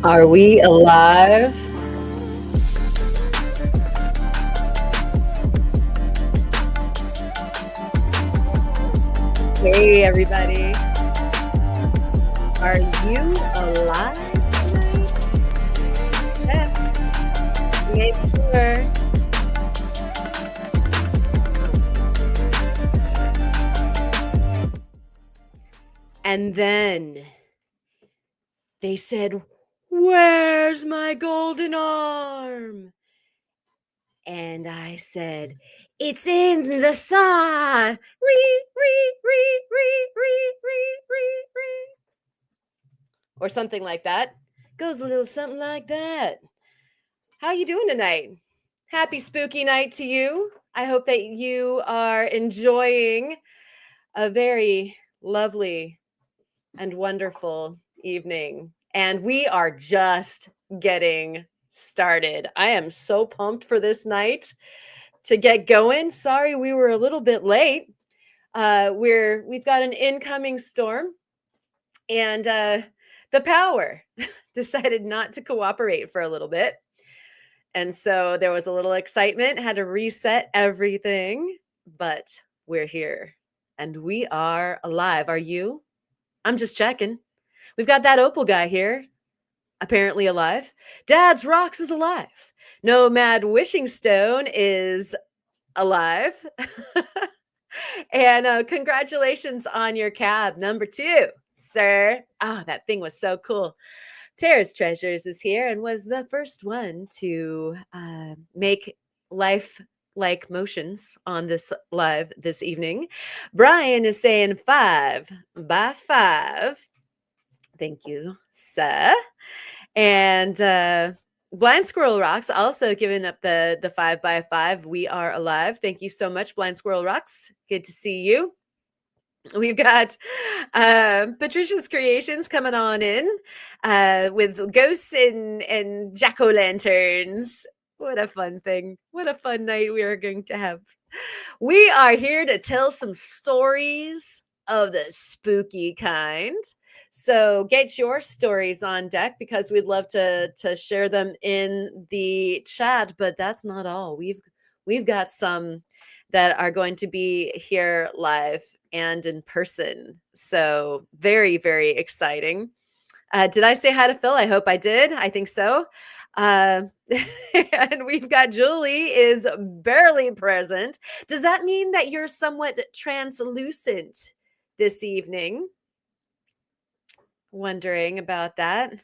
Are we alive? Hey, everybody. Are you alive tonight? Yeah, make sure. And then they said, "Where's my golden arm?" And I said, "It's in the sun. Ree, ree, ree, ree, ree, ree, ree, ree." Or something like that. Goes a little something like that. How you doing tonight? Happy spooky night to you. I hope that you are enjoying a very lovely and wonderful evening. And we are just getting started. I am so pumped for this night to get going. Sorry we were a little bit late. We've got an incoming storm, and the power decided not to cooperate for a little bit. And so there was a little excitement, had to reset everything, but we're here and we are alive. Are you? I'm just checking. We've got that Opal guy here, apparently alive. Dad's Rocks is alive. Nomad Wishing Stone is alive. And congratulations on your cab number 2, sir. Ah, that thing was so cool. Tara's Treasures is here and was the first one to make life-like motions on this live this evening. Brian is saying 5 by 5. Thank you, sir. And Blind Squirrel Rocks also giving up the 5 by 5. We are alive. Thank you so much, Blind Squirrel Rocks. Good to see you. We've got Patricia's Creations coming on in with ghosts and jack-o'-lanterns. What a fun thing. What a fun night we are going to have. We are here to tell some stories of the spooky kind. So get your stories on deck because we'd love to share them in the chat, but that's not all. We've got some that are going to be here live and in person. So very, very exciting. Did I say hi to Phil? I hope I did. I think so. And we've got Julie is barely present. Does that mean that you're somewhat translucent this evening? Wondering about that.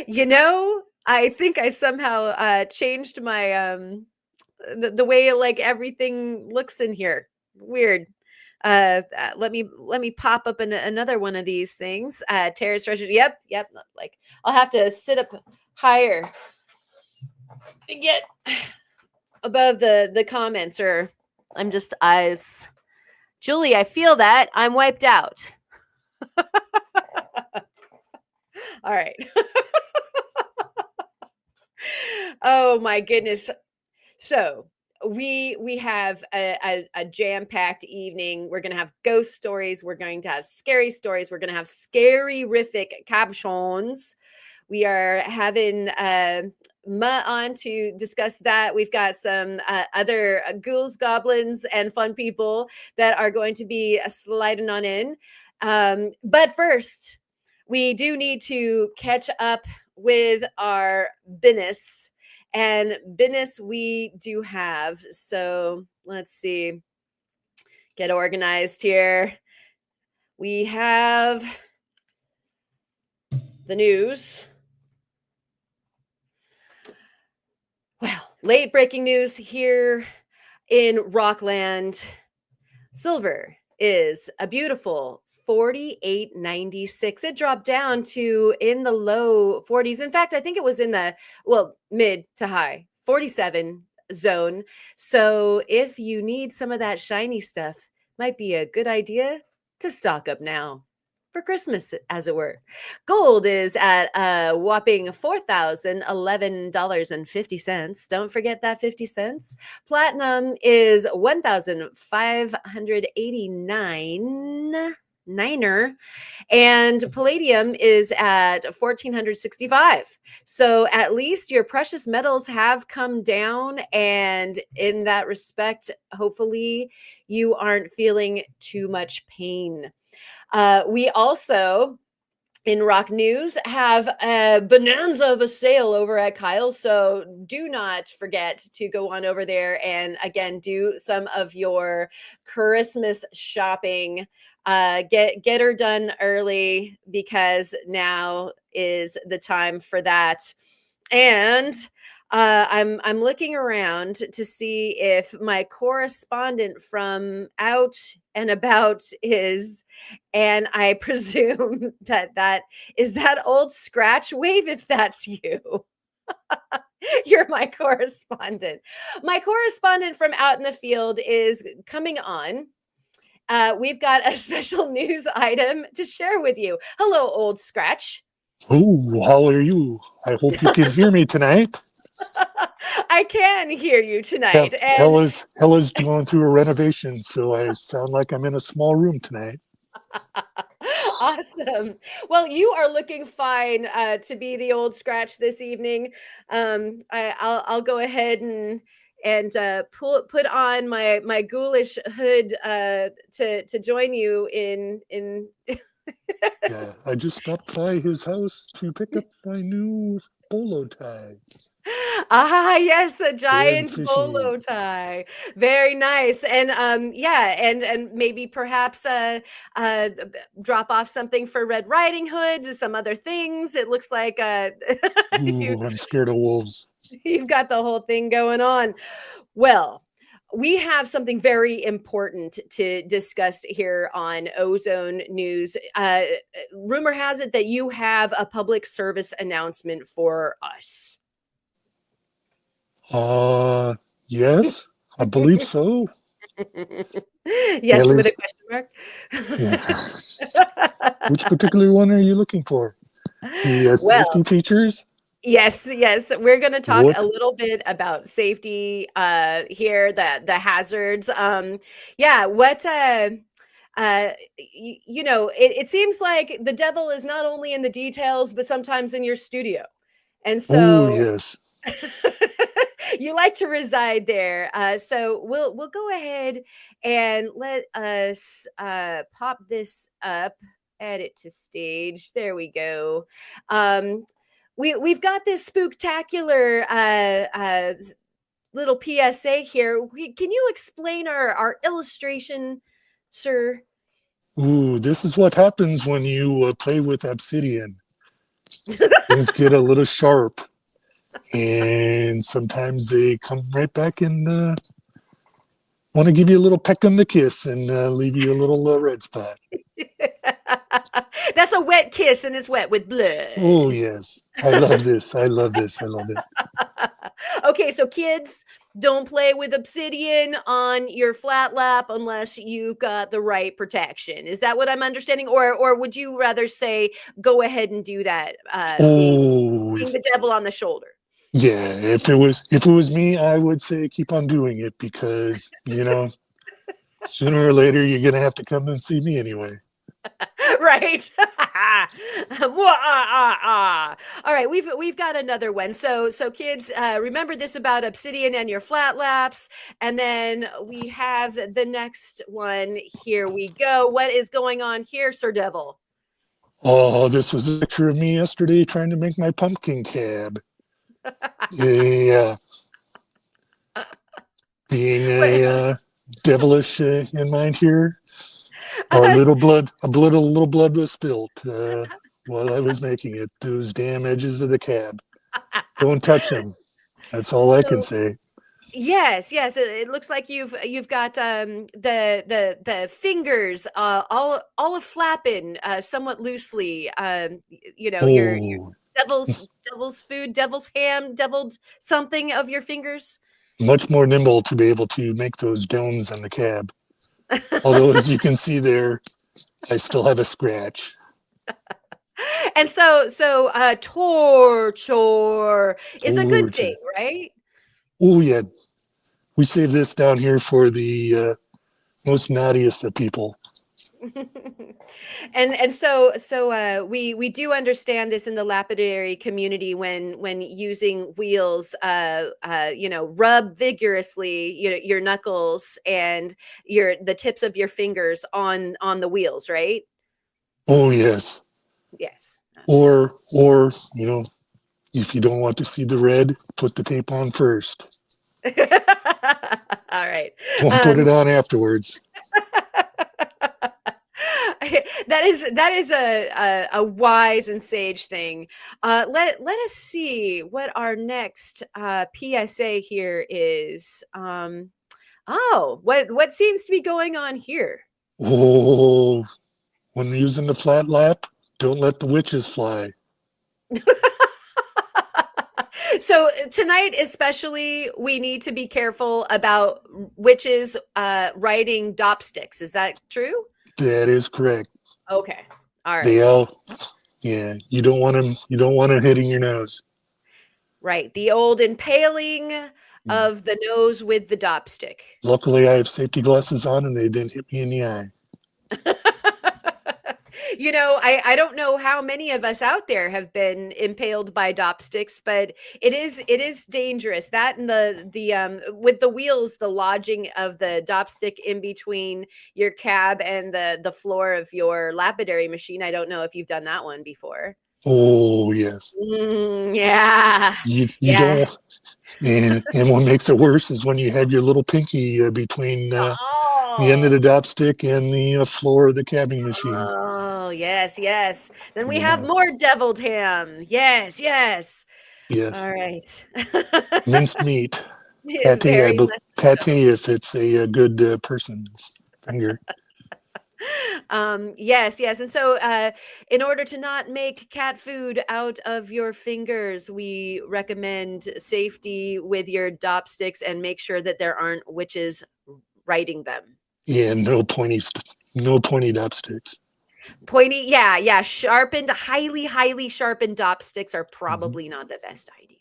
You know, I think I somehow changed my the way like everything looks in here. Weird. Let me pop up another one of these things. Terrace Treasure. Yep. Like I'll have to sit up higher to get above the comments, or I'm just eyes. Julie, I feel that I'm wiped out. All right. Oh my goodness. So we have a jam-packed evening. We're going to have ghost stories. We're going to have scary stories. We're going to have scary-rific cabochons. We are having Ma on to discuss that. We've got some other ghouls, goblins, and fun people that are going to be sliding on in. But first, we do need to catch up with our business. And business we do have. So let's see. Get organized here. We have the news. Well, late breaking news here in Rockland. Silver is a beautiful $48.96. It dropped down to in the low 40s. In fact, I think it was in the mid to high 47 zone. So if you need some of that shiny stuff, might be a good idea to stock up now for Christmas, as it were. Gold is at a whopping $4,011.50. Don't forget that 50 cents. Platinum is $1,589. niner, and palladium is at 1465. So at least your precious metals have come down, and in that respect, hopefully you aren't feeling too much pain. We also, in rock news, have a bonanza of a sale over at Kyle's. So do not forget to go on over there and again do some of your Christmas shopping. Get her done early because now is the time for that. And I'm looking around to see if my correspondent from out and about is, and I presume that that is that old Scratch. Wave if that's you. You're my correspondent. My correspondent from out in the field is coming on. We've got a special news item to share with you. Hello, old Scratch. Oh, how are you? I hope you can hear me tonight. I can hear you tonight. And Hella's going through a renovation, so I sound like I'm in a small room tonight. awesome. Well, you are looking fine to be the old Scratch this evening. I'll go ahead and put on my ghoulish hood to join you in. Yeah, I just stopped by his house to pick up my new bolo tie. Ah, yes, a Very giant fishy. bolo tie. Very nice. And yeah, and maybe perhaps drop off something for Red Riding Hood, some other things. It looks like you Ooh, I'm scared of wolves. you've got the whole thing going on. Well, we have something very important to discuss here on Ozone News. Rumor has it that you have a public service announcement for us. Uh, yes, I believe so. At Yes, with a least, question yeah. mark. Which particular one are you looking for? The Well, safety features? yes, yes. We're going to talk a What? little bit about safety here, the hazards. Yeah, what you know, it seems like the devil is not only in the details but sometimes in your studio. And Oh, so yes. you like to reside there. So we'll go ahead and let us pop this up, add it to stage. There we go. Um, we've got this spooktacular little PSA here. Can you explain our illustration, sir? Ooh, this is what happens when you play with obsidian. Things get a little sharp, and sometimes they come right back and want to give you a little peck on the kiss and leave you a little red spot. That's a wet kiss and it's wet with Oh, blood. yes. I love this. I love this. I love it. Okay, so kids, don't play with obsidian on your flat lap unless you've got the right protection. Is that what I'm understanding? Or would you rather say go ahead and do that, Oh, being the devil on the shoulder? yeah. If it was me, I would say keep on doing it because sooner or later you're gonna have to come and see me anyway. Right. All right, we've got another one. So kids, remember this about obsidian and your flat laps, and then we have the next one. Here we go. What is going on here, Sir Devil? Oh, this was a picture of me yesterday trying to make my pumpkin cab. Yeah, being a devilish in mind here. A little blood was spilt while I was making it. Those damn edges of the cab. Don't touch them. That's all I can So say. yes, yes, it looks like you've got the fingers all a flapping somewhat loosely. You know your Oh, devil's food, devil's ham, deviled something of your fingers. much more nimble to be able to make those domes on the cab. Although, as you can see there, I still have a scratch. And so torture is a good thing, Torture. right? Oh, yeah. We save this down here for the most naughtiest of people. And so we do understand this in the lapidary community when using wheels, rub vigorously your knuckles and the tips of your fingers on the wheels, right? Oh yes. Yes, Or if you don't want to see the red, put the tape on first. absolutely. All right. Don't put it Um, on afterwards. that is a wise and sage thing. Let us see what our next PSA here is. What seems to be going on here? Oh, when using the flat lap, don't let the witches fly. So tonight, especially, we need to be careful about witches riding dopsticks. Is that true? That is correct. Okay. All They right. all, yeah, you don't want them. You don't want them hitting your nose. Right. The old impaling Mm. of the nose with the dopstick. Luckily, I have safety glasses on, and they didn't hit me in the eye. I don't know how many of us out there have been impaled by dopsticks, but it is dangerous. That and the with the wheels, the lodging of the dopstick in between your cab and the floor of your lapidary machine. I don't know if you've done that one before. Oh yes. Yeah. You Yeah. don't. And what makes it worse is when you have your little pinky between the end of Oh. the dopstick and the floor of the cabbing machine. Oh, yes, yes. Then we have Yeah. more deviled ham. Yes, yes. Yes. All right. Minced meat. Yeah, Pate, very much pate so. if it's a good person's finger. Yes, yes. And so, in order to not make cat food out of your fingers, we recommend safety with your dopsticks and make sure that there aren't witches riding them. Yeah, no pointy dopsticks. Pointy, yeah, yeah. Sharpened, highly, highly sharpened dopsticks are Mm-hmm. probably not the best idea.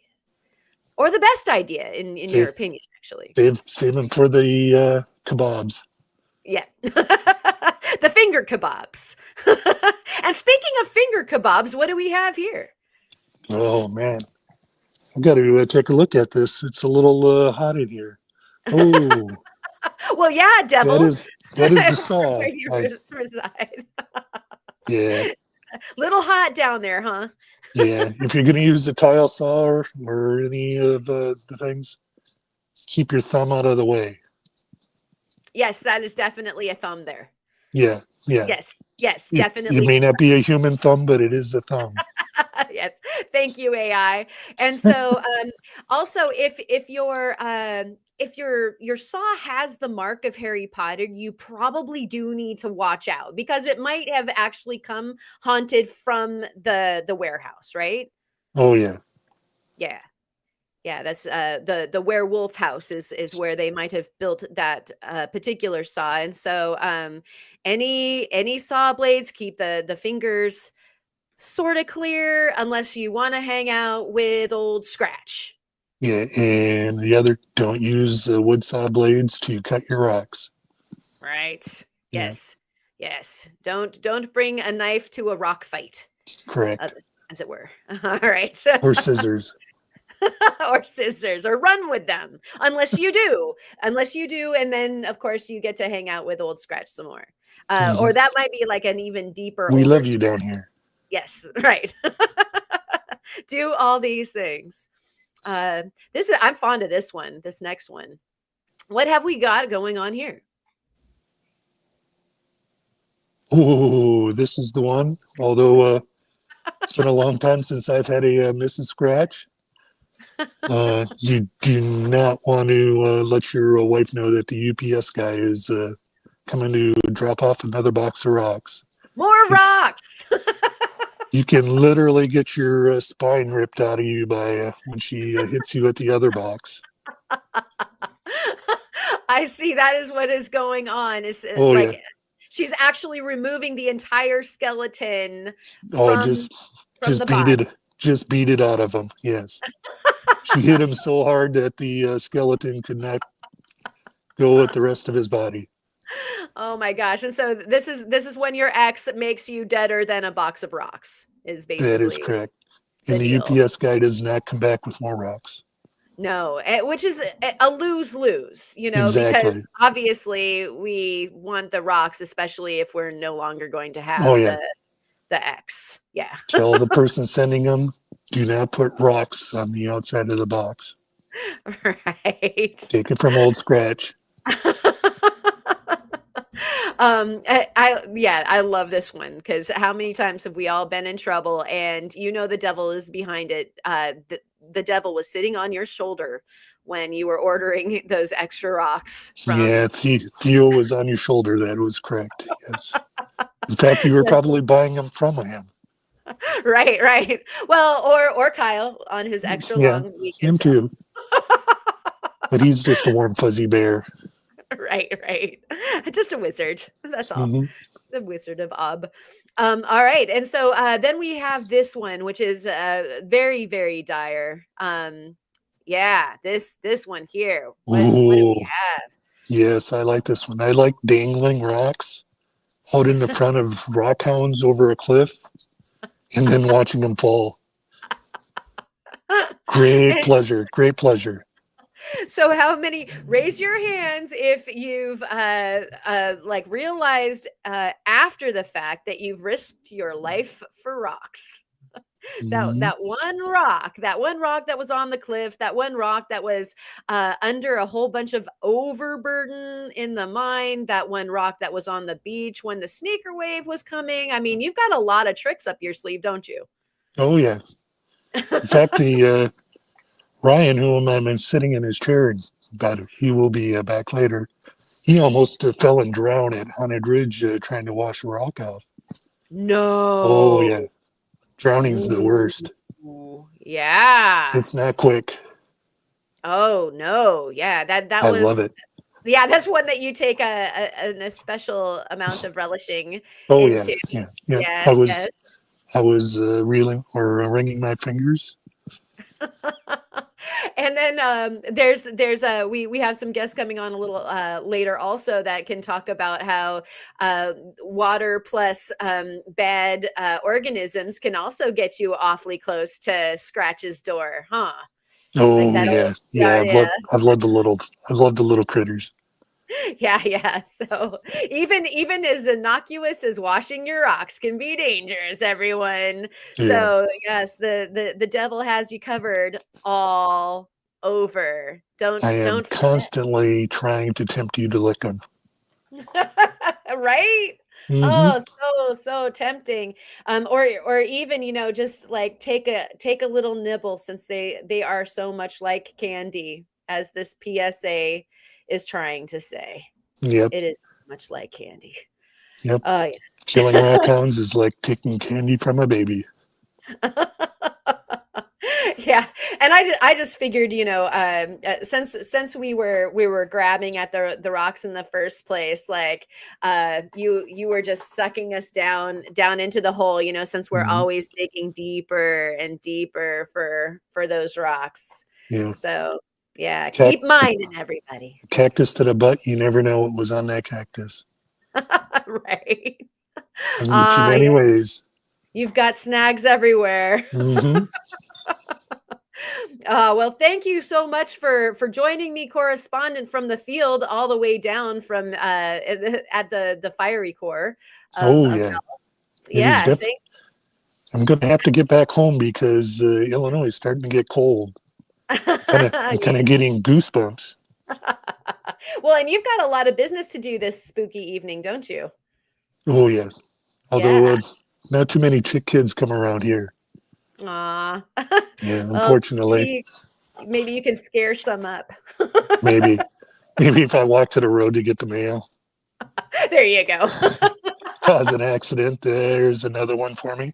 Or the best idea in your Save, opinion, actually. save them for the kebabs. Yeah. The finger kebabs. And speaking of finger kebabs, what do we have here? Oh man, I've got to take a look at this. It's a little hot in here. Oh, Well, yeah, that devil. is that is the saw. Where you reside. Yeah, Little hot down there, huh? yeah. If you're gonna use a tile saw or any of the things, keep your thumb out of the way. Yes, that is definitely a thumb there. Yeah, yeah. Yes, yes, It definitely. may not be a human thumb, but it is a thumb. Yes, thank you, AI. And so, also, if your saw has the mark of Harry Potter, you probably do need to watch out because it might have actually come haunted from the warehouse, right? Oh yeah, Yeah. Yeah, that's the werewolf house is where they might have built that particular saw. And so any saw blades, keep the fingers sort of clear unless you want to hang out with old Scratch. yeah. And the other, don't use wood saw blades to cut your rocks. Right. Yeah, Yes. Yes. Don't bring a knife to a rock fight, uh, correct. as it were. All right. Or scissors. Or scissors, or run with them unless you do, and then of course you get to hang out with old Scratch some more, or Mhm. that might be like an even deeper We older love you Scratch. down here. Yes, right. Do all these things. This is I'm fond of this next one. What have we got going on here? Oh, this is the one. Although it's been a long time since I've had a Mrs. Scratch. You do not want to let your wife know that the UPS guy is coming to drop off another box of rocks. More You, rocks. you can literally get your spine ripped out of you by when she hits you at the other box. I see, that is what is going on, is Oh yeah. like she's actually removing the entire skeleton Oh, from just the beat body. it. Just beat it out of him. Yes. She hit him so hard that the skeleton could not go with the rest of his body. Oh my gosh. And so this is when your ex makes you deader than a box of rocks is That is basically correct. the And the deal. UPS guy does not come back with more rocks. No, which is a lose-lose, because Exactly. obviously we want the rocks, especially if we're no longer going to Oh, have yeah. the X. Yeah. Tell the person sending them, do not put rocks on the outside of the box. Right. Take it from old scratch. I love this one because how many times have we all been in trouble and the devil is behind it? The devil was sitting on your shoulder when you were ordering those extra rocks Yeah, from. Theo was on your shoulder. That was correct. Yes. In fact, you were probably buying them from him. Right, right. Well, or Kyle on his extra Yeah, long him weekends. too. But he's just a warm, fuzzy bear. Right, right. Just a wizard. That's all. Hmm. The Wizard of Ob. All right, and so then we have this one, which is very, very dire. Yeah, this one here. What do we Ooh, have? yes, I like this one. I like dangling rocks out in the front of rockhounds over a cliff and then watching them fall. Great pleasure. Great pleasure. So how many raise your hands if you've like realized after the fact that you've risked your life for rocks? Mhm. That one rock that was on the cliff, that one rock that was under a whole bunch of overburden in the mine, that one rock that was on the beach when the sneaker wave was coming. I mean, you've got a lot of tricks up your sleeve, don't you? Oh, yeah. In fact, the Ryan, whom I'm sitting in his chair, but he will be back later. He almost fell and drowned at Haunted Ridge trying to wash a rock off. Oh, No. yeah. Drowning's the worst. Ooh, yeah. It's not quick. Oh no. Yeah, that I love was it. yeah, that's one that you take a special amount of relishing Oh, yeah. into. Yeah. Yeah. Yes, yes. I was reeling or wringing my fingers. And then there's we have some guests coming on a little later also that can talk about how water plus bad organisms can also get you awfully close to Scratch's door, huh? Like Oh, that yeah. old Yeah. yeah. I love the little critters. Yeah, yeah. So even as innocuous as washing your rocks can be dangerous, everyone. Yeah. So yes, the devil has you covered all over. I am Don't forget. constantly trying to tempt you to lick them. Right? Hmm. Oh, so tempting. Or even, just like take a little nibble since they are so much like candy, as this PSA is trying to say. Yep. It is much like candy. Yep. Oh Killing yeah. raccoons is like taking candy from a baby. Yeah, and I just figured, since we were grabbing at the rocks in the first place, like you were just sucking us down into the hole, since we're Hmm. always digging deeper and deeper for those rocks. Yeah. So yeah, keep Cact- minding everybody. cactus to the butt. You never know what was on that cactus. Right. Can eat you Yeah, many ways. you've got snags everywhere. Hmm. Well, thank you so much for joining me, correspondent from the field, all the way down from at the fiery core Oh, of yeah. It is yeah. def. I'm going to have to get back home because Illinois is starting to get cold. I'm kind of getting goosebumps. Well, and you've got a lot of business to do this spooky evening, don't you? Oh, yeah. Although Yeah. not too many chick kids come around here. Aw. Yeah, Well, unfortunately. maybe you can scare some up. Maybe. Maybe if I walk to the road to get the mail, There you go. cause an accident, there's another one for me.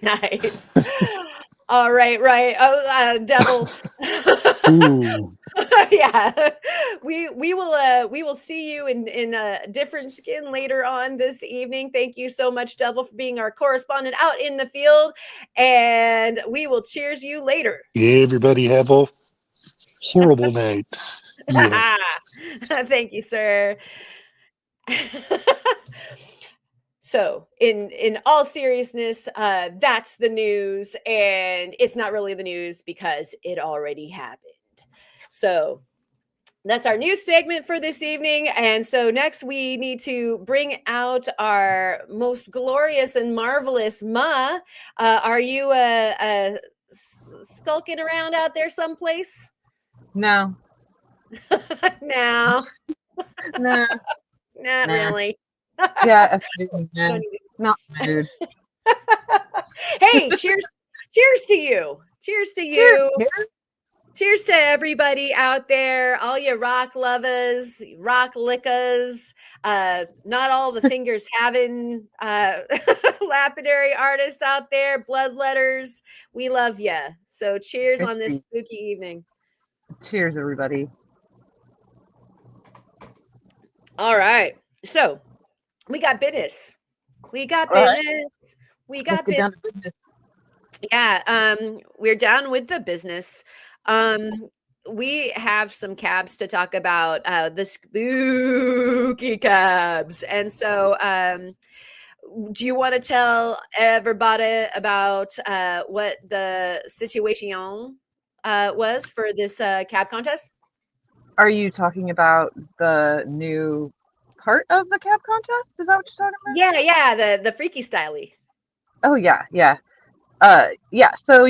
Nice. All right, right. Oh, devil. Ooh. Yeah, we will see you in a different skin later on this evening. Thank you so much, devil, for being our correspondent out in the field, and we will cheers you later. Yeah, everybody have a horrible night. Yes. Thank you, sir. So, in all seriousness, that's the news, and it's not really the news because it already happened. So, that's our news segment for this evening. And so next we need to bring out our most glorious and marvelous Ma. Are you skulking around out there someplace? No. No, Nah. not Nah. really. Yeah, not mood. Hey, cheers to you. Cheers to you. Cheers to everybody out there, all you rock lovers, rock lickers, not all the fingers having lapidary artists out there, bloodletters. We love you. So cheers on this spooky evening. Cheers, everybody. All right. So we got business. We got business. We got Let's get down to business. Yeah, we're down with the business. We have some cabs to talk about, the spooky cabs. And so, do you want to tell everybody about what the situation was for this cab contest? Are you talking about the new part of the cab contest? Is that what you're talking about? Yeah, the freaky styly. Oh yeah. Yeah, so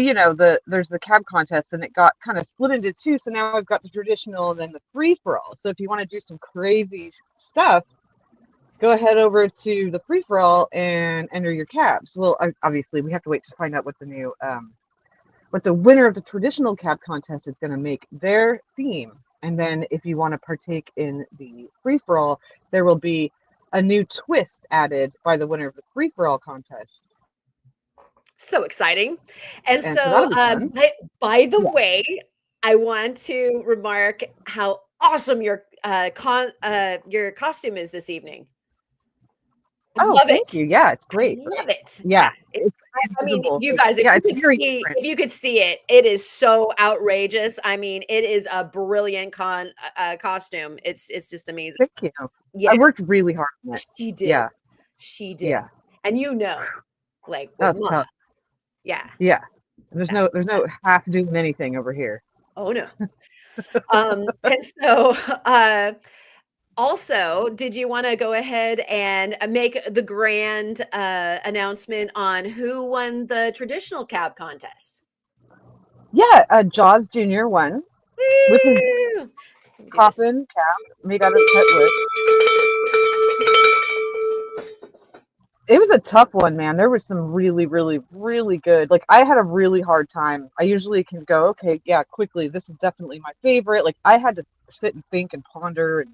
there's the cab contest and it got kind of split into two. So now I've got the traditional and then the free for all. So if you want to do some crazy stuff, go ahead over to the free for all and enter your cabs. Well, obviously we have to wait to find out what the new what the winner of the traditional cab contest is going to make their theme. And then if you want to partake in the free for all, there will be a new twist added by the winner of the free for all contest. So exciting. And so that'll be fun. by the way, I want to remark how awesome your costume is this evening. Thank you. Yeah, it's great. I love it. Yeah, it's I mean, you guys, if you could see it, it is so outrageous. I mean, it is a brilliant costume. It's just amazing. Thank you. Yeah. I worked really hard on it. She did. Yeah. She did. Yeah. And like that's tough. Yeah. Yeah. There's no half doing anything over here. Oh no. And so also, did you want to go ahead and make the grand announcement on who won the traditional cab contest? Yeah, Jaws Jr. won, which is coffin cab made out of cut wood. It was a tough one, man. There was some really, really, really good. Like, I had a really hard time. I usually can go, okay, yeah, quickly. This is definitely my favorite. Like, I had to sit and think and ponder and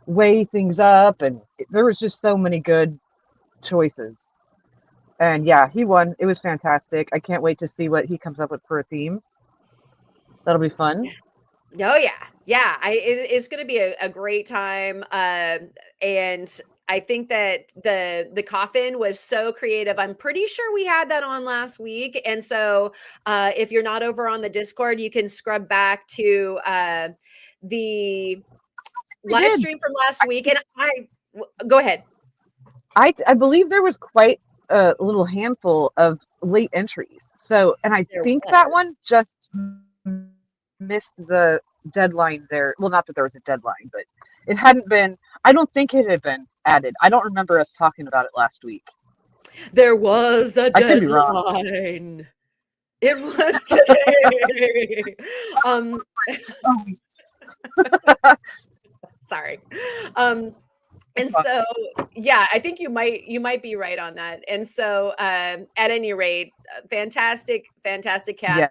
weigh things up. And there was just so many good choices. And yeah, he won. It was fantastic. I can't wait to see what he comes up with for a theme. That'll be fun. Oh, yeah. It's going to be a great time. And I think that the coffin was so creative. I'm pretty sure we had that on last week. And so if you're not over on the Discord, you can scrub back to the live stream from last week. And go ahead. I believe there was quite a little handful of late entries. So, and I think that one just missed the deadline there. Well, not that there was a deadline, but it hadn't been, I don't think it had been added. I don't remember us talking about it last week. There was a deadline. It was today. Sorry. And so, yeah, I think you might be right on that. And so, at any rate, fantastic cab. Yes.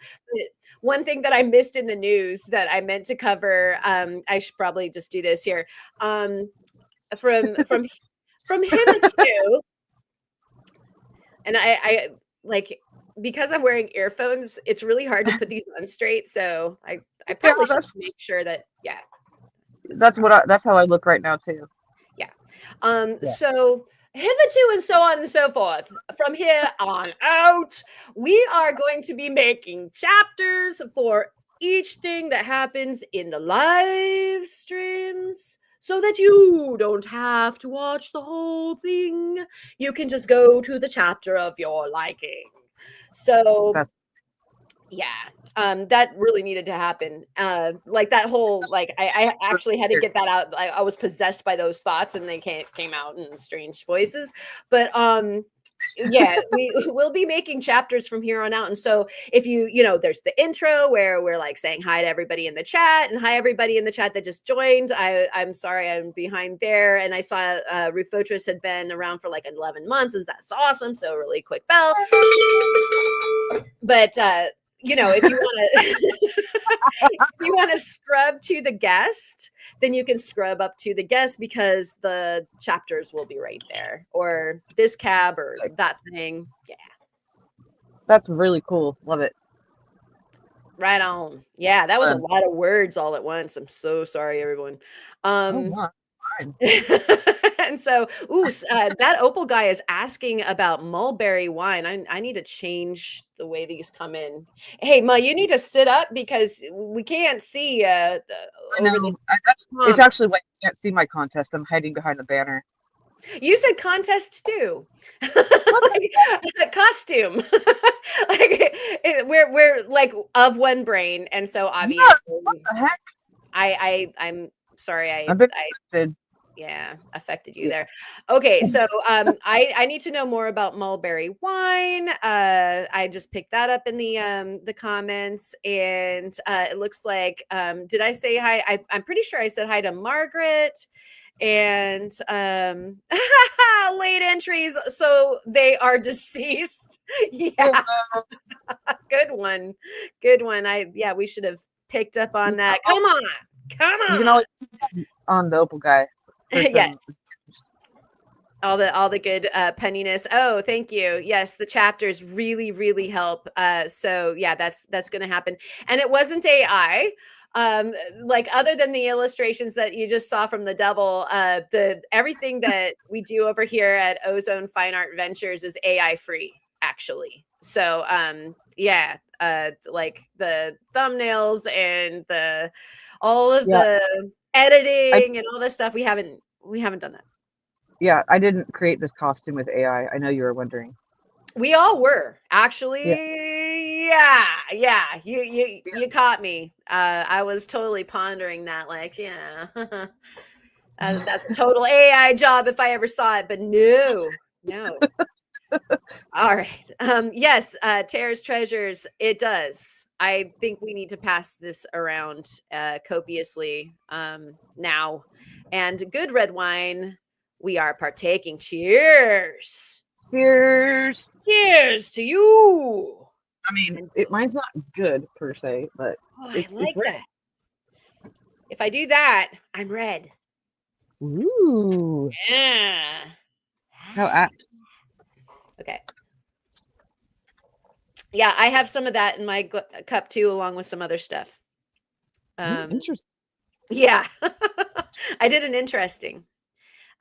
One thing that I missed in the news that I meant to cover, I should probably just do this here. From Hitherto, and I like, because I'm wearing earphones, it's really hard to put these on straight. So I probably should make sure that that's how I look right now too. So hitherto and so on and so forth. From here on out, we are going to be making chapters for each thing that happens in the live streams. so that you don't have to watch the whole thing. You can just go to the chapter of your liking. So That's yeah, that really needed to happen. Like that whole like I actually had to get that out. I was possessed by those thoughts, and they came out in strange voices. But yeah, we will be making chapters from here on out. And so if you know, there's the intro where we're like saying hi to everybody in the chat, and hi everybody in the chat that just joined. I'm sorry I'm behind there, and I saw Rufotris had been around for like 11 months, and that's awesome. So really quick bell. But you know, if you want to if you want to scrub to the guest, then you can scrub up to the guest, because the chapters will be right there, or this cab or that thing. Yeah, that's really cool. Love it. right on. Yeah, that was a lot of words all at once. I'm so sorry, everyone. Oh, my. And so, that Opal guy is asking about mulberry wine. I need to change the way these come in. Hey, Ma, you need to sit up because we can't see I over know. this. It's actually why you can't see my contest. I'm hiding behind the banner. You said contest too. Like, costume. Like we're like of one brain, and so obviously What the heck? I'm sorry I've been affected. yeah, affected you there. Okay, so I need to know more about mulberry wine. I just picked that up in the comments, and it looks like did I say hi? I'm pretty sure I said hi to Margaret. And late entries, so they are deceased. Yeah, good one. Yeah, we should have picked up on that. Come on. You can always on the Opal guy. Yes. All the good punniness. Oh, thank you. Yes, the chapters really help. So yeah, that's gonna happen. And it wasn't AI. Like other than the illustrations that you just saw from the devil, the everything that we do over here at Ozone Fine Art Ventures is AI free, actually. So yeah, like the thumbnails and all of the editing and all this stuff, we haven't done that. Yeah, I didn't create this costume with AI. I know you were wondering. We all were actually. Yeah. You caught me. I was totally pondering that. Like, yeah, that's a total AI job if I ever saw it. But no. All right. Yes. Tara's treasures. It does. I think we need to pass this around copiously now. And good red wine. We are partaking. Cheers. Cheers. Cheers to you. I mean, mine's not good per se, but I like that. If I do that, I'm red. Ooh. Yeah. How apt. Okay. Yeah, I have some of that in my cup too, along with some other stuff. Interesting. Yeah. I did an interesting.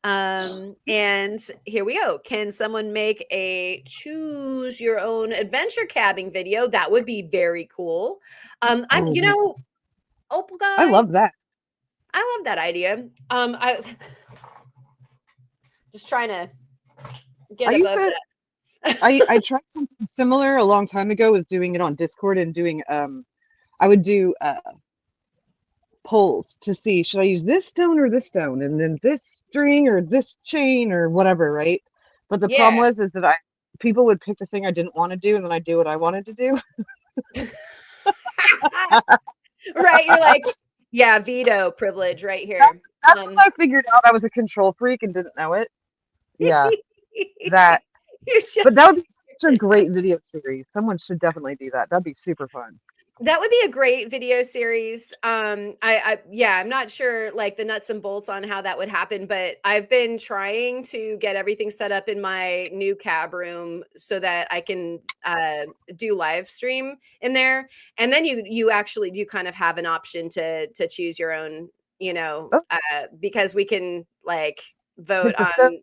And here we go. Can someone make a choose your own adventure cabbing video? That would be very cool. You know, Opal guy. I love that. I love that idea. I just trying to get above that. I tried something similar a long time ago with doing it on Discord and doing I would do polls to see, should I use this stone or this stone, and then this string or this chain or whatever, right? But the problem was is that people would pick the thing I didn't want to do, and then I do what I wanted to do. Right, you're like, yeah, veto privilege right here. That's when I figured out I was a control freak and didn't know it. Yeah, that. But that would be such a great video series. Someone should definitely do that. That'd be super fun. That would be a great video series. I'm not sure like the nuts and bolts on how that would happen, but I've been trying to get everything set up in my new cab room so that I can do live stream in there. And then you actually do kind of have an option to choose your own, you know, because we can like vote on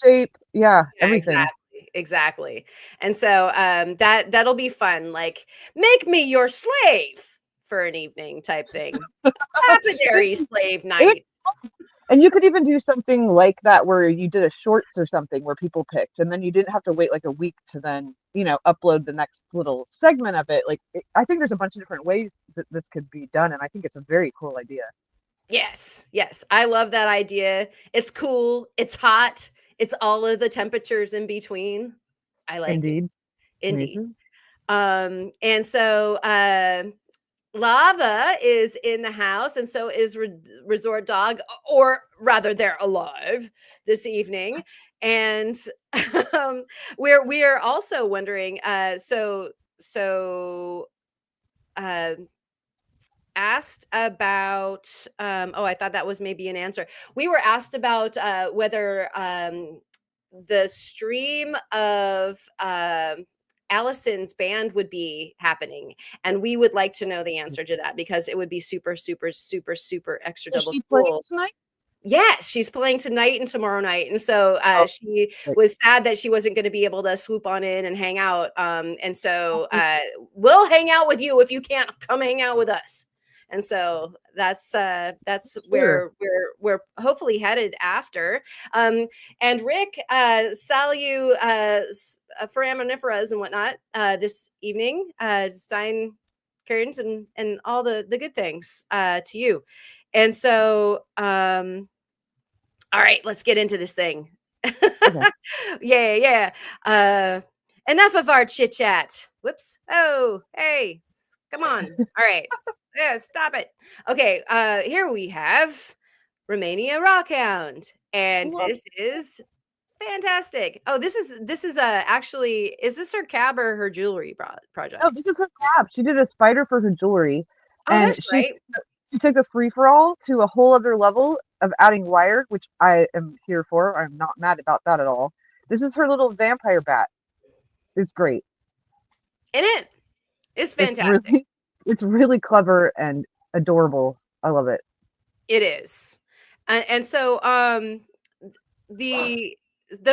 shape. Yeah, everything. Exactly. And so that'll be fun. Like, make me your slave for an evening type thing. Lapidary slave night. And you could even do something like that where you did a shorts or something where people picked, and then you didn't have to wait like a week to then, upload the next little segment of it. Like, I think there's a bunch of different ways that this could be done, and I think it's a very cool idea. Yes, yes. I love that idea. It's cool. It's hot. It's all of the temperatures in between. I like it. Indeed. Me Indeed. too. And so Lava is in the house, and so is Resort Dog, or rather, they're alive this evening. And we are also wondering. Uh, asked about. I thought that was maybe an answer. We were asked about whether the stream of Allison's band would be happening, and we would like to know the answer to that because it would be super, super, super, super extra Is double she playing cool. tonight? Yes, she's playing tonight and tomorrow night, and so Oh, she great. was sad that she wasn't going to be able to swoop on in and hang out. And so we'll hang out with you if you can't come hang out with us. And so that's Sure. where we're hopefully headed after. And Rick, salu foraminiferas and whatnot this evening, Stein Kearns and all the good things to you. And so all right, let's get into this thing. Okay. Yeah. Enough of our chit chat. Whoops. Oh, hey, come on. All right. Yeah, stop it. Okay. Here we have Romania Rockhound, and Love this is fantastic. Oh, this is actually, is this her cab or her jewelry project? No, this is her cab. She did a spider for her jewelry, Oh, and that's great. she took the free-for-all to a whole other level of adding wire, which I am here for. I'm not mad about that at all. This is her little vampire bat. It's great. And it's It's fantastic. really, it's really clever and adorable. I love it. It is. And so the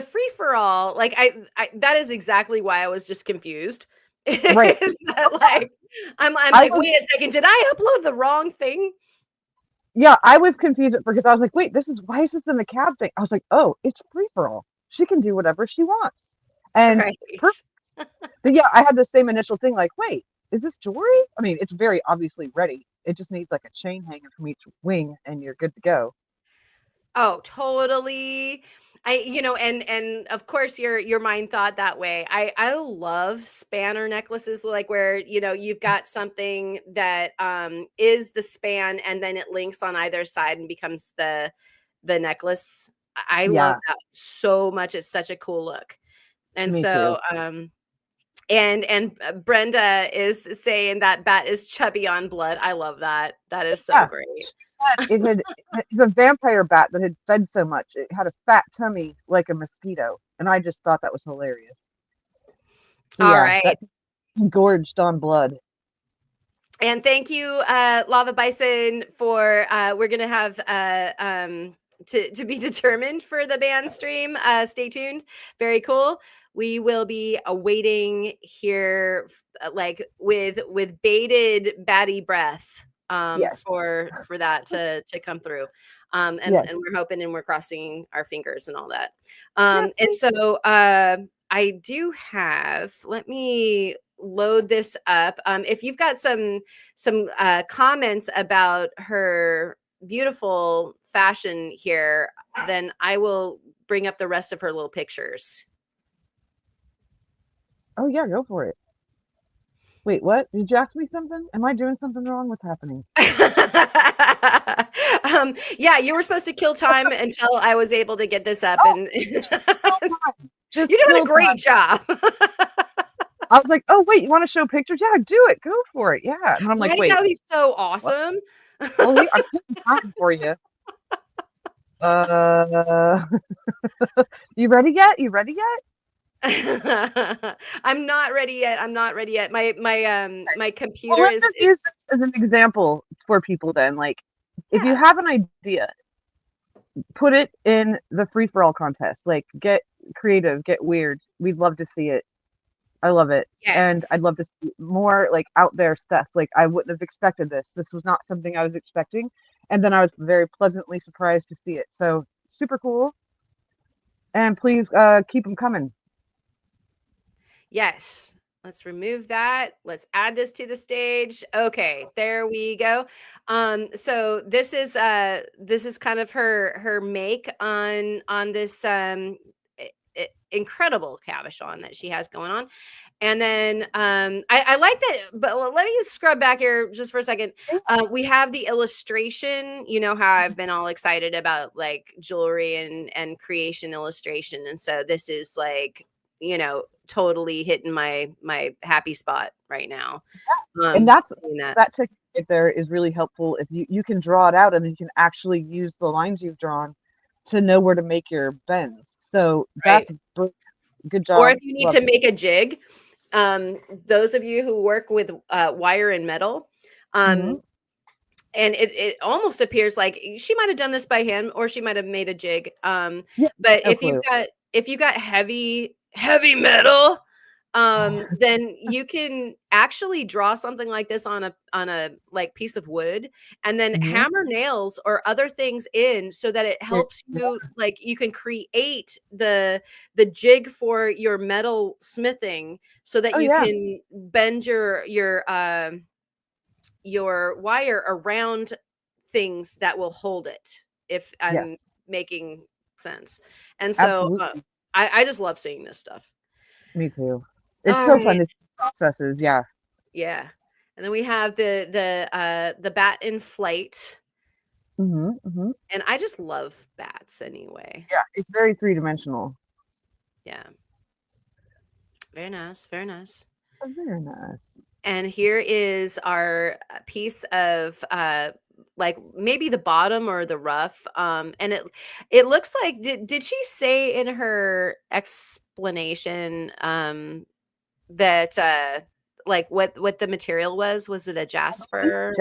free for all, like I that is exactly why I was just confused. Right. Is that like I'm I like, was, wait a second, did I upload the wrong thing? yeah, I was confused because I was like, wait, why is this in the cab thing? I was like, oh, it's free for all. She can do whatever she wants. And Right. perfect. But yeah, I had the same initial thing like, wait, is this jewelry? I mean, it's very obviously ready. It just needs like a chain hanging from each wing and you're good to go. Oh, totally. And of course your mind thought that way. I love spanner necklaces, like where, you've got something that is the span and then it links on either side and becomes the necklace. I love Yeah, that so much. It's such a cool look. And me so too. and Brenda is saying that bat is chubby on blood. I love that. That is so Yeah, great. she said it's a vampire bat that had fed so much. It had a fat tummy like a mosquito. And I just thought that was hilarious. So All yeah, right. that's gorged on blood. And thank you, Lava Bison, for we're gonna have to be determined for the band stream. Stay tuned. Very cool. We will be awaiting here, like with bated batty breath, Yes. for that to come through. Yes. And we're hoping and we're crossing our fingers and all that. Yes. And so I do have. Let me load this up. If you've got some comments about her beautiful fashion here, then I will bring up the rest of her little pictures. Oh yeah, go for it. Wait, what? Did you ask me something? Am I doing something wrong? What's happening? Yeah, you were supposed to kill time until I was able to get this up, Oh, and just kill time. Just you're doing a kill great time. job. I was like, oh wait, you want to show pictures? Yeah, do it. Go for it. Yeah. And I'm like, Right? wait, That would be so what? awesome. Oh, yeah, I'm killing time for you. You ready yet? You ready yet? I'm not ready yet. I'm not ready yet. My Well, computer let's is just use this as an example for people then. Like, if you have an idea, put it in the free for all contest. Like, get creative, get weird. We'd love to see it. I love it. And yes. I'd love to see more like out there stuff. Like, I wouldn't have expected this. This was not something I was expecting. And then I was very pleasantly surprised to see it. So super cool. And please keep them coming. Yes. Let's remove that. Let's add this to the stage. Okay, there we go. So this is kind of her make on this incredible cabochon that she has going on. And then I like that, but let me scrub back here just for a second. We have the illustration. You know how I've been all excited about like jewelry and creation illustration, and so this is like, you know, totally hitting my happy spot right now. And that's seeing that. that technique there is really helpful if you can draw it out and then you can actually use the lines you've drawn to know where to make your bends. So Right. that's good job. Or if you need Love to it. make a jig, those of you who work with wire and metal, Mhm. and it almost appears like she might have done this by hand or she might have made a jig. Yeah, But no clue. if you got heavy metal, then you can actually draw something like this on a like piece of wood and then Mhm. hammer nails or other things in so that it helps you, like you can create the jig for your metal smithing so that Oh you yeah. can bend your wire around things that will hold it, if I'm Yes. making sense. And so Absolutely. I just love seeing this stuff. Me too. It's All so right. fun to see processes. Yeah. Yeah. And then we have the bat in flight. Mhm. And I just love bats anyway. Yeah. It's very three-dimensional. Yeah. Very nice. Very nice. Oh, very nice. And here is our piece of like maybe the bottom or the rough. And it looks like did she say in her explanation that like what the material was? Was it a jasper?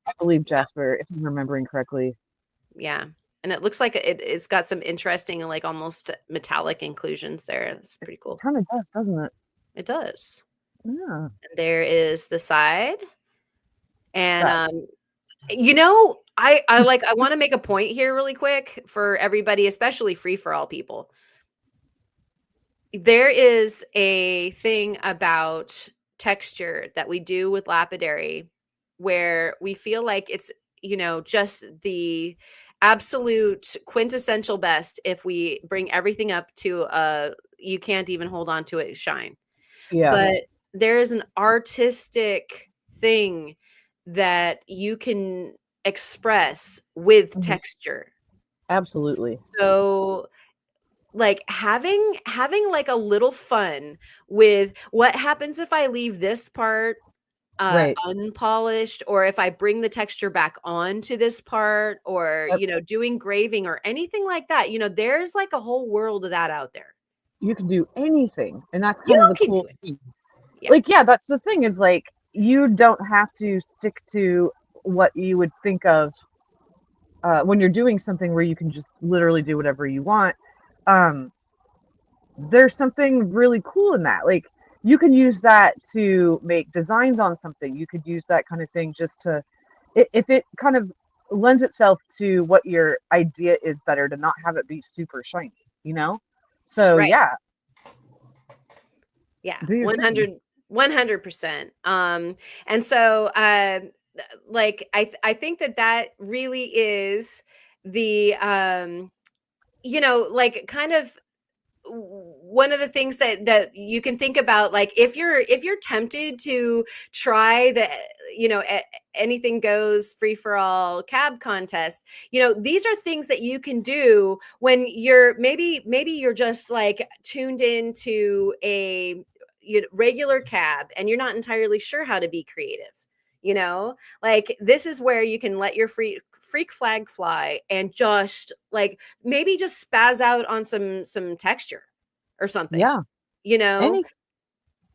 I believe Jasper, if I'm remembering correctly. Yeah. And it looks like it's got some interesting, like almost metallic inclusions there. It's pretty cool. Kind of does, doesn't it? It does. Yeah. And there is the side. And Right. you know, I want to make a point here really quick for everybody, especially free for all people. There is a thing about texture that we do with lapidary where we feel like it's, you know, just the absolute quintessential best if we bring everything up to you can't even hold on to it shine. Yeah. But there is an artistic thing that you can express with Mhm. texture. Absolutely. So like having like a little fun with what happens if I leave this part Right. unpolished, or if I bring the texture back onto this part, or Yep. you know, doing graving or anything like that. You know, there's like a whole world of that out there. You can do anything, and that's kind of You the can do cool it. thing. Yeah. Like, yeah, that's the thing is like you don't have to stick to what you would think of when you're doing something where you can just literally do whatever you want. Um, there's something really cool in that. Like, you can use that to make designs on something. You could use that kind of thing just to, if it kind of lends itself to what your idea is, better to not have it be super shiny, you know? So, Right. yeah, Yeah. do your thing. 100%. And so like I think that really is the you know, like kind of one of the things that you can think about, like if you're tempted to try the, you know, anything goes free for all cab contest, you know, these are things that you can do when you're maybe you're just like tuned into a regular cab and you're not entirely sure how to be creative. You know, like this is where you can let your freak flag fly and just like maybe just spaz out on some texture or something, Yeah, you know? any,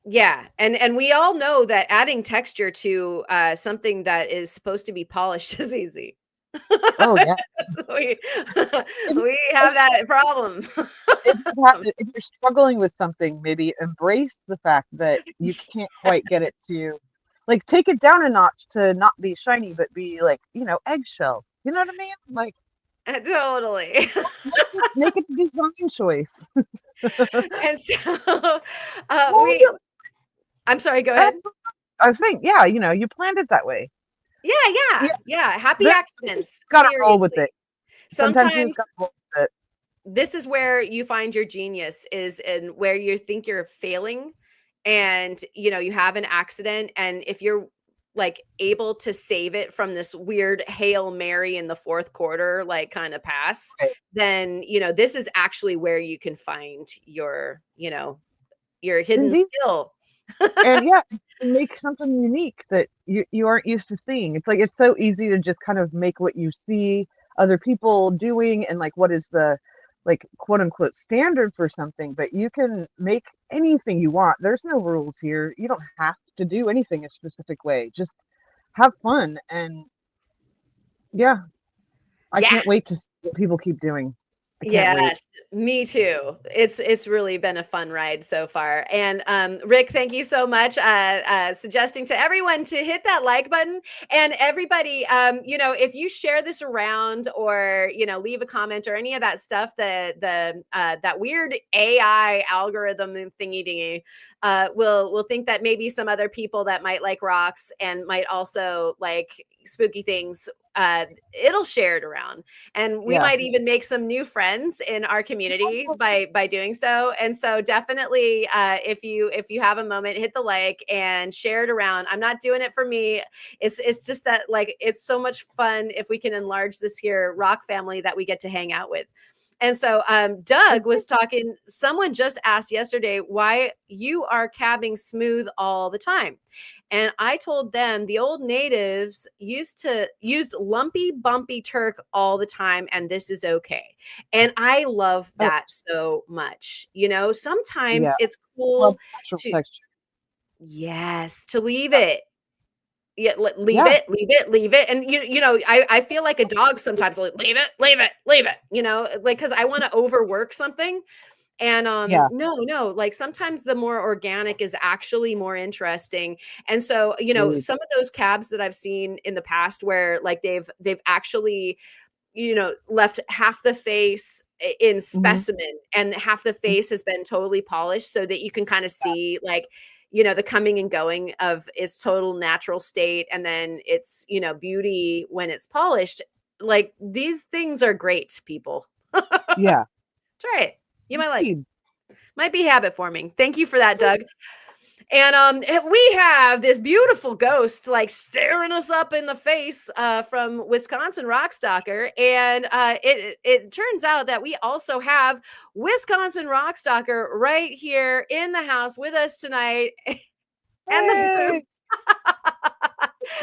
Yeah, and we all know that adding texture to something that is supposed to be polished is easy. oh, yeah. we If, we have if, that problem. if you're struggling with something, maybe embrace the fact that you can't quite get it to, like, take it down a notch to not be shiny, but be like, eggshell. You know what I mean? Like, Totally. make it a design choice. And so Well, yeah, I'm sorry, go ahead. absolutely. I was saying, yeah, you planned it that way. Yeah, Yeah, yeah. Happy there, you accidents. gotta roll with Seriously. it. Sometimes you Sometimes just gotta roll with it. this is where you find your genius is in where you think you're failing and you have an accident, and if you're like able to save it from this weird Hail Mary in the fourth quarter like kind of pass, Right. then this is actually where you can find your hidden Indeed. skill. And yeah, make something unique that you aren't used to seeing. It's like it's so easy to just kind of make what you see other people doing and like what is the like quote unquote standard for something, but you can make anything you want. There's no rules here. You don't have to do anything a specific way. Just have fun and yeah, I Yeah. can't wait to see what people keep doing. I can't wait. Yes, me too. It's really been a fun ride so far. And Rick, thank you so much suggesting to everyone to hit that like button. And everybody, if you share this around or leave a comment or any of that stuff, the that weird AI algorithm thingy dingy will think that maybe some other people that might like rocks and might also like spooky things, it'll share it around, and we Yeah. might even make some new friends in our community by doing so. And so definitely, if you have a moment, hit the like and share it around. I'm not doing it for me. It's just that like it's so much fun if we can enlarge this here rock family that we get to hang out with. And so Doug was talking, someone just asked yesterday why you are cabbing smooth all the time. And I told them the old natives used to use lumpy, bumpy Turk all the time, and this is okay. And I love Oh, that so much. Sometimes yeah. it's Love cool natural to, texture. yes, to leave it. Yeah, leave Yeah. it, leave it, leave it. And I feel like a dog sometimes, like leave it, leave it, leave it, like because I want to overwork something. And Yeah. no, like sometimes the more organic is actually more interesting. And so, Agreed. some of those cabs that I've seen in the past where like they've actually, left half the face in Mhm. specimen and half the Mhm. face has been totally polished so that you can kind of see like, the coming and going of its total natural state and then its, beauty when it's polished. Like these things are great, people. Yeah. Try it. You might like it. Indeed. Might be habit forming. Thank you for that, Doug. And we have this beautiful ghost like staring us up in the face from Wisconsin Rock Stalker. And it turns out that we also have Wisconsin Rock Stalker right here in the house with us tonight. And the Hey, boom.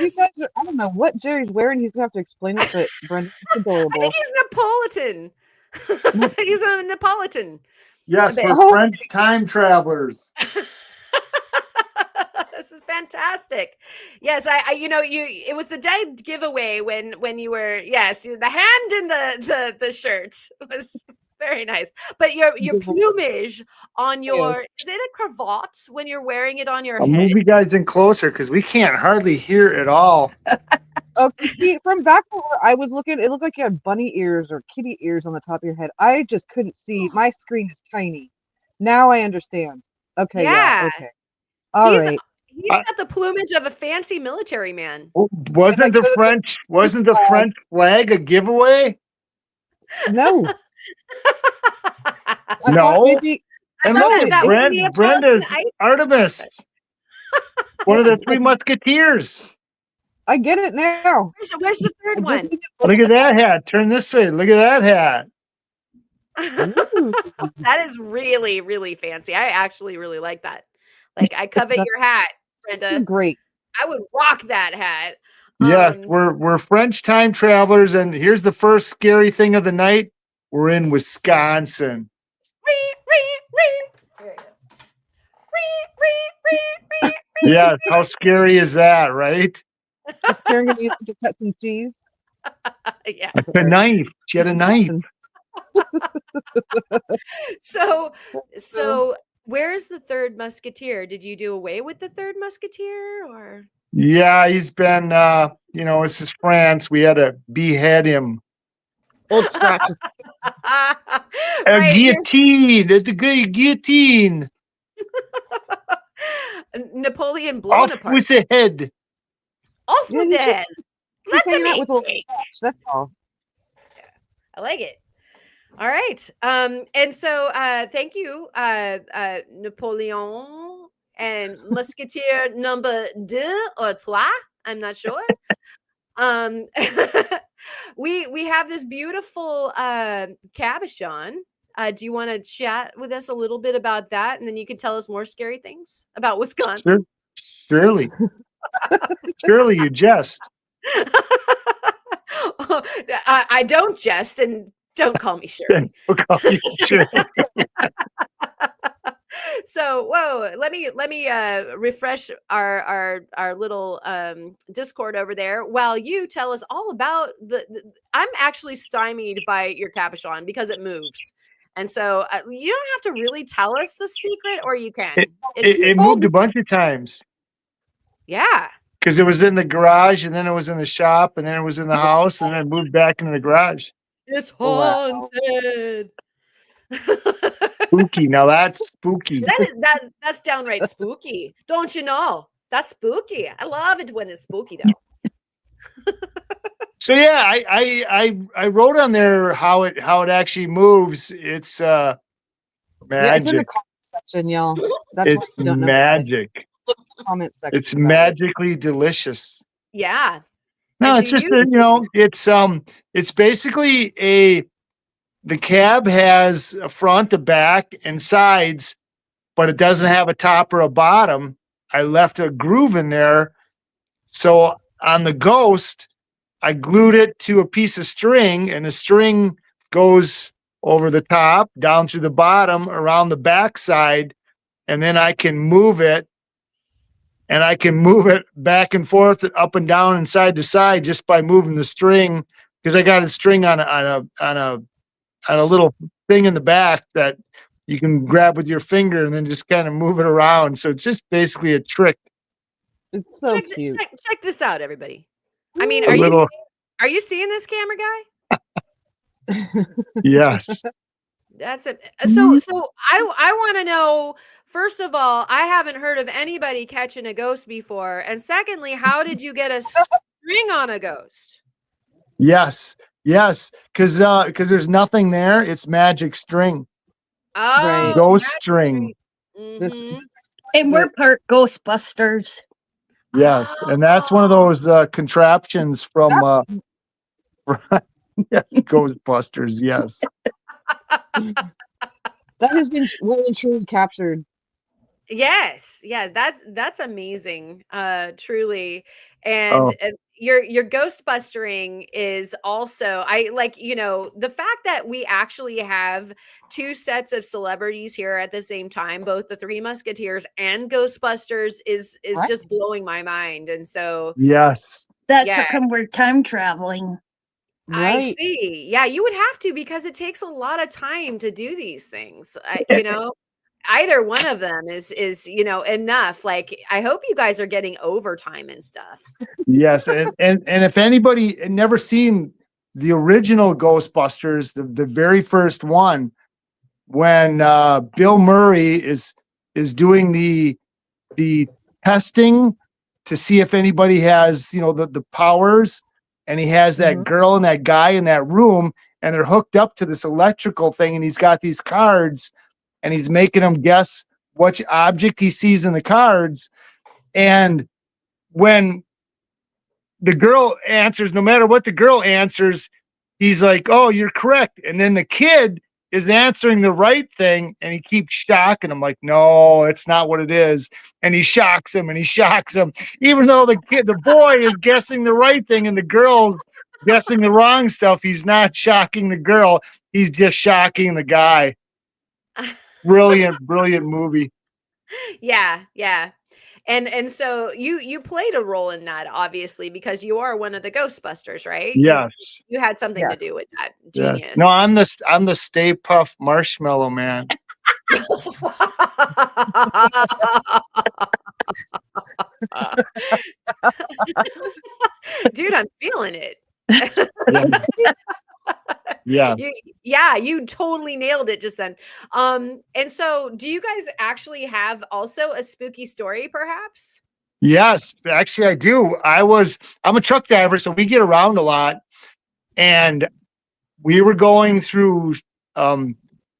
you guys are, I don't know what Jerry's wearing. He's gonna have to explain it, but Brenda, it's I think adorable. he's Neapolitan. No, He's a Neapolitan. Yes, we're oh, French time travelers. This is fantastic. Yes, it was the dead giveaway when you were, yes, the hand in the shirt was very nice. But your plumage on yes. is it a cravat when you're wearing it on your I'll head? move you guys in closer because we can't hardly hear at all. Okay, see, from back where I was looking, it looked like you had bunny ears or kitty ears on the top of your head. I just couldn't see. My screen is tiny. Now I understand. Okay, yeah, Yeah, okay. All he's right. he's Uh, got the plumage of a fancy military man. And I guess wasn't the French flag a giveaway? no. I thought No. maybe I And thought no, look that at that was Neapolitan Brenda's ice. Artemis, one yeah, of the three musketeers. I get it now. Where's the I third just one? need to Look at that hat. Turn this way. Look at that hat. Ooh, That is really, really fancy. I actually really like that. Like, I covet that's your hat, Brenda. great. I would rock that hat. Yes, we're French time travelers, and here's the first scary thing of the night. We're in Wisconsin. There you go. Yes, how scary is that, right? Just carrying me to cut some cheese. Yeah. It's a Sorry. knife. She had a knife. So Where is the third musketeer? Did you do away with the third musketeer, or? Yeah, he's been, this is France. We had to behead him. Old scratches. A Right, guillotine. The guillotine. Napoleon Off Bonaparte. with the head. Off Yeah, with he's the just head. he's Let hanging them out with old eat. scratch. That's all. I like it. All right. And so thank you, Napoleon and Musketeer number deux or trois. I'm not sure. Um we have this beautiful cabochon. Do you want to chat with us a little bit about that? And then you can tell us more scary things about Wisconsin. Surely. Surely you jest. I don't jest, and don't call me Shirley. So whoa, let me refresh our little Discord over there while you tell us all about I'm actually stymied by your cabochon because it moves, and so you don't have to really tell us the secret, or you can. It moved a bunch of times. Yeah, because it was in the garage, and then it was in the shop, and then it was in the house, and then it moved back into the garage. it's Wow. haunted. Spooky. Now that's spooky. That's downright spooky. Don't you know? That's spooky. I love it when it's spooky though. So yeah, I wrote on there how it actually moves. It's Yeah, it's in the magic. comment section, y'all. That's It's why you don't know. magic. Look at the comment section. It's about it. magically delicious. Yeah. No, And it's just it's basically the cab has a front, a back, and sides, but it doesn't have a top or a bottom. I left a groove in there. So on the Ghost, I glued it to a piece of string, and the string goes over the top, down through the bottom, around the back side, and then I can move it. And I can move it back and forth, up and down, and side to side just by moving the string, because I got a string on a little thing in the back that you can grab with your finger and then just kind of move it around. So it's just basically a trick. It's so cute. Check this out, everybody. I mean, A little, are you seeing this camera guy? yes. That's it. So I want to know, first of all, I haven't heard of anybody catching a ghost before, and secondly, how did you get a string on a ghost? Yes, because there's nothing there. It's magic string, Oh, ghost string. Mm-hmm. And we're part Ghostbusters. Yes, and that's one of those contraptions from Ghostbusters. Yes. That has been well and truly captured. Yes, yeah, that's amazing, truly, and your ghostbustering is also, I like, the fact that we actually have two sets of celebrities here at the same time, both the Three Musketeers and Ghostbusters, is Right. just blowing my mind, and so yes, That's Yeah. how come we're time traveling. I Right. see. Yeah, you would have to, because it takes a lot of time to do these things. Either one of them is enough. Like, I hope you guys are getting overtime and stuff. yes, and if anybody had never seen the original Ghostbusters, the very first one, when Bill Murray is doing the testing to see if anybody has the powers, and he has that girl and that guy in that room, and they're hooked up to this electrical thing, and he's got these cards, and he's making them guess which object he sees in the cards. And when the girl answers, no matter what the girl answers, he's like, "Oh, you're correct." And then the kid is answering the right thing, and he keeps shocking him, like, "No, it's not what it is." And he shocks him, even though the boy is guessing the right thing and the girl's guessing the wrong stuff. He's not shocking the girl; he's just shocking the guy. Brilliant movie. Yeah. And so you played a role in that, obviously, because you are one of the Ghostbusters, right? Yes. You had something to Yes. do with that. Yeah. Genius. No, I'm the Stay Puft Marshmallow Man. Dude, I'm feeling it. Yeah. You totally nailed it just then. And so do you guys actually have also a spooky story, perhaps? Yes, actually I do. I'm a truck driver, so we get around a lot. And we were going through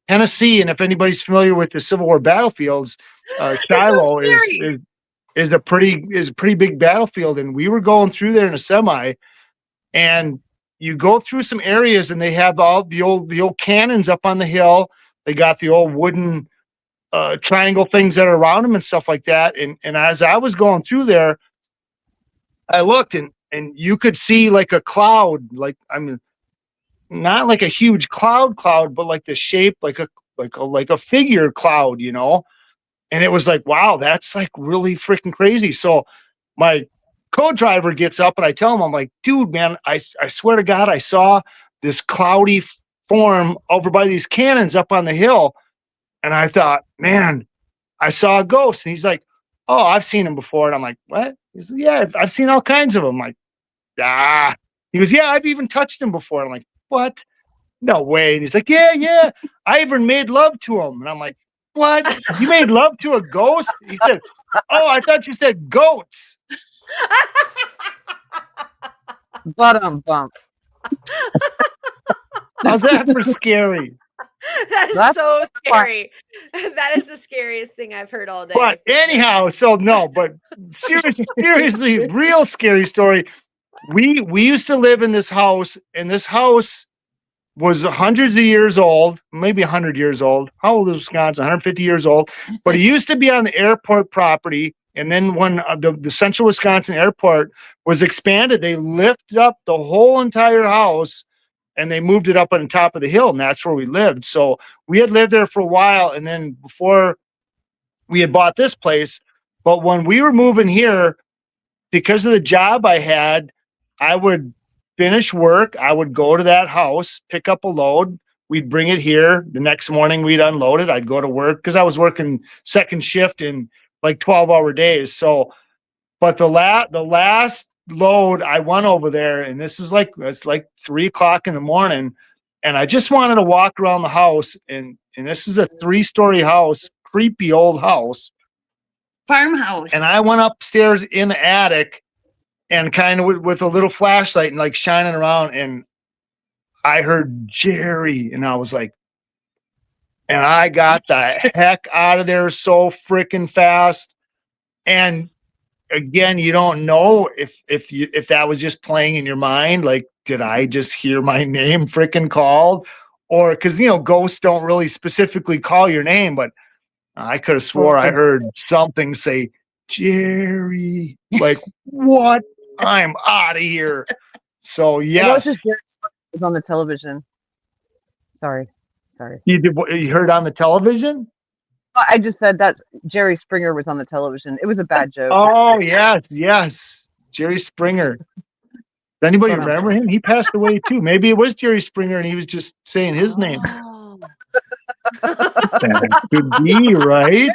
Tennessee, and if anybody's familiar with the Civil War battlefields, That's so Shiloh scary. is a pretty big battlefield, and we were going through there in a semi, and you go through some areas, and they have all the old cannons up on the hill. They got the old wooden triangle things that are around them and stuff like that. And as I was going through there, I looked, and you could see like a cloud, like, I mean, not like a huge cloud, but like the shape, like a figure cloud, you know? And it was like, wow, that's like really freaking crazy. So my co-driver gets up, and I tell him, I'm like, dude, man, I swear to God, I saw this cloudy form over by these cannons up on the hill. And I thought, man, I saw a ghost. And he's like, oh, I've seen him before. And I'm like, what? He's like, yeah, I've seen all kinds of them. I'm like, ah. He goes, yeah, I've even touched him before. I'm like, what? No way. And he's like, yeah, I even made love to him. And I'm like, what? You made love to a ghost? He said, oh, I thought you said goats. Bump. How's that for scary? That is That's so scary. That is the scariest thing I've heard all day. But for sure. anyhow, so no, but seriously, real scary story. We used to live in this house, and this house was hundreds of years old, maybe 100 years old. How old is Wisconsin? 150 years old. But it used to be on the airport property. And then when the Central Wisconsin Airport was expanded, they lifted up the whole entire house, and they moved it up on the top of the hill, and that's where we lived. So we had lived there for a while, and then before we had bought this place. But when we were moving here, because of the job I had, I would finish work. I would go to that house, pick up a load. We'd bring it here. The next morning we'd unload it. I'd go to work because I was working second shift in like 12-hour days. So, but the last load I went over there, and it's like 3:00 in the morning. And I just wanted to walk around the house, and this is a 3-story house, creepy old house. Farmhouse. And I went upstairs in the attic, and kind of with a little flashlight and like shining around, and I heard Jerry, and I was like, and I got the heck out of there so freaking fast. And again, you don't know if that was just playing in your mind, like, did I just hear my name freaking called? Or because ghosts don't really specifically call your name, but I could have swore I heard something say Jerry. Like, what? I'm out of here. So yes, Jerry was on the television. Sorry. you heard on the television. I just said that Jerry Springer was on the television. It was a bad joke. Oh yes, Jerry Springer. Does anybody remember him? He passed away too. Maybe it was Jerry Springer, and he was just saying his name. That could be, right?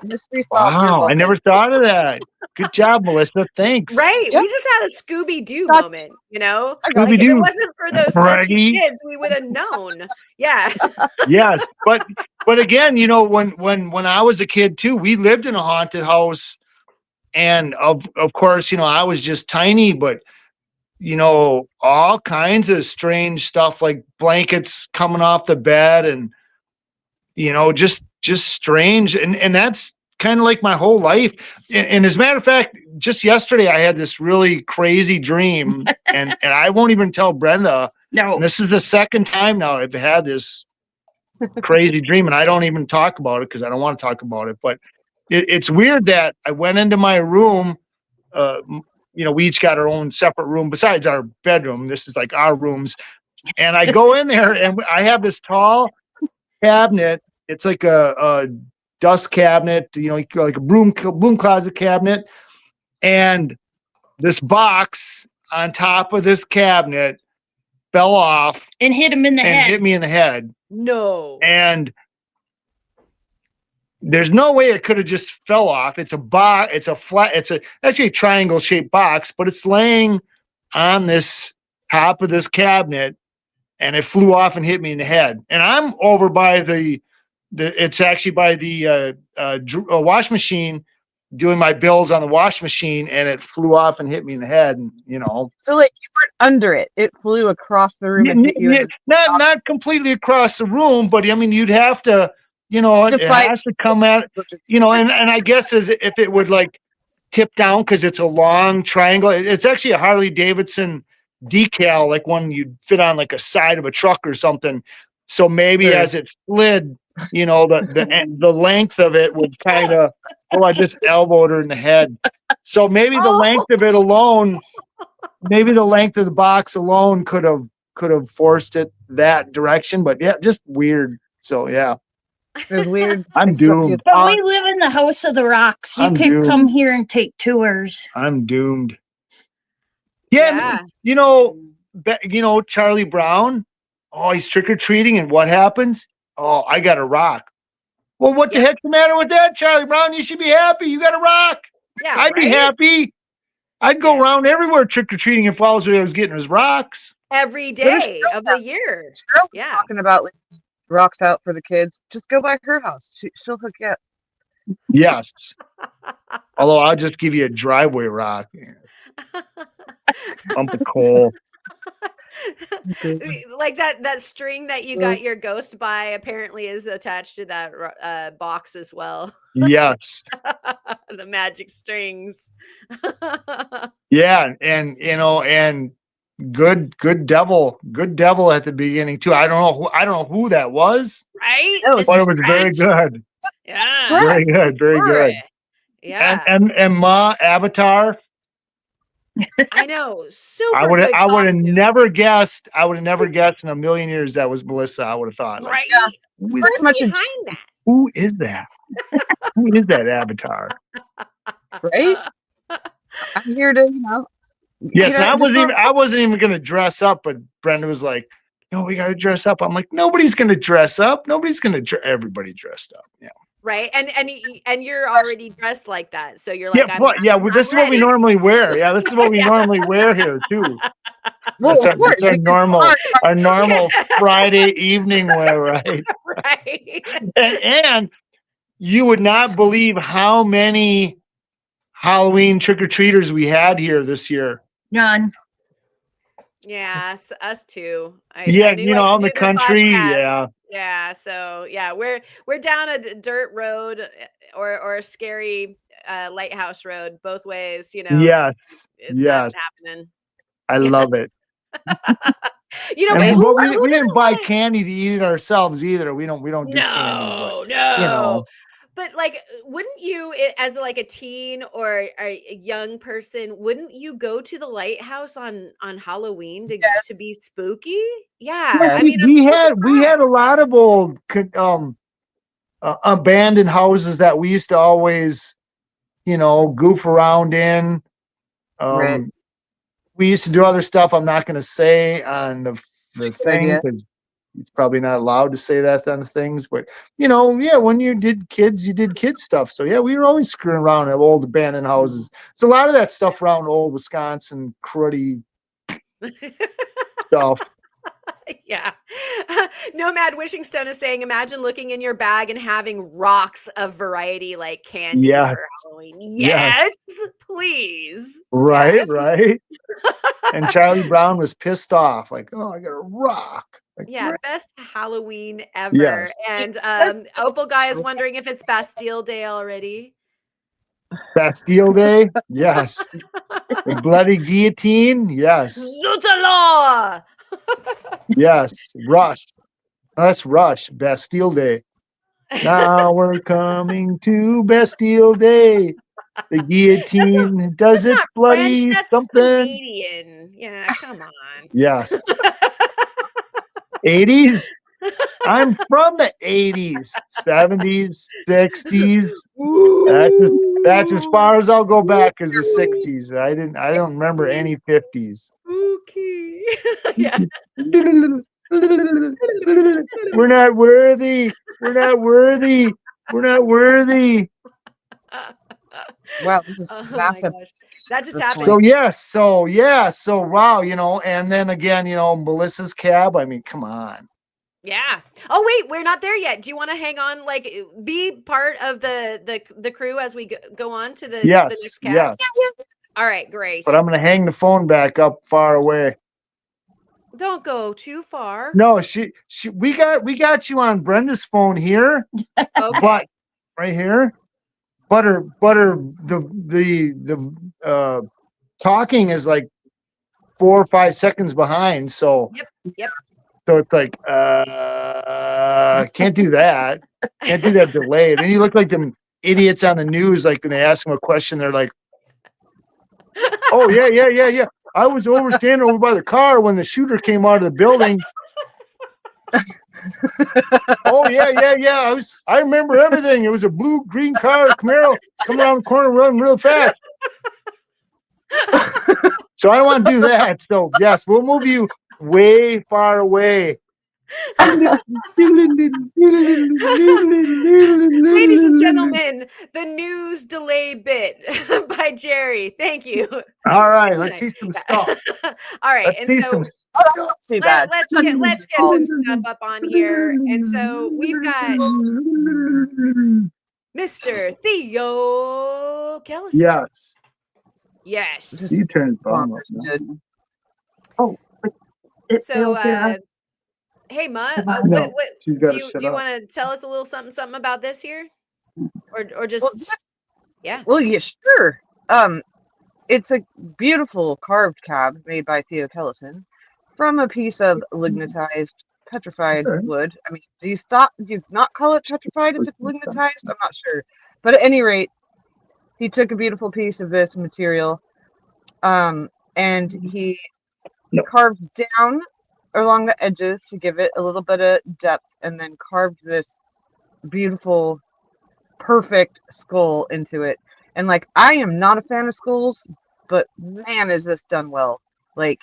Mystery solved. Wow, I never thought of that. Good job, Melissa. Thanks. Right. Yep. We just had a Scooby-Doo moment, Like, if Scooby-Doo. it wasn't for those pesky kids, we would have known. Yeah. Yes, but again, when I was a kid too, we lived in a haunted house, and of course, I was just tiny, but all kinds of strange stuff, like blankets coming off the bed, and just strange, and that's kind of like my whole life. And as a matter of fact, just yesterday I had this really crazy dream, and I won't even tell Brenda. No. And this is the second time now I've had this crazy dream, and I don't even talk about it because I don't want to talk about it. But it's weird that I went into my room. We each got our own separate room besides our bedroom. This is like our rooms. And I go in there, and I have this tall cabinet. It's like a dust cabinet, like a broom closet cabinet. And this box on top of this cabinet fell off And hit him in the and head. hit me in the head. No. And there's no way it could have just fell off. It's a box. It's a flat. It's actually a triangle shaped box, but it's laying on this top of this cabinet, and it flew off and hit me in the head. And I'm over by it's actually by the wash machine, doing my bills on the wash machine, and it flew off and hit me in the head. And So like you weren't under it; it flew across the room and hit you. In the not completely across the room, but I mean, you'd have to, it has to come at, and I guess as if it would like tip down because it's a long triangle. It's actually a Harley Davidson decal, like one you'd fit on like a side of a truck or something. So maybe as it slid, the length of it would kind of. Oh, I just elbowed her in the head. So maybe the length of it alone, maybe the length of the box alone could have forced it that direction. But yeah, just weird. So yeah, it was weird. I'm doomed. But we live in the House of the Rocks. You can come here and take tours. I'm doomed. Yeah. Charlie Brown. Oh, he's trick-or-treating, and what happens? Oh, I got a rock. Well, what the heck's the matter with that, Charlie Brown? You should be happy. You got a rock. Yeah, I'd be happy. I'd go around everywhere trick-or-treating if all I was getting was rocks. Every day of the year. Yeah. Talking about like, rocks out for the kids. Just go by her house. She'll hook you up. Yes. Although I'll just give you a driveway rock. Bump the coal. Like that string that you got your ghost by apparently is attached to that box as well. Yes. The magic strings. Yeah, and good devil at the beginning too. I don't know who that was. Right? But it was very good. Yeah. Very good. Yeah. And Ma Avatar. I know. Super. I would have never guessed. I would have never guessed in a million years that was Melissa. I would have thought. Right. Who's behind that? Who is that? Who is that Avatar? Right. I'm here to, Yes, and I wasn't even going to dress up, but Brenda was like, "No, we got to dress up." I'm like, "Nobody's going to dress up. Nobody's going to everybody dressed up." Yeah. Right, and you're already dressed like that, so you're like, this is what we normally wear. Yeah, this is what we normally wear here too. Well, that's our normal Friday evening wear, right? Right. And you would not believe how many Halloween trick-or-treaters we had here this year. None. Yeah, us too. Out in the country, Yeah, so we're down a dirt road or a scary lighthouse road both ways, Yes. It's not happening. I love it. We didn't buy candy to eat it ourselves either. We don't do candy. No. But like, wouldn't you, as like a teen or a young person, wouldn't you go to the lighthouse on Halloween to be spooky? Yeah, Yes. I mean, we had a lot of old abandoned houses that we used to always, goof around in. Right. We used to do other stuff. I'm not going to say on the thing because it's probably not allowed to say that on the things, but when you did kid stuff. So yeah, we were always screwing around at old abandoned houses. So a lot of that stuff around old Wisconsin, cruddy stuff. Yeah. Nomad Wishing Stone is saying, imagine looking in your bag and having rocks of variety like candy for Halloween. Yes, please. Right. And Charlie Brown was pissed off, like, oh, I got a rock. Like, best Halloween ever. And Opal Guy is wondering if it's Bastille Day already. Bastille Day? Yes. The bloody guillotine? Yes. Zutala! Yes. Rush. That's Rush. Bastille Day. Now we're coming to Bastille Day. The guillotine does it bloody French, that's something. Canadian. Yeah, come on. Yeah. 80s? I'm from the 80s, 70s, 60s. That's as far as I'll go back as the 60s. I don't remember any 50s. Spooky. Yeah. We're not worthy. We're not worthy. We're not worthy. Wow, this is Oh my massive. gosh. That just This happened. point. So wow, and then again, Melissa's cab. I mean, come on. Yeah. Oh wait, we're not there yet. Do you want to hang on, like be part of the crew as we go on to the next cab? All right, great. But I'm gonna hang the phone back up far away. Don't go too far. No, we got you on Brenda's phone here, Okay. but right here. But the talking is like 4 or 5 seconds behind. So Yep. So it's like can't do that. Can't do that delay. Then you look like them idiots on the news, like when they ask them a question, they're like, "Oh yeah. I was standing over by the car when the shooter came out of the building." Oh yeah. I remember everything. It was a blue-green car, Camaro, coming around the corner, running real fast. So I don't want to do that. So yes, we'll move you way far away. Ladies and gentlemen, the news delay bit by Jerry. Thank you. All right, let's see some stuff. All right, Let's see some. Not too bad. let's get some stuff up on here. And so we've got Mr. Theo Kellison. Yes. He turns on. Oh, So hey Ma, No, what she's do gotta you shut up. want to tell us a little something about this here? Or just yeah. Well, yeah, sure. It's a beautiful carved cab made by Theo Kellison from a piece of lignitized petrified wood. I mean, do you not call it petrified if it's lignitized? I'm not sure. But at any rate, he took a beautiful piece of this material, and he carved down along the edges to give it a little bit of depth, and then carved this beautiful, perfect skull into it. And like, I am not a fan of skulls, but man, is this done well. Like,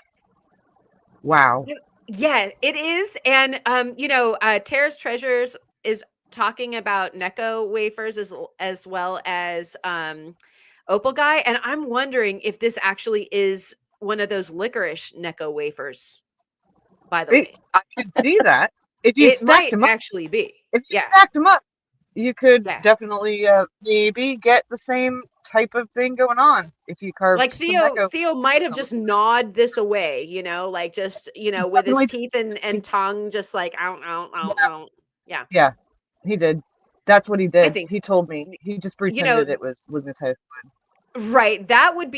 wow. Yeah, it is. And Tara's Treasures is talking about Necco wafers as well as Opal Guy, and I'm wondering if this actually is one of those licorice Necco wafers. By the way, I could see that if you it stacked might them up. actually be. If you stacked them up, you could Yeah. definitely maybe get the same type of thing going on if you carve Like some Theo might have just gnawed this away, like just with his teeth and tongue, just like out. Yeah, he did. That's what he did. I think He told me. He just pretended it was lignitized wood. Right. That would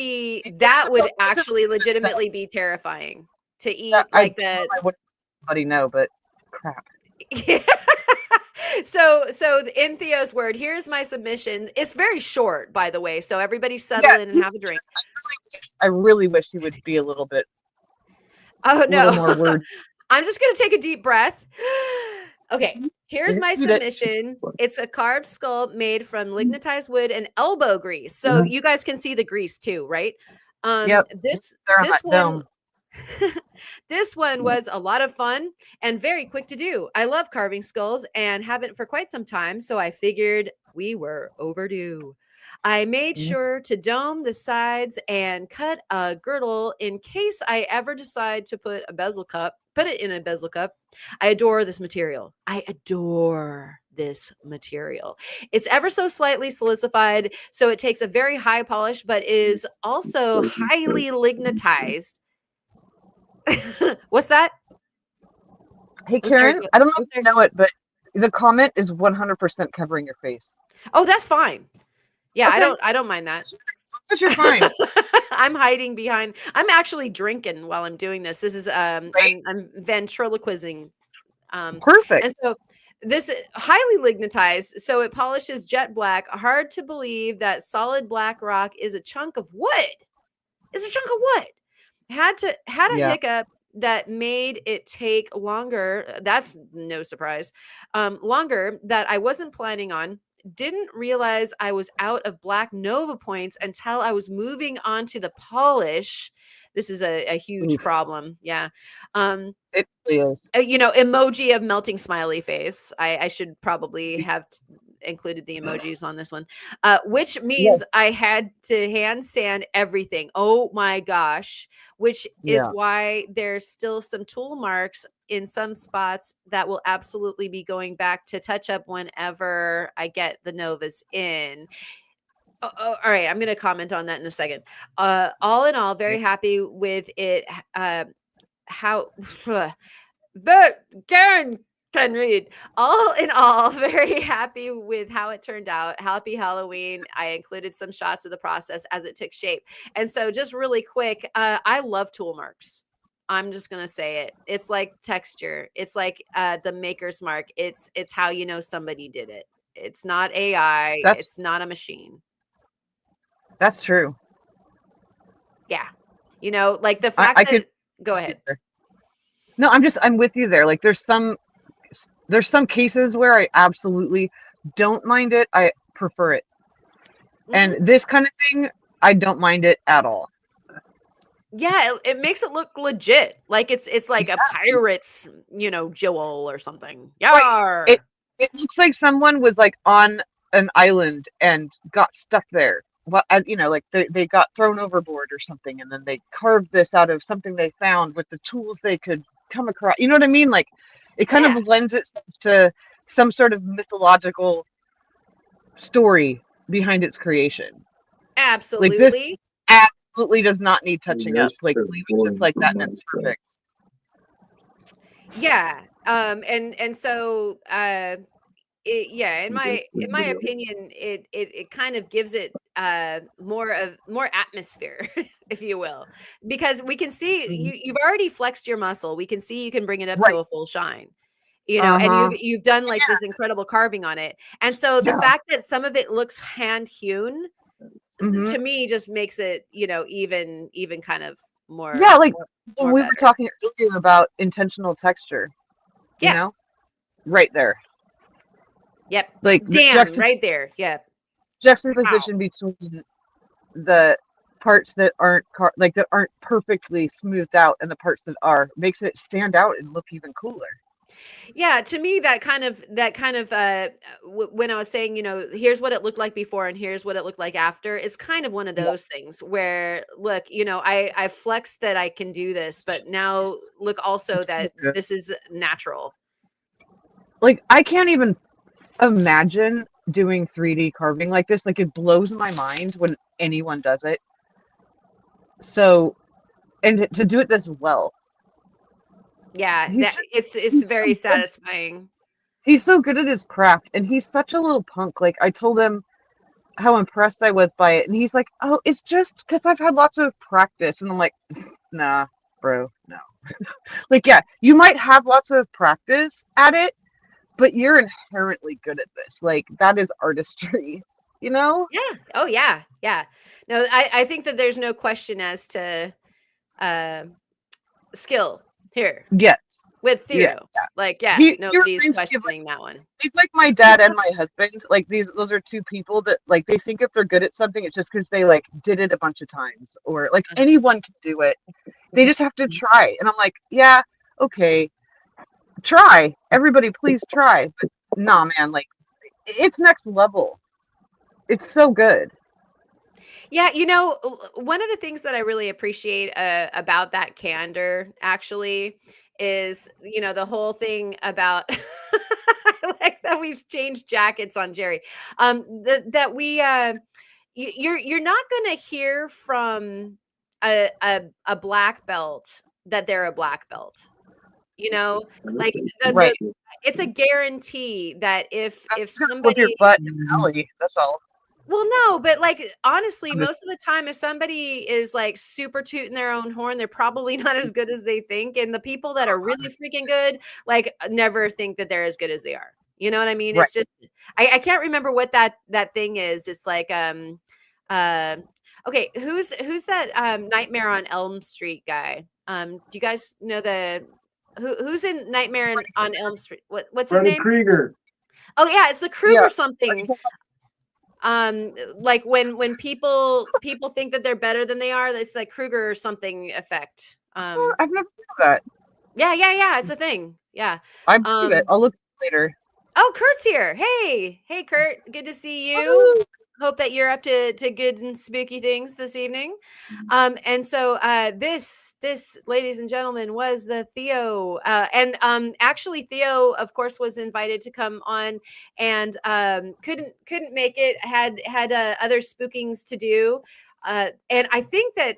actually legitimately be terrifying to eat. I wouldn't anybody know, but crap. So in Theo's word, here's my submission. It's very short, by the way, so everybody settle in and have a drink. I really wish he would be a little bit. Oh no! More word. I'm just gonna take a deep breath. Okay, here's my submission. It's a carved skull made from lignitized wood and elbow grease, so you guys can see the grease too, right? This one. This one was a lot of fun and very quick to do. I love carving skulls and haven't for quite some time, so I figured we were overdue. I made sure to dome the sides and cut a girdle in case I ever decide to put it in a bezel cup. I adore this material. It's ever so slightly silicified, so it takes a very high polish, but is also highly lignitized. What's that? Hey, Karen, I don't know if you know it, but the comment is 100% covering your face. Oh, that's fine. Yeah, okay. I don't mind that. You're fine. I'm hiding behind. I'm actually drinking while I'm doing this. This is I'm ventriloquizing. Perfect. And so this highly lignitized, so it polishes jet black. Hard to believe that solid black rock is a chunk of wood. Had a hiccup that made it take longer. That's no surprise. Longer that I wasn't planning on. Didn't realize I was out of black Nova points until I was moving on to the polish. This is a huge problem. Yeah. It really is. Emoji of melting smiley face. I should probably have included the emojis on this one, which means Yes. I had to hand sand everything. Oh my gosh. Which is Yeah. why there's still some tool marks in some spots that will absolutely be going back to touch up whenever I get the Novas in. Oh, all right, I'm going to comment on that in a second. All in all, very happy with it. How but Karen can read. All in all, very happy with how it turned out. Happy Halloween. I included some shots of the process as it took shape. And so just really quick, I love tool marks. I'm just going to say it. It's like texture. It's like the maker's mark. It's how you know somebody did it. It's not AI. It's not a machine. That's true. Yeah. You know, like the fact that go ahead. No, I'm with you there. Like there's some cases where I absolutely don't mind it. I prefer it. And this kind of thing, I don't mind it at all. Yeah, it makes it look legit. Like it's like a pirate's, you know, jewel or something. Yar. Right. It looks like someone was like on an island and got stuck there. Well, you know, like they got thrown overboard or something, and then they carved this out of something they found with the tools they could come across. You know what I mean? Like it kind of lends itself to some sort of mythological story behind its creation. Absolutely. Like this absolutely does not need touching up. Like leave it just like that, and it's perfect. Yeah. And so in my opinion, it kind of gives it more atmosphere, if you will, because we can see you've already flexed your muscle. We can see you can bring it up to a full shine, you know, and you've done like this incredible carving on it. And so the fact that some of it looks hand hewn to me just makes it, you know, even kind of more. Yeah, like more we better. were talking earlier about intentional texture. You know, right there. Yep. Like damn, right there. Yeah. Juxtaposition between the parts that aren't that aren't perfectly smoothed out and the parts that are makes it stand out and look even cooler. Yeah, to me that kind of when I was saying, you know, here's what it looked like before and here's what it looked like after, it's kind of one of those things where look, you know, I flexed that I can do this, but now look also that this is natural. Like I can't even imagine doing 3D carving like this. Like it blows my mind when anyone does it. So, and to do it this well. Yeah, it's very satisfying. He's so good at his craft, and he's such a little punk. Like I told him how impressed I was by it, and he's like, "Oh, it's just because I've had lots of practice." And I'm like, "Nah, bro, no." Like, yeah, you might have lots of practice at it, but you're inherently good at this. Like that is artistry, you know? Yeah. Oh yeah. Yeah. No, I think that there's no question as to skill here. Yes. With Theo. Yeah. Like, yeah, nobody's questioning that one. He's like my dad and my husband. Like those are two people that like they think if they're good at something, it's just because they like did it a bunch of times, or like anyone can do it. They just have to try. And I'm like, yeah, okay, try. Everybody, please try. But nah, man, like it's next level. It's so good. Yeah, you know, one of the things that I really appreciate about that candor actually is, you know, the whole thing about I like that we've changed jackets on Jerry. That we you're not gonna hear from a black belt that they're a black belt. You know, like it's a guarantee that if somebody with your butt in the alley, that's all. Well, no, but like honestly, most of the time, if somebody is like super tooting their own horn, they're probably not as good as they think. And the people that are really freaking good, like never think that they're as good as they are. You know what I mean? It's just I can't remember what that thing is. It's like okay, who's that Nightmare on Elm Street guy? Do you guys know who's in Nightmare on Elm Street? What's his name? Krieger. Oh yeah, it's the Kruger something. Like when people think that they're better than they are, it's like Kruger or something effect. I've never heard of that. Yeah, it's a thing. Yeah. I believe it. I'll look later. Oh, Kurt's here. Hey, Kurt. Good to see you. Woo! Hope that you're up to good and spooky things this evening. And so this, ladies and gentlemen, was the Theo. And actually, Theo, of course, was invited to come on and couldn't make it. Had other spookings to do. And I think that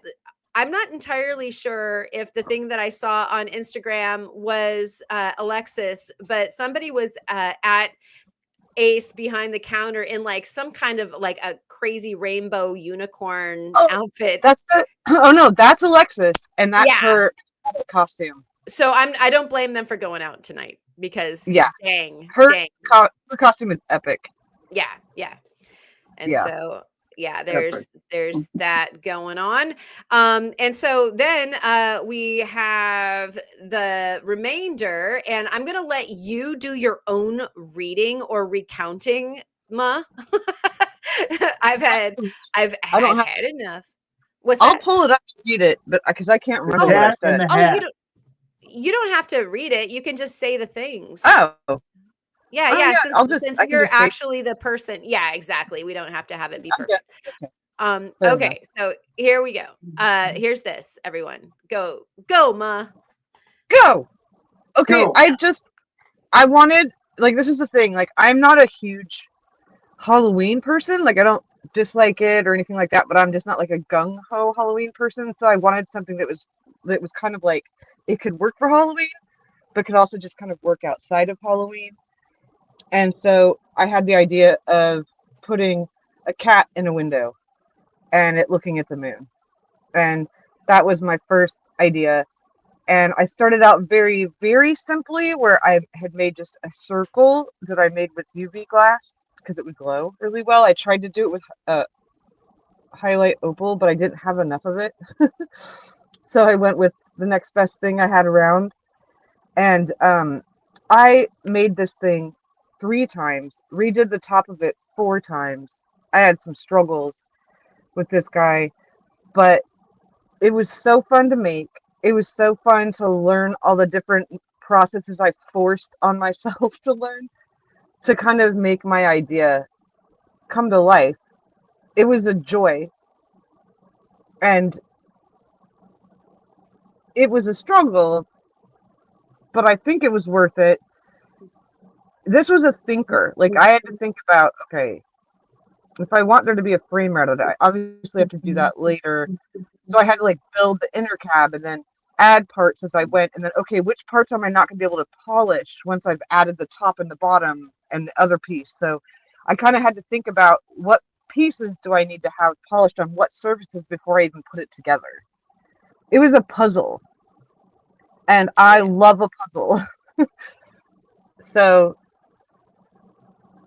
I'm not entirely sure if the thing that I saw on Instagram was Alexis, but somebody was at Ace behind the counter in like some kind of like a crazy rainbow unicorn Oh, outfit. that's the. Oh no, that's Alexis, and that's Yeah. her costume. So I don't blame them for going out tonight because Yeah. dang. Her costume is epic. Yeah. And Yeah. so yeah, there's that going on. And so then we have the remainder, and I'm gonna let you do your own reading or recounting, Ma. I've had enough. What's I'll that? pull it up to read it, but because I can't remember The what I hat and said. the hat. You don't have to read it. You can just say the things. Oh. Yeah. Oh, yeah, Since I can you're just say- actually the person. Yeah, exactly. We don't have to have it be Okay, perfect. okay. Fair Okay, so here we go. Here's this, everyone. Go, Ma. Go. Okay, Go. I wanted, like, this is the thing, like, I'm not a huge Halloween person. Like, I don't dislike it or anything like that, but I'm just not like a gung-ho Halloween person. So I wanted something that was kind of like it could work for Halloween, but could also just kind of work outside of Halloween. And so I had the idea of putting a cat in a window and it looking at the moon. And that was my first idea. And I started out very, very simply, where I had made just a circle that I made with UV glass because it would glow really well. I tried to do it with highlight opal, but I didn't have enough of it. So I went with the next best thing I had around. And I made this thing 3 times, redid the top of it 4 times. I had some struggles with this guy, but it was so fun to make. It was so fun to learn all the different processes I forced on myself to learn to kind of make my idea come to life. It was a joy. And it was a struggle, but I think it was worth it. This was a thinker. Like, I had to think about, okay, if I want there to be a frame out of it, I obviously have to do that later. So I had to like build the inner cab and then add parts as I went. And then, okay, which parts am I not going to be able to polish once I've added the top and the bottom and the other piece? So I kind of had to think about what pieces do I need to have polished on what surfaces before I even put it together. It was a puzzle. And I love a puzzle. So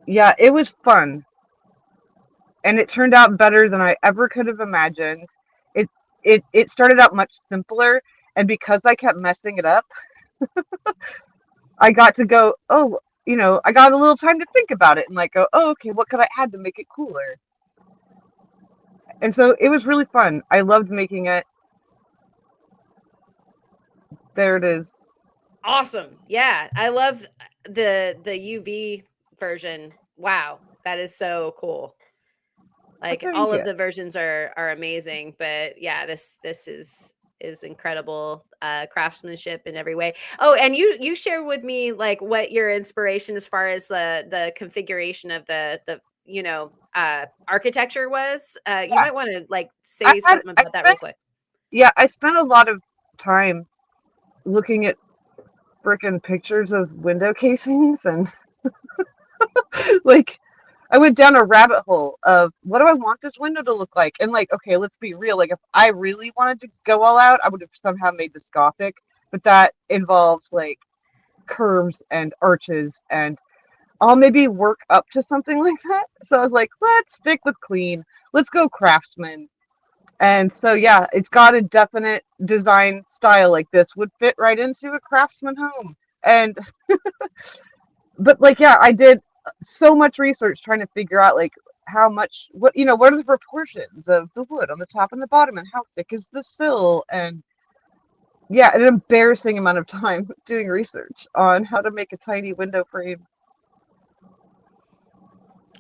yeah, it was fun. And it turned out better than I ever could have imagined. It started out much simpler, and because I kept messing it up, I got to go, oh, I got a little time to think about it and like go, oh, okay, what could I add to make it cooler? And so it was really fun. I loved making it. There it is. Awesome. Yeah, I love the UV version. Wow, that is so cool. Like all of the versions are amazing, but yeah, this is incredible craftsmanship in every way. Oh, and you share with me like what your inspiration as far as the configuration of the architecture was. You might want to like say something about that real quick. Yeah, I spent a lot of time looking at frickin' pictures of window casings and like I went down a rabbit hole of what do I want this window to look like? And like, okay, let's be real. Like if I really wanted to go all out, I would have somehow made this Gothic, but that involves like curves and arches, and I'll maybe work up to something like that. So I was like, let's stick with clean. Let's go craftsman. And so, yeah, it's got a definite design style. Like this would fit right into a craftsman home. And, but like, yeah, I did so much research trying to figure out like how much, what are the proportions of the wood on the top and the bottom and how thick is the sill? And yeah, an embarrassing amount of time doing research on how to make a tiny window frame.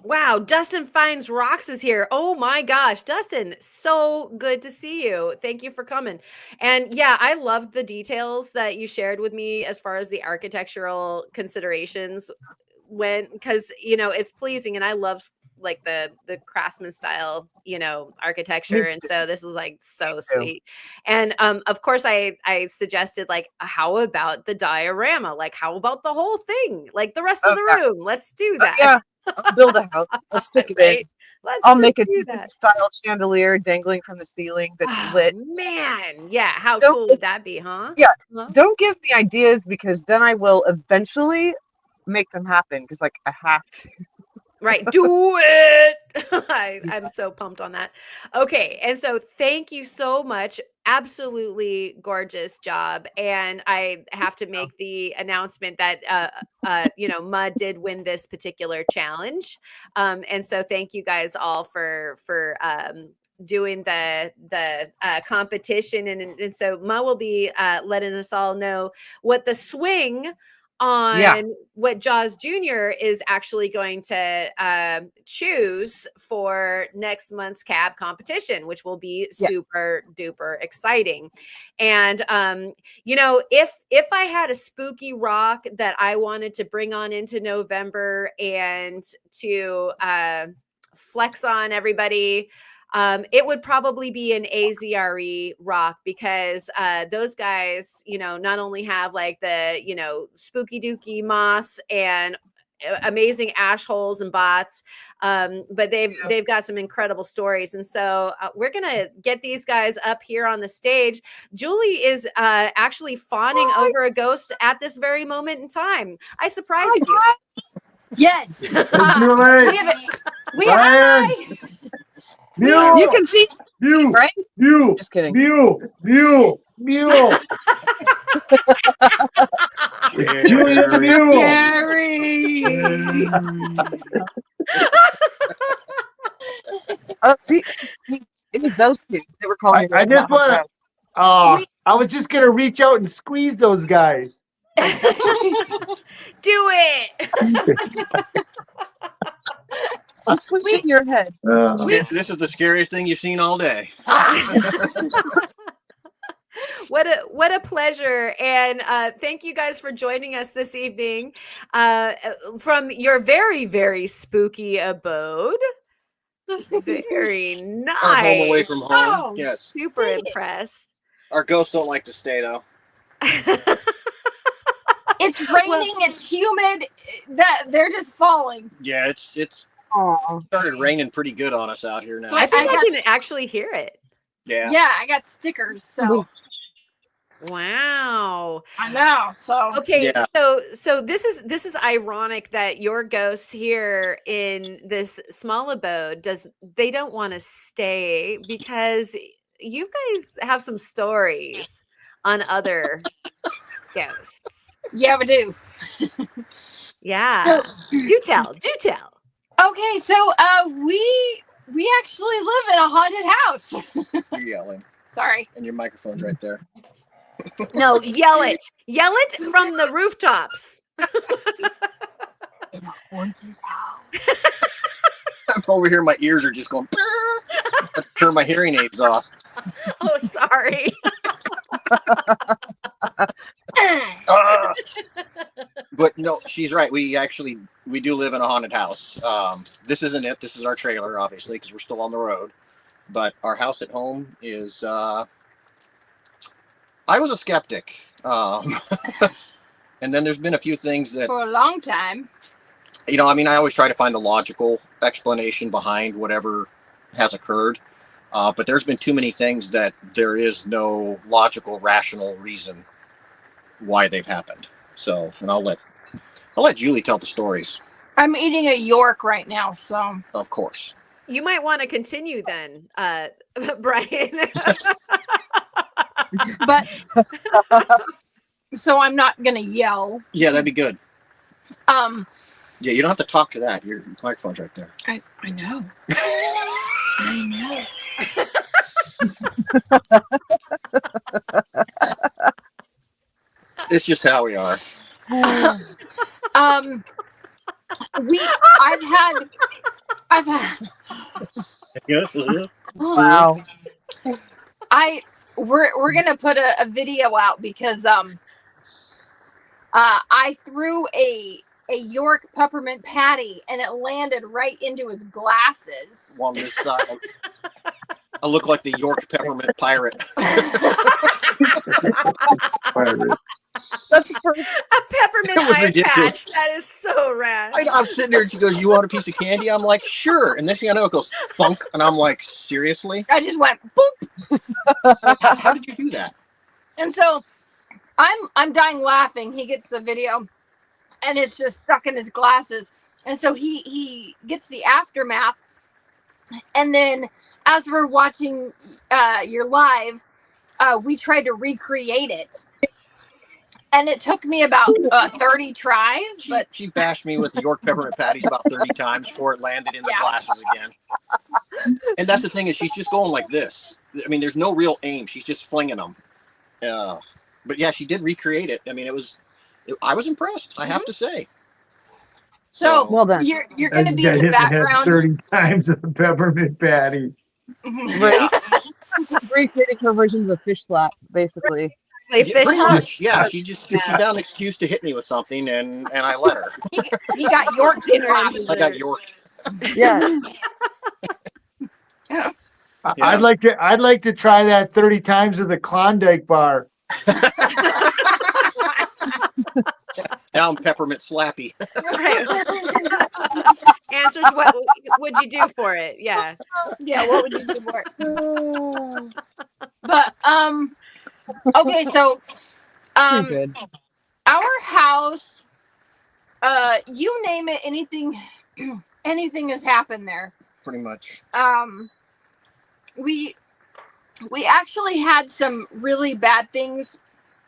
Wow, Dustin Finds Rocks is here. Oh my gosh, Dustin, so good to see you. Thank you for coming. And yeah, I loved the details that you shared with me as far as the architectural considerations when, because it's pleasing, and I love like the craftsman style, Me architecture, and too. so this is like so too. sweet. And of course I suggested, like, how about the diorama? Like, how about the whole thing? Like the rest of the Yeah. room. Let's do Oh, that. yeah. I'll build a house. I'll stick it in. Right? Let's I'll just make a do Tiffany that. style chandelier dangling from the ceiling that's Oh lit. man, yeah. How Don't cool would that be, huh? Yeah. Huh? Don't give me ideas, because then I will eventually make them happen, because like I have to. Right, do it. I'm so pumped on that. Okay, and so thank you so much. Absolutely gorgeous job. And I have to make the announcement that Mud did win this particular challenge. And so thank you guys all for doing the competition, and so Ma will be letting us all know what the swing Yeah. on what Jaws Jr. is actually going to choose for next month's cab competition, which will be Yeah. super duper exciting. And if I had a spooky rock that I wanted to bring on into November and to flex on everybody, it would probably be an AZRE rock, because those guys, not only have like the, spooky dooky moss and amazing ash holes and bots, but they've got some incredible stories. And so we're gonna get these guys up here on the stage. Julie is actually fawning over a ghost at this very moment in time. I surprised you. Yes. Hey, Julie. Ryan. Mew. You can see, Mew. right? Mew. Just kidding. Mew. Mew. Mew. Julia Mew. Gary. Oh, see, it was those two. They were calling me. I from just that haunted want to. house. I was just gonna reach out and squeeze those guys. Do it. I'll squeeze your head. This is the scariest thing you've seen all day. What a pleasure. And thank you guys for joining us this evening from your very, very spooky abode. Very nice. Our home away from home. Oh, Yes. Super impressed. Our ghosts don't like to stay though. It's raining. It's humid. That they're just falling. Yeah, it's Aw. started raining pretty good on us out here now. I think I got- can actually hear it. Yeah. Yeah, I got stickers. So Wow. I know. So Okay, Yeah. so this is ironic that your ghosts here in this small abode they don't want to stay, because you guys have some stories on other ghosts. yeah, we do. Yeah. Do tell. Okay, so we actually live in a haunted house. You're yelling. Sorry. And your microphone's right there. No, yell it. Yell it from the rooftops. In a haunted house. I'm over here, my ears are just going. I have to turn my hearing aids off. Oh, sorry. But no, she's right. We do live in a haunted house. This isn't it. This is our trailer, obviously, because we're still on the road. But our house at home is. I was a skeptic, and then there's been a few things that, For a long time. I always try to find the logical explanation behind whatever has occurred. But there's been too many things that there is no logical, rational reason why they've happened. So, and I'll let Julie tell the stories. I'm eating a York right now, so Of course. You might want to continue then, Brian. but so I'm not gonna yell. Yeah, that'd be good. Um, Yeah, you don't have to talk to that. Your microphone's right there. I know. I know. It's just how we are. I've had Wow. We're gonna put a video out because I threw a York peppermint patty and it landed right into his glasses. On this side, I look like the York peppermint pirate. That's perfect. A peppermint It was eye ridiculous. patch. That is so rad. I'm sitting there and she goes, "You want a piece of candy?" I'm like, "Sure." And next thing I know, it goes thunk, and I'm like, "Seriously? I just went boop. How did you do that?" And so I'm dying laughing. He gets the video and it's just stuck in his glasses. And so he gets the aftermath. And then as we're watching your live, we tried to recreate it. And it took me about 30 tries, but She bashed me with the York peppermint patties about 30 times before it landed in the glasses again. And that's the thing, is she's just going like this. I mean, there's no real aim. She's just flinging them. But yeah, she did recreate it. I mean, I was impressed, I have to say. so Well done. you're going to be in the background. 30 times a peppermint patty. Right. Recreating her version of the fish slap, basically. Play Yeah, fish pretty hunt. much. Yeah, she found an excuse to hit me with something, and I let her. He got York dinner. I got Yorked. Yeah. Yeah. I'd like to try that 30 times of the Klondike bar. Now I'm peppermint slappy. Right. Answers, what would you do for it? Yeah. Yeah, what would you do for it? But okay, so Too good. our house, you name it, anything has happened there. Pretty much. We actually had some really bad things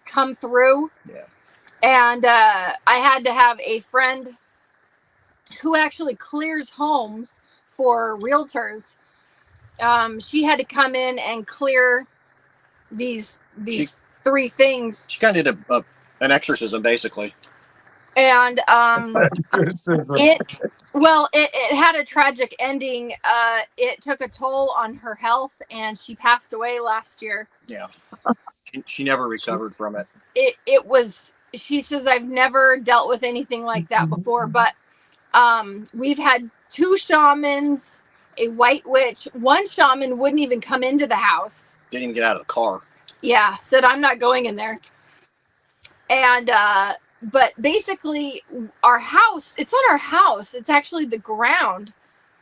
come through. Yeah. And I had to have a friend who actually clears homes for realtors. She had to come in and clear these three things. She kind of did an exorcism, basically. And it had a tragic ending. It took a toll on her health, and she passed away last year. Yeah. She never recovered from it. It was, she says, I've never dealt with anything like that before, but we've had 2 shamans, a white witch. One shaman wouldn't even come into the house. Didn't even get out of the car. Yeah, said, I'm not going in there. And but basically our house, it's not our house, it's actually the ground.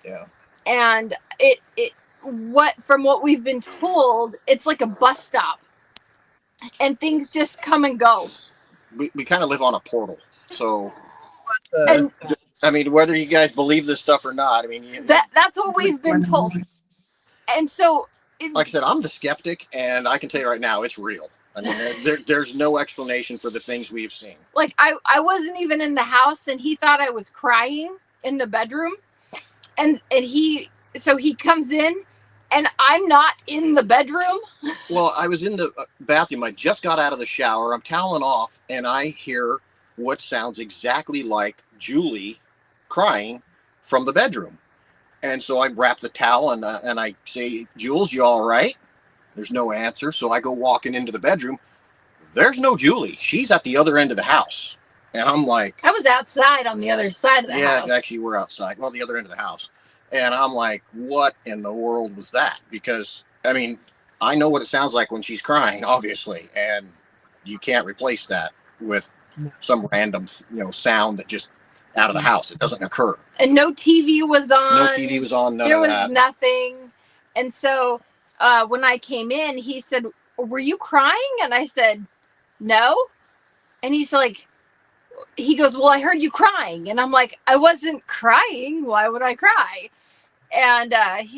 Yeah. And from what we've been told, it's like a bus stop and things just come and go. We kind of live on a portal. So And I mean, whether you guys believe this stuff or not, I mean, that's what we've been told. And so like I said, I'm the skeptic, and I can tell you right now, it's real. I mean, there's no explanation for the things we've seen. Like I wasn't even in the house, and he thought I was crying in the bedroom, and he comes in, and I'm not in the bedroom. Well, I was in the bathroom. I just got out of the shower. I'm toweling off, and I hear what sounds exactly like Julie crying from the bedroom. And so I wrap the towel and I say, "Jules, you all right?" There's no answer. So I go walking into the bedroom. There's no Julie. She's at the other end of the house. And I'm like, I was outside on the other side of the house. Yeah, actually we're outside. Well, the other end of the house. And I'm like, what in the world was that? Because, I mean, I know what it sounds like when she's crying, obviously. And you can't replace that with some random, sound that just out of the house. It doesn't occur. And no TV was on. No TV was on. There was nothing. And so when I came in, he said, "Were you crying?" And I said, "No." And he's like, he goes, "Well, I heard you crying." And I'm like, "I wasn't crying. Why would I cry?" And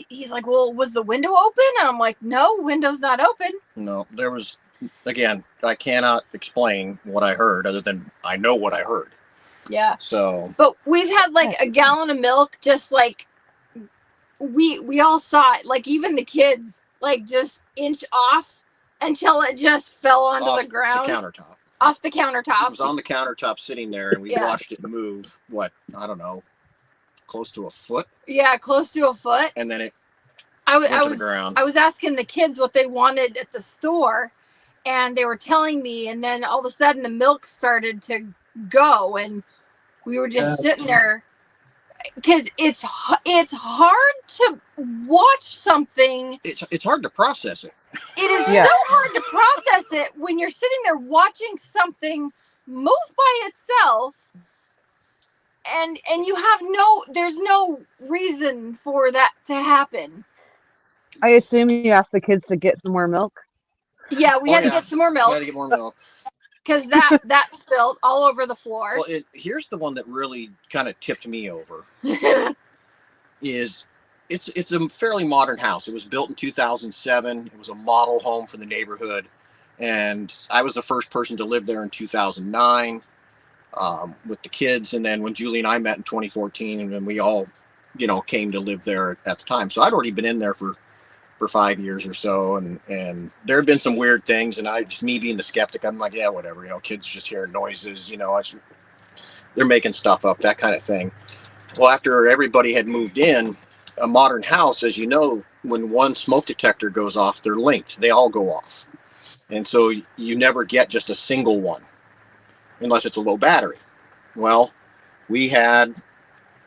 he's like, "Well, was the window open?" And I'm like, "No, window's not open." No, there was, again, I cannot explain what I heard other than I know what I heard. Yeah. So. But we've had like a gallon of milk, just like we all saw it, like even the kids, like just inch off until it just fell onto the ground. The countertop. Off the countertop. It was on the countertop sitting there, and we watched it move, I don't know, close to a foot. Yeah, close to a foot. And then it I went to the ground. was asking the kids what they wanted at the store, and they were telling me, and then all of a sudden the milk started to go, and we were just sitting there, because it's hard to watch something. It's hard to process it. It is so hard to process it when you're sitting there watching something move by itself, and you have there's no reason for that to happen. I assume you asked the kids to get some more milk. Yeah, we had to get some more milk. We had to get more milk. Because that spilled all over the floor. Well, here's the one that really kind of tipped me over. It's a fairly modern house. It was built in 2007. It was a model home for the neighborhood, and I was the first person to live there in 2009 with the kids. And then when Julie and I met in 2014, and then we all, came to live there at the time. So I'd already been in there for 5 years or so, and there had been some weird things, and me being the skeptic, I'm like, yeah, whatever, kids just hearing noises, they're making stuff up, that kind of thing. Well, after everybody had moved in, a modern house, as you know, when one smoke detector goes off, they're linked, they all go off, and so you never get just a single one unless it's a low battery. Well, we had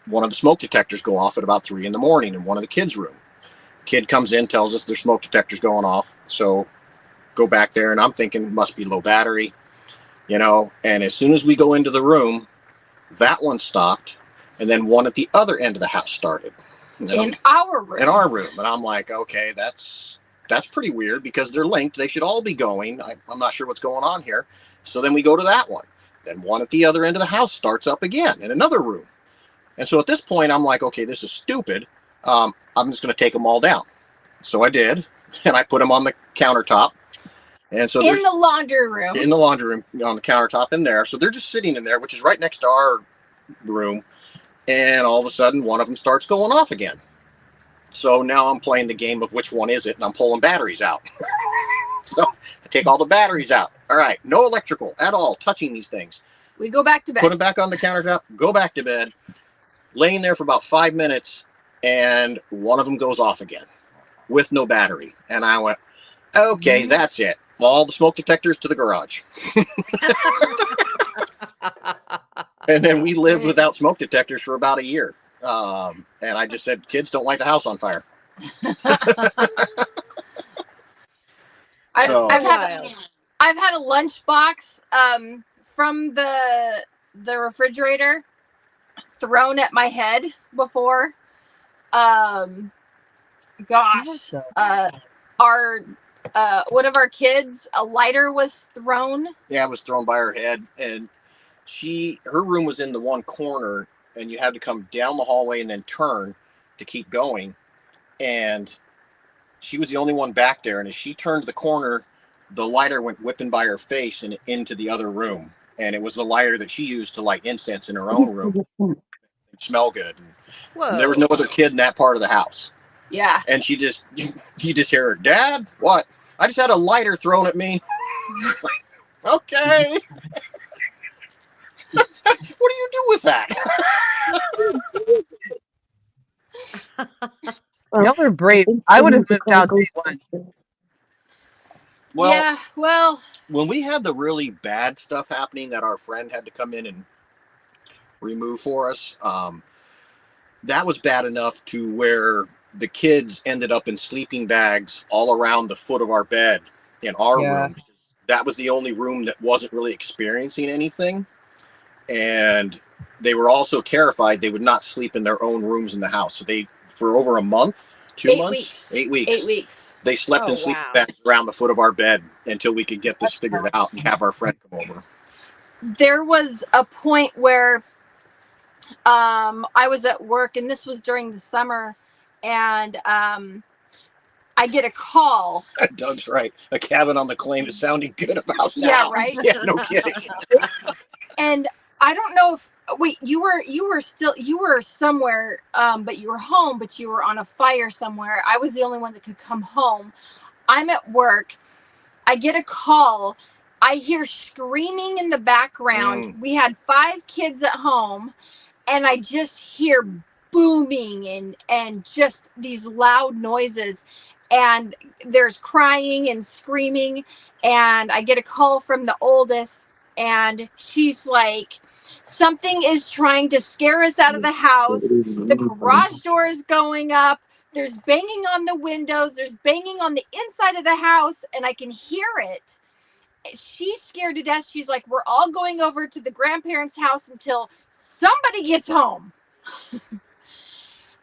one of the smoke detectors go off at about 3 a.m. in one of the kids' room. Kid comes in, tells us their smoke detector's going off. So go back there, and I'm thinking must be low battery, and as soon as we go into the room, that one stopped, and then one at the other end of the house started. In our room. In our room. And I'm like, okay, that's pretty weird, because they're linked. They should all be going. I'm not sure what's going on here. So then we go to that one. Then one at the other end of the house starts up again in another room. And so at this point, I'm like, okay, this is stupid. I'm just going to take them all down. So I did, and I put them on the countertop. And so in the laundry room. In the laundry room, on the countertop in there. So they're just sitting in there, which is right next to our room. And all of a sudden, one of them starts going off again. So now I'm playing the game of which one is it, and I'm pulling batteries out. So I take all the batteries out. All right, no electrical at all touching these things. We go back to bed. Put them back on the countertop, go back to bed. Laying there for about 5 minutes, and one of them goes off again with no battery. And I went, okay, that's it. All the smoke detectors to the garage. And then we lived without smoke detectors for about a year. And I just said, kids, don't light the house on fire. I've had a lunchbox from the refrigerator thrown at my head before. Gosh, our one of our kids, a lighter was thrown. Yeah, it was thrown by her head, and her room was in the one corner, and you had to come down the hallway and then turn to keep going. And she was the only one back there, and as she turned the corner, the lighter went whipping by her face and into the other room. And it was the lighter that she used to light incense in her own room. It smelled good. And there was no other kid in that part of the house. Yeah. And you just hear her, Dad, what? I just had a lighter thrown at me. Okay. What do you do with that? Y'all are brave. I would have moved out day one. Well, yeah, well, when we had the really bad stuff happening that our friend had to come in and remove for us, that was bad enough to where the kids ended up in sleeping bags all around the foot of our bed in our room. That was the only room that wasn't really experiencing anything. And they were also terrified they would not sleep in their own rooms in the house. So for over a month, 2 months, 8 weeks. 8 weeks. They slept in sleeping bags around the foot of our bed until we could get this figured out and have our friend come over. There was a point where I was at work, and this was during the summer, and I get a call. Doug's right. A cabin on the claim is sounding good about now. Yeah, right? Yeah, no kidding. And I don't know if you were somewhere, but you were home, but you were on a fire somewhere. I was the only one that could come home. I'm at work. I get a call. I hear screaming in the background. We had 5 kids at home, and I just hear booming and just these loud noises, and there's crying and screaming, and I get a call from the oldest, and she's like, something is trying to scare us out of the house. The garage door is going up. There's banging on the windows. There's banging on the inside of the house, and I can hear it. She's scared to death. She's like, we're all going over to the grandparents' house until somebody gets home.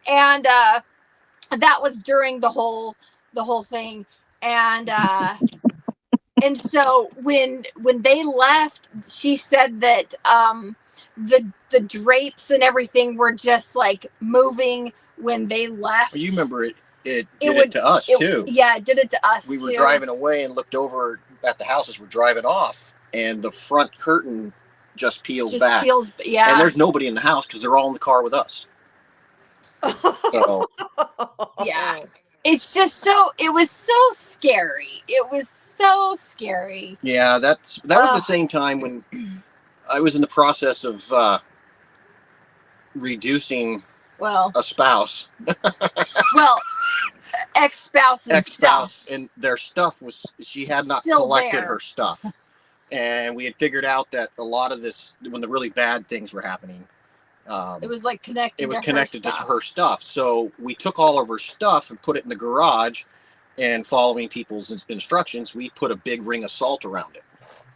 And that was during the whole thing. And so when they left, she said that the drapes and everything were just like moving when they left. Well, you remember it did it to us too. Yeah, it did it to us. We were driving away and looked over at the house as we're driving off, and the front curtain just peels back. Yeah. And there's nobody in the house because they're all in the car with us. So, yeah. It's just it was so scary. It was so scary. Yeah, that was the same time when I was in the process of reducing a spouse. Well, ex-spouse's stuff. And their stuff she had not Still collected there. her stuff. And we had figured out that a lot of this, when the really bad things were happening, it was like connected. It was connected to her stuff. So we took all of her stuff and put it in the garage, and following people's instructions, we put a big ring of salt around it.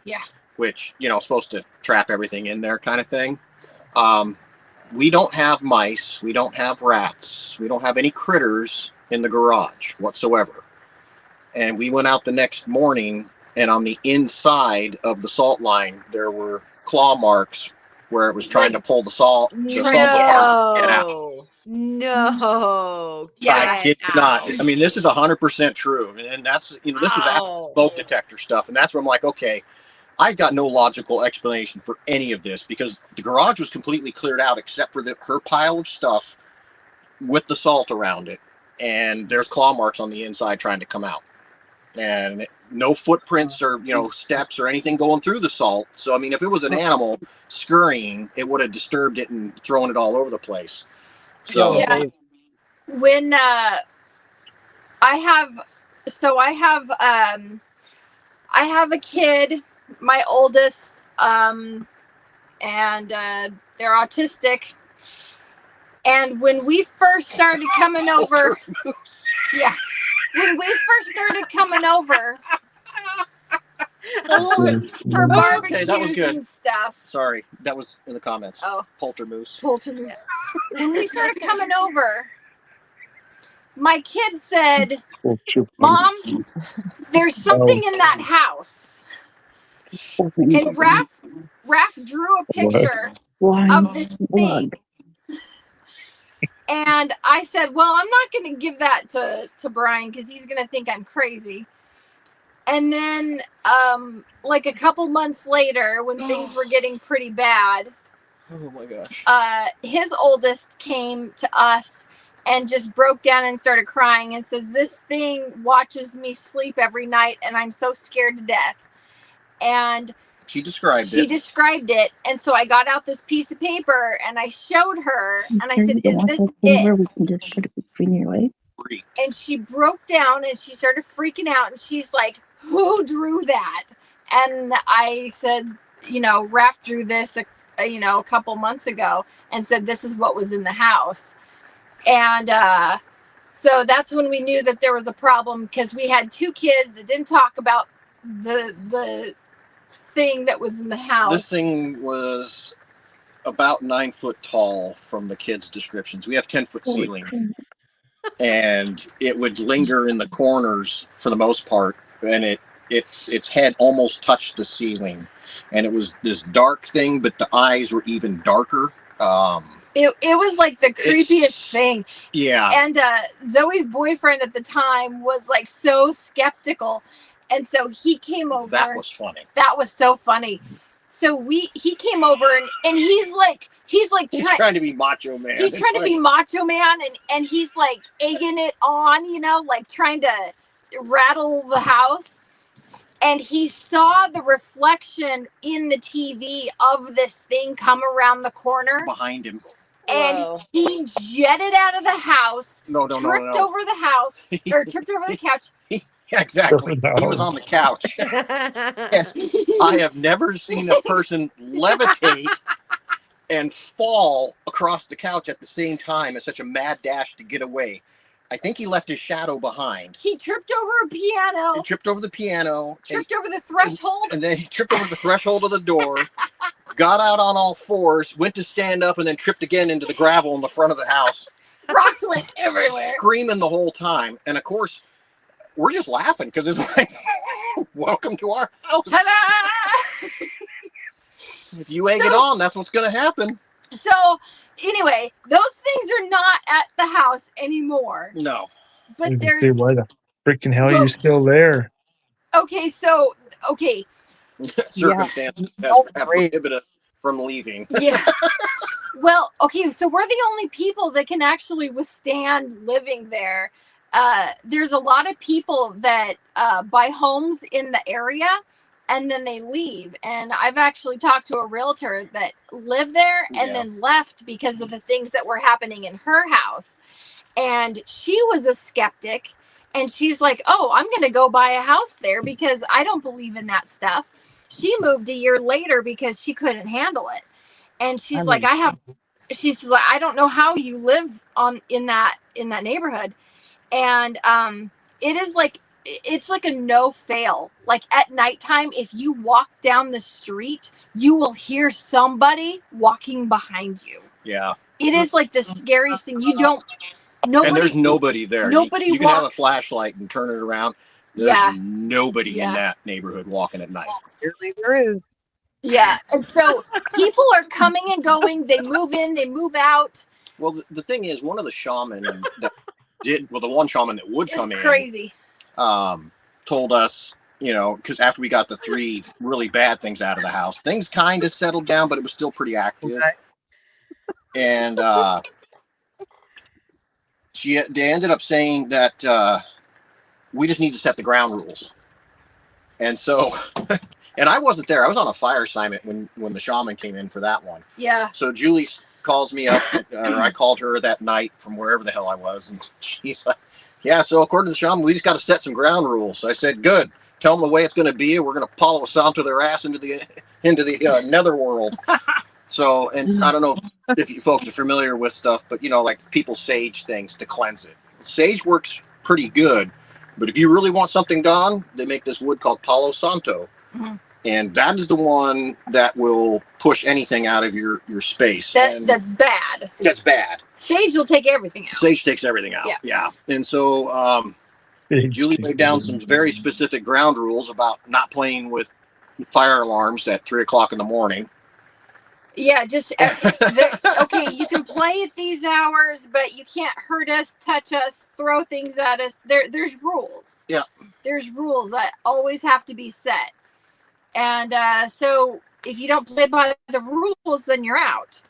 Yeah. Which, supposed to trap everything in there kind of thing. We don't have mice. We don't have rats. We don't have any critters in the garage whatsoever. And we went out the next morning, and on the inside of the salt line, there were claw marks where it was trying to pull the salt apart. Get out. No. I kid you not. I mean, this is 100% true. And that's, this was after smoke detector stuff. And that's where I'm like, okay, I've got no logical explanation for any of this, because the garage was completely cleared out except for her pile of stuff with the salt around it. And there's claw marks on the inside trying to come out. And no footprints or, steps or anything going through the salt. So, I mean, if it was an animal scurrying, it would have disturbed it and thrown it all over the place. So, yeah. When I have a kid, my oldest, and they're autistic. And when we first started coming over, when we first started coming over for barbecues and stuff. Sorry, that was in the comments. Oh. Poltermoose. When we started coming over, my kid said, Mom, there's something in that house. And Raph drew a picture of this thing. And I said, well, I'm not going to give that to Brian because he's going to think I'm crazy. And then like a couple months later, when things were getting pretty bad, oh my gosh, his oldest came to us and just broke down and started crying and says, this thing watches me sleep every night and I'm so scared to death. And she described it. And so I got out this piece of paper and I showed her and I said, is this it? We can just put it between your legs. And she broke down and she started freaking out and she's like, who drew that? And I said, Raph drew this a couple months ago and said this is what was in the house. And so that's when we knew that there was a problem, because we had two kids that didn't talk about the thing that was in the house. This thing was about 9 foot tall from the kids' descriptions. We have 10-foot ceiling. And it would linger in the corners for the most part, and its head almost touched the ceiling, and it was this dark thing, but the eyes were even darker. It was like the creepiest thing. Yeah. And Zoe's boyfriend at the time was like so skeptical, and so he came over. That was funny. That was so funny. So he came over and he's trying to be macho man. He's trying to be macho man, and he's like egging it on, like trying to rattle the house. And he saw the reflection in the TV of this thing come around the corner behind him. and Whoa. he jetted out of the house, No. tripped over the house, or tripped over the couch. Yeah, exactly. He was on the couch. And I have never seen a person levitate and fall across the couch at the same time in such a mad dash to get away. I think he left his shadow behind. He tripped over a piano. He tripped over the piano. Tripped over the threshold. And then he tripped over the threshold of the door, got out on all fours, went to stand up, and then tripped again into the gravel in the front of the house. Rocks went everywhere. Screaming the whole time. And of course, we're just laughing because it's like, welcome to our house. Ta-da! If you egg it on, that's what's going to happen. So, anyway, those things are not at the house anymore. No. But Hey, there's why the freaking hell are you still there? okay. Circumstances Oh, have great. prohibited us from leaving. Yeah. Well, okay, so we're the only people that can actually withstand living there. There's a lot of people that buy homes in the area and then they leave. And I've actually talked to a realtor that lived there and then left because of the things that were happening in her house. And she was a skeptic. And she's like, oh, I'm going to go buy a house there because I don't believe in that stuff. She moved a year later because she couldn't handle it. And she's like, she's like, I don't know how you live in that neighborhood. And it is like, it's like a no fail. Like at nighttime, if you walk down the street, you will hear somebody walking behind you. Yeah. It is like the scariest thing. And there's nobody there. Nobody you can have a walks. flashlight and turn it around. There's nobody in that neighborhood walking at night. Clearly there is. Yeah. And so people are coming and going. They move in, they move out. Well, the thing is, one of the shaman that the one shaman that would come in, crazy. Told us, because after we got the 3 really bad things out of the house, things kind of settled down, but it was still pretty active. Okay. And they ended up saying that we just need to set the ground rules. And so, and I wasn't there. I was on a fire assignment when the shaman came in for that one. Yeah. So Julie calls me up, or I called her that night from wherever the hell I was, and she's like, yeah, so according to the shaman, we just got to set some ground rules. So I said, good. Tell them the way it's going to be. We're going to Palo Santo their ass into the netherworld. So, and I don't know if you folks are familiar with stuff, but like people sage things to cleanse it. Sage works pretty good, but if you really want something gone, they make this wood called Palo Santo. Mm-hmm. And that is the one that will push anything out of your space. That's bad. That's bad. Sage will take everything out. Sage takes everything out. Yeah. And so Julie laid down some very specific ground rules about not playing with fire alarms at 3 o'clock in the morning. Yeah, just okay. You can play at these hours, but you can't hurt us, touch us, throw things at us. There's rules. Yeah. There's rules that always have to be set. And so if you don't play by the rules, then you're out.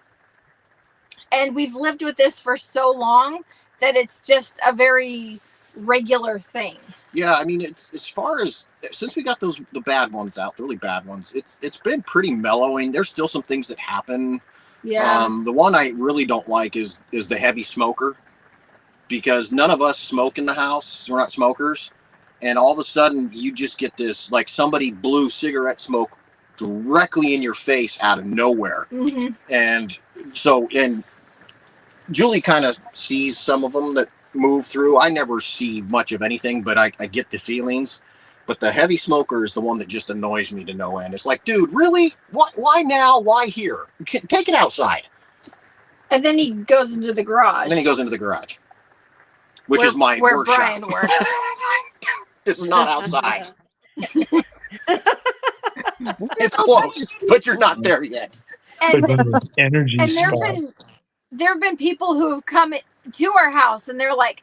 And we've lived with this for so long that it's just a very regular thing. Yeah, I mean, it's as far as since we got the bad ones out, the really bad ones, it's been pretty mellowing. There's still some things that happen. Yeah. The one I really don't like is the heavy smoker, because none of us smoke in the house. We're not smokers. And all of a sudden you just get this, like somebody blew cigarette smoke directly in your face out of nowhere. Mm-hmm. And so, and Julie kind of sees some of them that move through. I never see much of anything, but I get the feelings. But the heavy smoker is the one that just annoys me to no end. It's like, dude, really? Why now? Why here? Take it outside. And then he goes into the garage. Which is my where workshop. Brian works. This is not outside. It's close, but you're not there yet. And energy. And there have been people who have come to our house and they're like,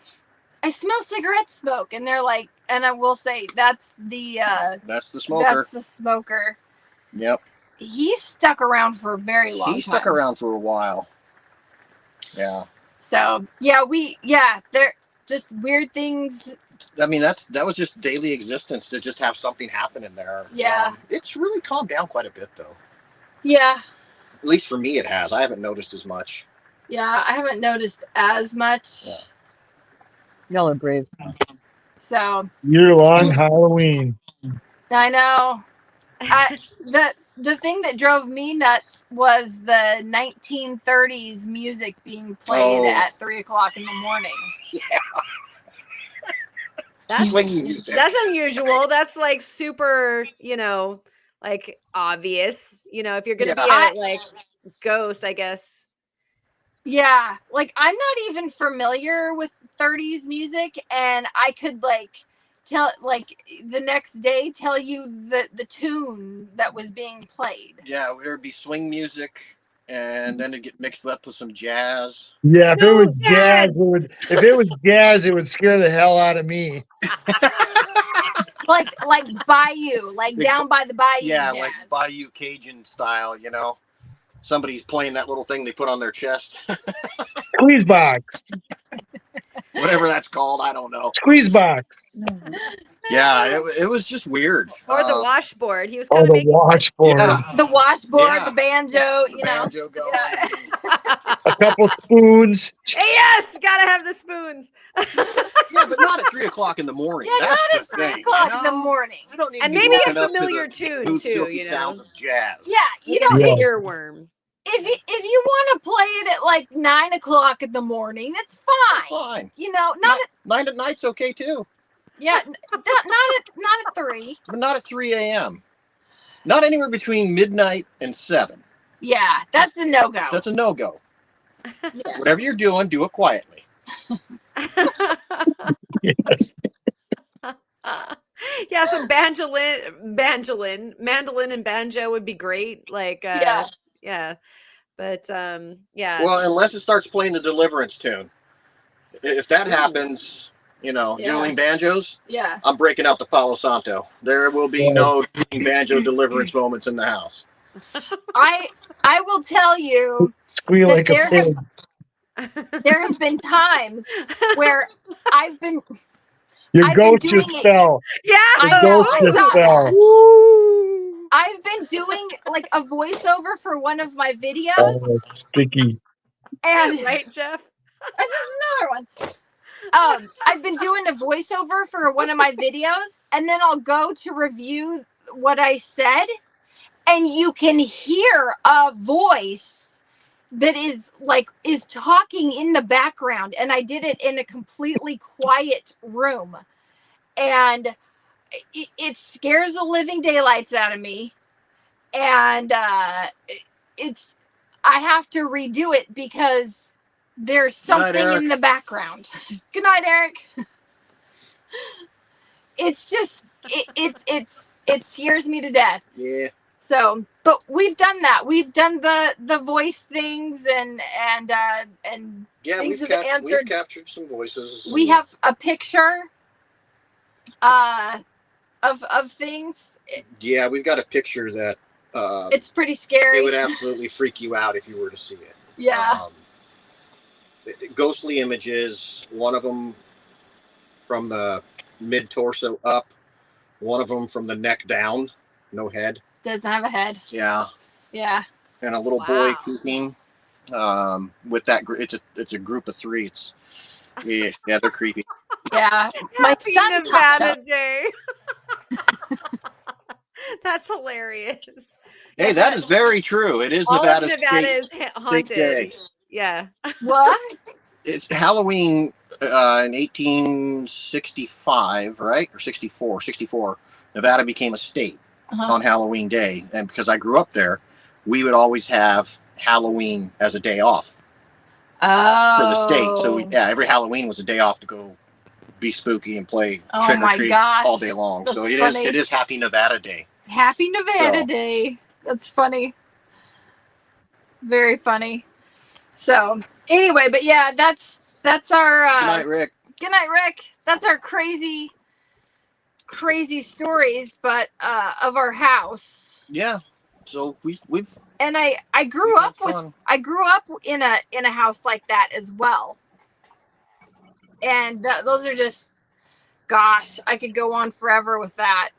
I smell cigarette smoke, and they're like, and I will say that's the smoker. That's the smoker. Yep. He stuck around for a very long time. He stuck around for a while. Yeah. So they're just weird things. I mean, that was just daily existence to just have something happen in there. Yeah. It's really calmed down quite a bit, though. Yeah. At least for me, it has. I haven't noticed as much. Yeah, I haven't noticed as much. Yeah. Y'all are brave. So Year long Halloween. I know. The thing that drove me nuts was the 1930s music being played at 3 o'clock in the morning. Swing music. That's unusual. That's like super, like obvious. If you're gonna be a like ghost, I guess. Yeah, like I'm not even familiar with 30s music, and I could like tell like the next day tell you the tune that was being played. Yeah, there'd be swing music, and then it'd get mixed up with some jazz. Yeah, if it was No, jazz, it would scare the hell out of me. like Bayou, like down by the Bayou. Yeah, jazz. like Bayou Cajun style, Somebody's playing that little thing they put on their chest. Squeeze box. Whatever that's called, I don't know. Squeeze box. Yeah, it was just weird. Or the washboard. He was Oh, kind of the making washboard. Yeah, the washboard, Yeah. the banjo, the banjo going. A couple spoons. Hey, yes, gotta have the spoons. Yeah, but not at 3 o'clock in the morning. Yeah, that's not at the 3 thing. o'clock in the morning. I don't need And to be maybe a woken up to familiar the tune, smooth, too, silky sounds of jazz. Yeah, you Like know, an Yeah. earworm. if you want to play it at like 9 o'clock in the morning, it's fine. That's fine. Not at 9 at night's okay too, not at 3. but not at 3 a.m. Not anywhere between midnight and 7. Yeah, that's a no go. That's a no-go. Yeah. Whatever you're doing, do it quietly. Yes. Yeah, some mandolin and banjo would be great. Like, yeah. But yeah. Well, unless it starts playing the Deliverance tune. If that happens, dueling banjos, Yeah. I'm breaking out the Palo Santo. There will be no dueling banjo Deliverance moments in the house. I will tell you Squeal that like a pig. there have been times where I've been Your I've goat been just doing it. fell. Yeah. I Your know, goat I just saw fell. that. Woo. I've been doing like a voiceover for one of my videos, Oh, sticky. and Right, Jeff? this is another one. I've been doing a voiceover for one of my videos, and then I'll go to review what I said, and you can hear a voice that is talking in the background, and I did it in a completely quiet room, and it scares the living daylights out of me, and I have to redo it because there's something in the background. Good night, Eric. It's just it scares me to death. Yeah. So, but we've done that. We've done the voice things and Yeah, things we've have answered. captured some voices. We have a picture of things. Yeah, we've got a picture that It's pretty scary. it would absolutely freak you out if you were to see it. Yeah. Ghostly images, one of them from the mid-torso up, one of them from the neck down, no head. Doesn't have a head. Yeah. Yeah. And a little boy peeking with that. It's a group of 3. Yeah, they're creepy. Yeah. My Happy son popped Nevada up. Day. That's hilarious. Hey, Yes, that is very true. It is all Nevada of Nevada State is haunted. Day. Yeah. What? It's Halloween in 1865, right? Or 64. Nevada became a state on Halloween Day. And because I grew up there, we would always have Halloween as a day off for the state. So every Halloween was a day off to go be spooky and play trick or treat all day long. That's so funny. it is Happy Nevada Day. Happy Nevada Day. That's funny. Very funny. So anyway, but yeah, that's our Good night, Rick. Good night, Rick. That's our crazy stories, but of our house. Yeah. So we've and I grew up in a house like that as well. And those are just, gosh, I could go on forever with that.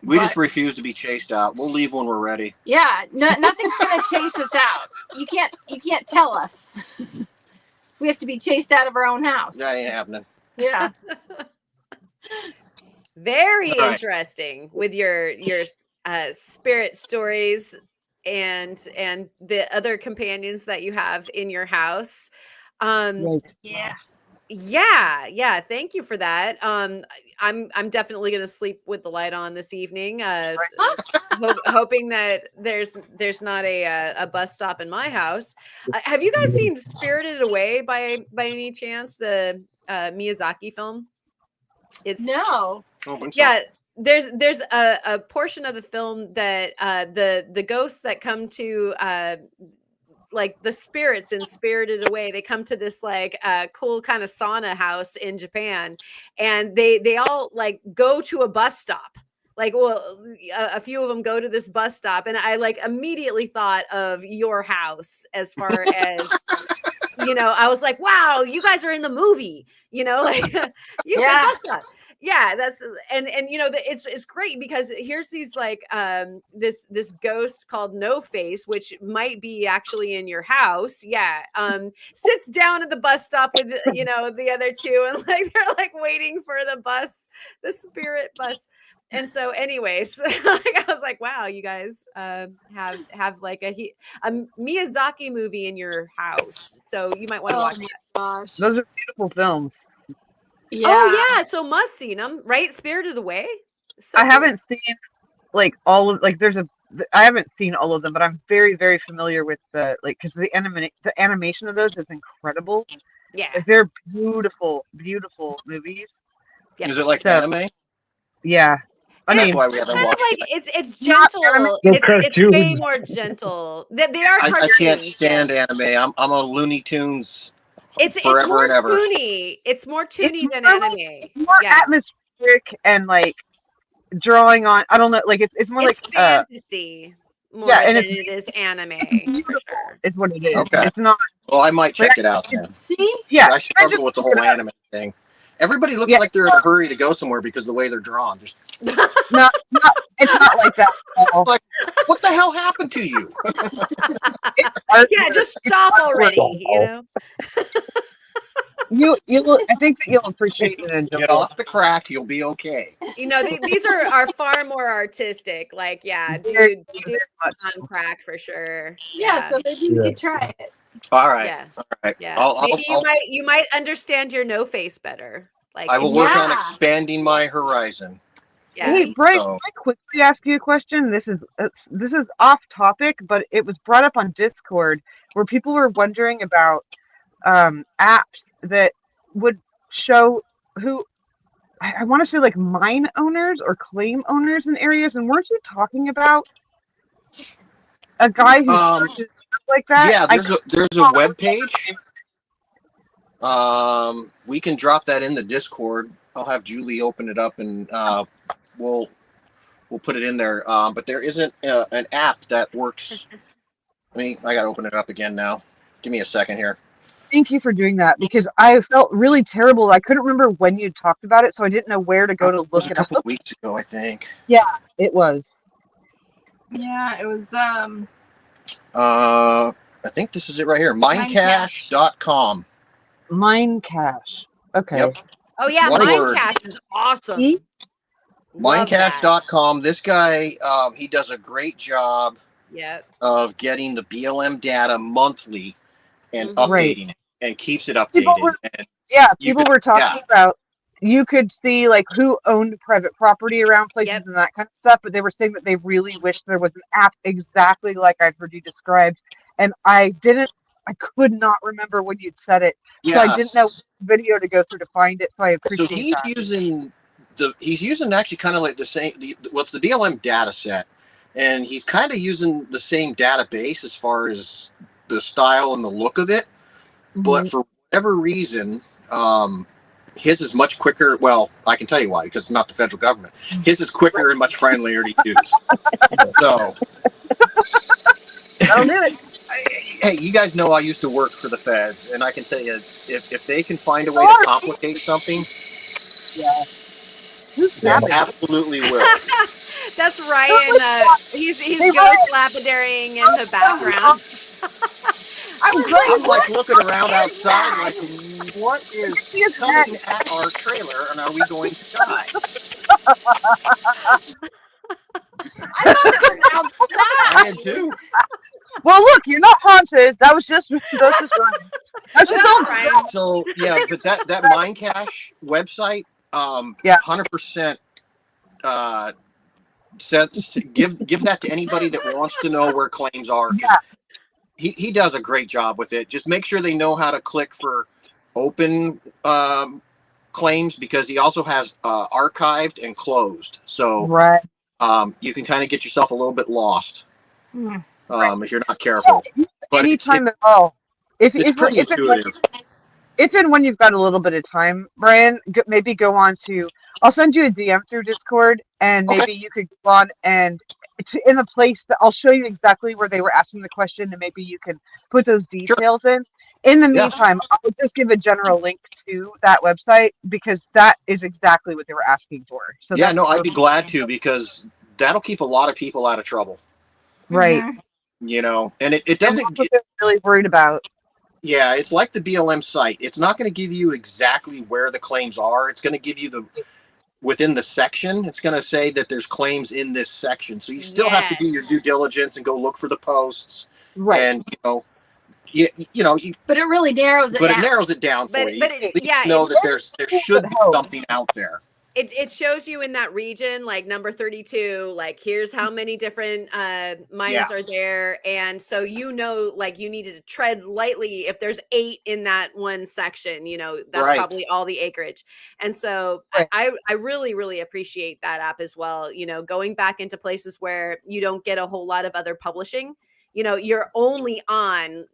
We But- just refuse to be chased out. We'll leave when we're ready. Yeah, nothing's gonna chase us out. You can't tell us. We have to be chased out of our own house. That ain't happening. Yeah. Very All right. interesting with your spirit stories and the other companions that you have in your house. Yikes. Yeah. Yeah, thank you for that. I'm definitely gonna sleep with the light on this evening. Hoping that there's not a bus stop in my house. Have you guys seen Spirited Away by any chance? The Miyazaki film. It's No. yeah. There's a portion of the film that the ghosts that come to like the spirits in Spirited Away, they come to this like cool kind of sauna house in Japan, and they all like go to a bus stop. Like, well, a few of them go to this bus stop, and I like immediately thought of your house as far as I was like, wow, you guys are in the movie, like you said Yeah. bus stop. Yeah, that's and it's great because here's these like this ghost called No Face, which might be actually in your house. Yeah, sits down at the bus stop with the other two, and like they're like waiting for the spirit bus. And so, anyways, like, I was like, wow, you guys have like a Miyazaki movie in your house, so you might want to watch that. Gosh. Those are beautiful films. Yeah. Oh yeah, so must seen them, right? Spirited Away. So I cool. haven't seen like all of like I haven't seen all of them, but I'm very, very familiar with the because the animation of those is incredible. Yeah, Like, they're beautiful, beautiful movies. Yeah. Is it like So- anime? Yeah. I Yeah, mean, That's why we haven't kind of watched like it. it's Not gentle. anime. It's Cartoon. way more gentle. They are I cartoons. can't stand yeah. anime. I'm a Looney Tunes. It's forever more and ever. toony. It's more toony than more anime. It's more Yeah. atmospheric and like drawing on. I don't know. Like it's more It's like fantasy more yeah, and than it's- it is anime. it's for beautiful. sure. Is what it is. Okay. It's not. Well, I might check it out then. See? Yeah. I I struggle just with the look whole it up. anime thing. Everybody looks Yeah, like they're in a hurry to go somewhere because of the way they're drawn. Just, No, it's not like that at all. like, what the hell happened to you? It's art. Yeah, just stop already. I think that you'll appreciate it and enjoy Get it. off the crack. You'll be okay. These are far more artistic. Like, yeah, Very, dude very much so. on crack for sure. Yeah, so maybe we could try it. All right. Yeah. All right. Yeah. I'll, Maybe you might understand your No Face better. Like, I will if work you- on expanding my horizon. Yeah. Hey, Bryce, So- can I quickly ask you a question? This is off topic, but it was brought up on Discord where people were wondering about apps that would show who I want to say like mine owners or claim owners in areas. And weren't you talking about a guy who searches stuff like that? Yeah, there's a web page. We can drop that in the Discord. I'll have Julie open it up and we'll put it in there. But there isn't an app that works. I gotta open it up again now. Give me a second here. Thank you for doing that because I felt really terrible. I couldn't remember when you talked about it, so I didn't know where to go to It was look a it up. couple of weeks ago, I think. It was. Yeah, it was I think this is it right here. Minecash.com. Mine Cash. Okay. Yep. Oh yeah, One word. Minecash is awesome. See? Love that. Minecash.com. This guy, he does a great job Yep. of getting the BLM data monthly and Mhm. Right. updating it and keeps it People updated. were- And Yeah, You people could- were talking about you could see like who owned private property around places Yep. and that kind of stuff, but they were saying that they really wished there was an app exactly like I've heard you described, and I could not remember when you'd said it, so I didn't know what video to go through to find it. So I So appreciate he's that. using actually kind of like the same what's the BLM data set, and he's kind of using the same database as far as the style and the look of it, but for whatever reason, his is much quicker. Well, I can tell you why, because it's not the federal government. His is quicker and much friendlier to use. So, I'll do it. hey, you guys know I used to work for the feds, and I can tell you, if they can find a way to complicate something, Yeah. Who's Yeah. napping? Absolutely will. That's Ryan. He's Hey, ghost Ryan. lapidarying in the background. I was I'm like, like looking around what is outside, that? like, what is He is coming next. at our trailer, and are we going to die? I thought it was I outside. had too. Well, look, you're not haunted. That was just Ryan. That's just old Ryan. stuff. So yeah, but that Mine Cache website, Yeah. 100%. Give that to anybody that wants to know where claims are. 'Cause he does a great job with it. Just make sure they know how to click for open claims, because he also has archived and closed. So Right. you can kind of get yourself a little bit lost Hmm. if you're not careful. But Anytime at all. it's pretty intuitive. If and when you've got a little bit of time, Brian, maybe go on to. I'll send you a DM through Discord, and Okay. maybe you could go on and in the place that I'll show you exactly where they were asking the question, and maybe you can put those details in. In the Yeah. meantime, I'll just give a general link to that website, because that is exactly what they were asking for. So Yeah, that's no, I'd be perfect. glad to, because that'll keep a lot of people out of trouble. Right. Mhm. You know, and it And doesn't. that's what they're really worried about. Yeah, it's like the BLM site. It's not going to give you exactly where the claims are. It's going to give you within the section. It's going to say that there's claims in this section. So you still have to do your due diligence and go look for the posts. Right. And but But it really narrows it it down. narrows it down for But you. it's, You know that there should be helps. something out there. it shows you in that region, like number 32, like here's how many different mines are there. And so, like you needed to tread lightly. If there's 8 in that one section, that's Right. probably all the acreage. And so Right. I really, really appreciate that app as well. Going back into places where you don't get a whole lot of other publishing, you're only on,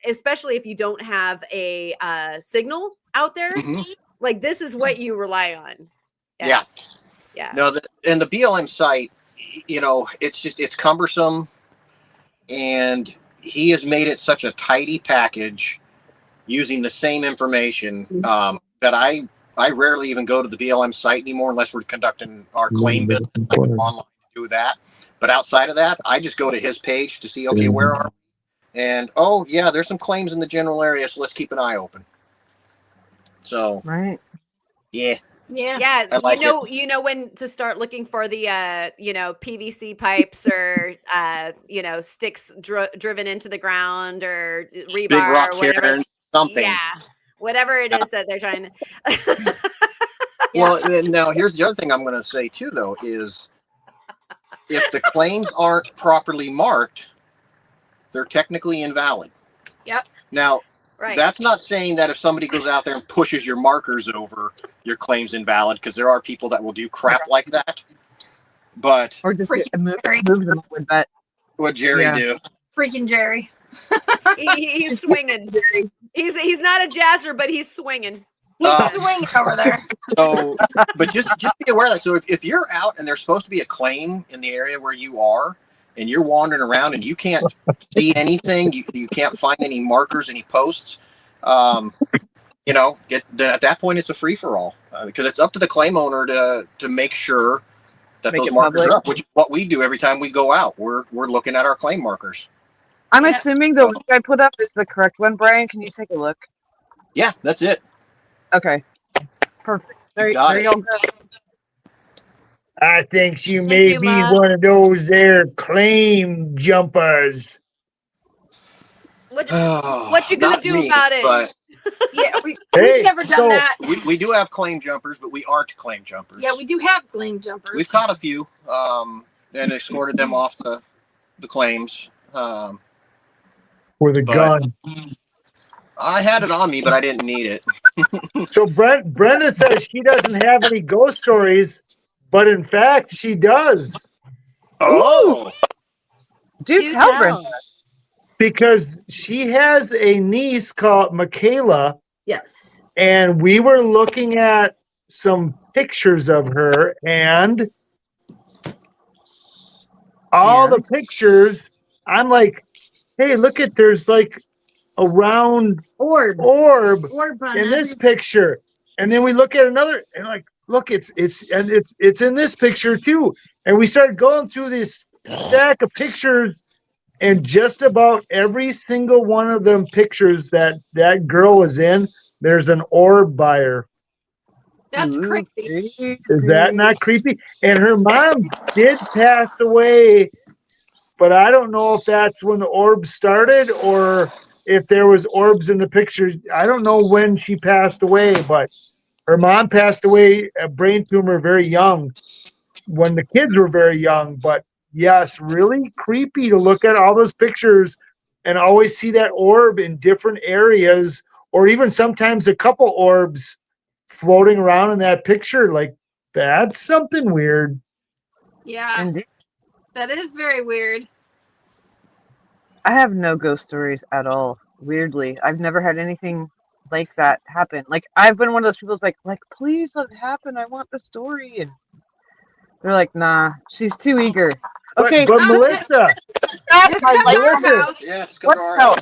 especially if you don't have a signal out there. Mhm. Like this is what you rely on. Yeah. No, and the BLM site, it's cumbersome, and he has made it such a tidy package using the same information that I rarely even go to the BLM site anymore unless we're conducting our claim business. I go online to do that. But outside of that, I just go to his page to see, okay, where are we? And there's some claims in the general area, so let's keep an eye open. So Right. Yeah. I like you know when to start looking for the PVC pipes or sticks driven into the ground or rebar big rock or whatever. cairns, something. Yeah, whatever it is that they're trying to. Well, now here's the other thing I'm going to say too, though, is if the claims aren't properly marked, they're technically invalid. Yep. Now, Right. That's not saying that if somebody goes out there and pushes your markers over, your claim's invalid, because there are people that will do crap like that. But Or just Freaking Jerry. moves them, I would bet. what Jerry Yeah. do? Freaking Jerry. He's swinging. He's not a jazzer, but he's swinging. He's swinging over there. So, but just be aware of that. So if you're out and there's supposed to be a claim in the area where you are, and you're wandering around and you can't see anything, you can't find any markers, any posts, at that point it's a free for all, because it's up to the claim owner to make sure that those markers are up, which is what we do every time we go out. We're looking at our claim markers. I'm assuming the link I put up is the correct one, Brian. Can you take a look? Yeah, that's it. Okay. Perfect. There you go. I think she may be one of those there claim jumpers. What you gonna do about it? But Yeah, we've never done that. We do have claim jumpers, but we aren't claim jumpers. Yeah, we do have claim jumpers. We've caught a few and escorted them off the claims. With a gun. I had it on me, but I didn't need it. So Brenda says she doesn't have any ghost stories, but in fact she does. Oh, do tell Brenda. Because she has a niece called Michaela. Yes. And we were looking at some pictures of her, and all the pictures, I'm like, hey, look at, there's like a round orb in this picture. And then we look at another, and like, look, it's in this picture too. And we started going through this stack of pictures, and just about every single one of them pictures that girl was in, there's an orb by her. That's crazy. Is that not creepy? And her mom did pass away, but I don't know if that's when the orbs started or if there was orbs in the picture. I don't know when she passed away, but her mom passed away a brain tumor very young when the kids were very young. But yes, really creepy to look at all those pictures and always see that orb in different areas, or even sometimes a couple orbs floating around in that picture. Like, that's something weird. Yeah, Indeed. that is very weird. I have no ghost stories at all. Weirdly, I've never had anything like that happen. Like, I've been one of those people who's like, please let it happen. I want the story, and they're like, nah, she's too eager. Okay, But Melissa, that's Just my come to our life. house. Yeah, it's What our else?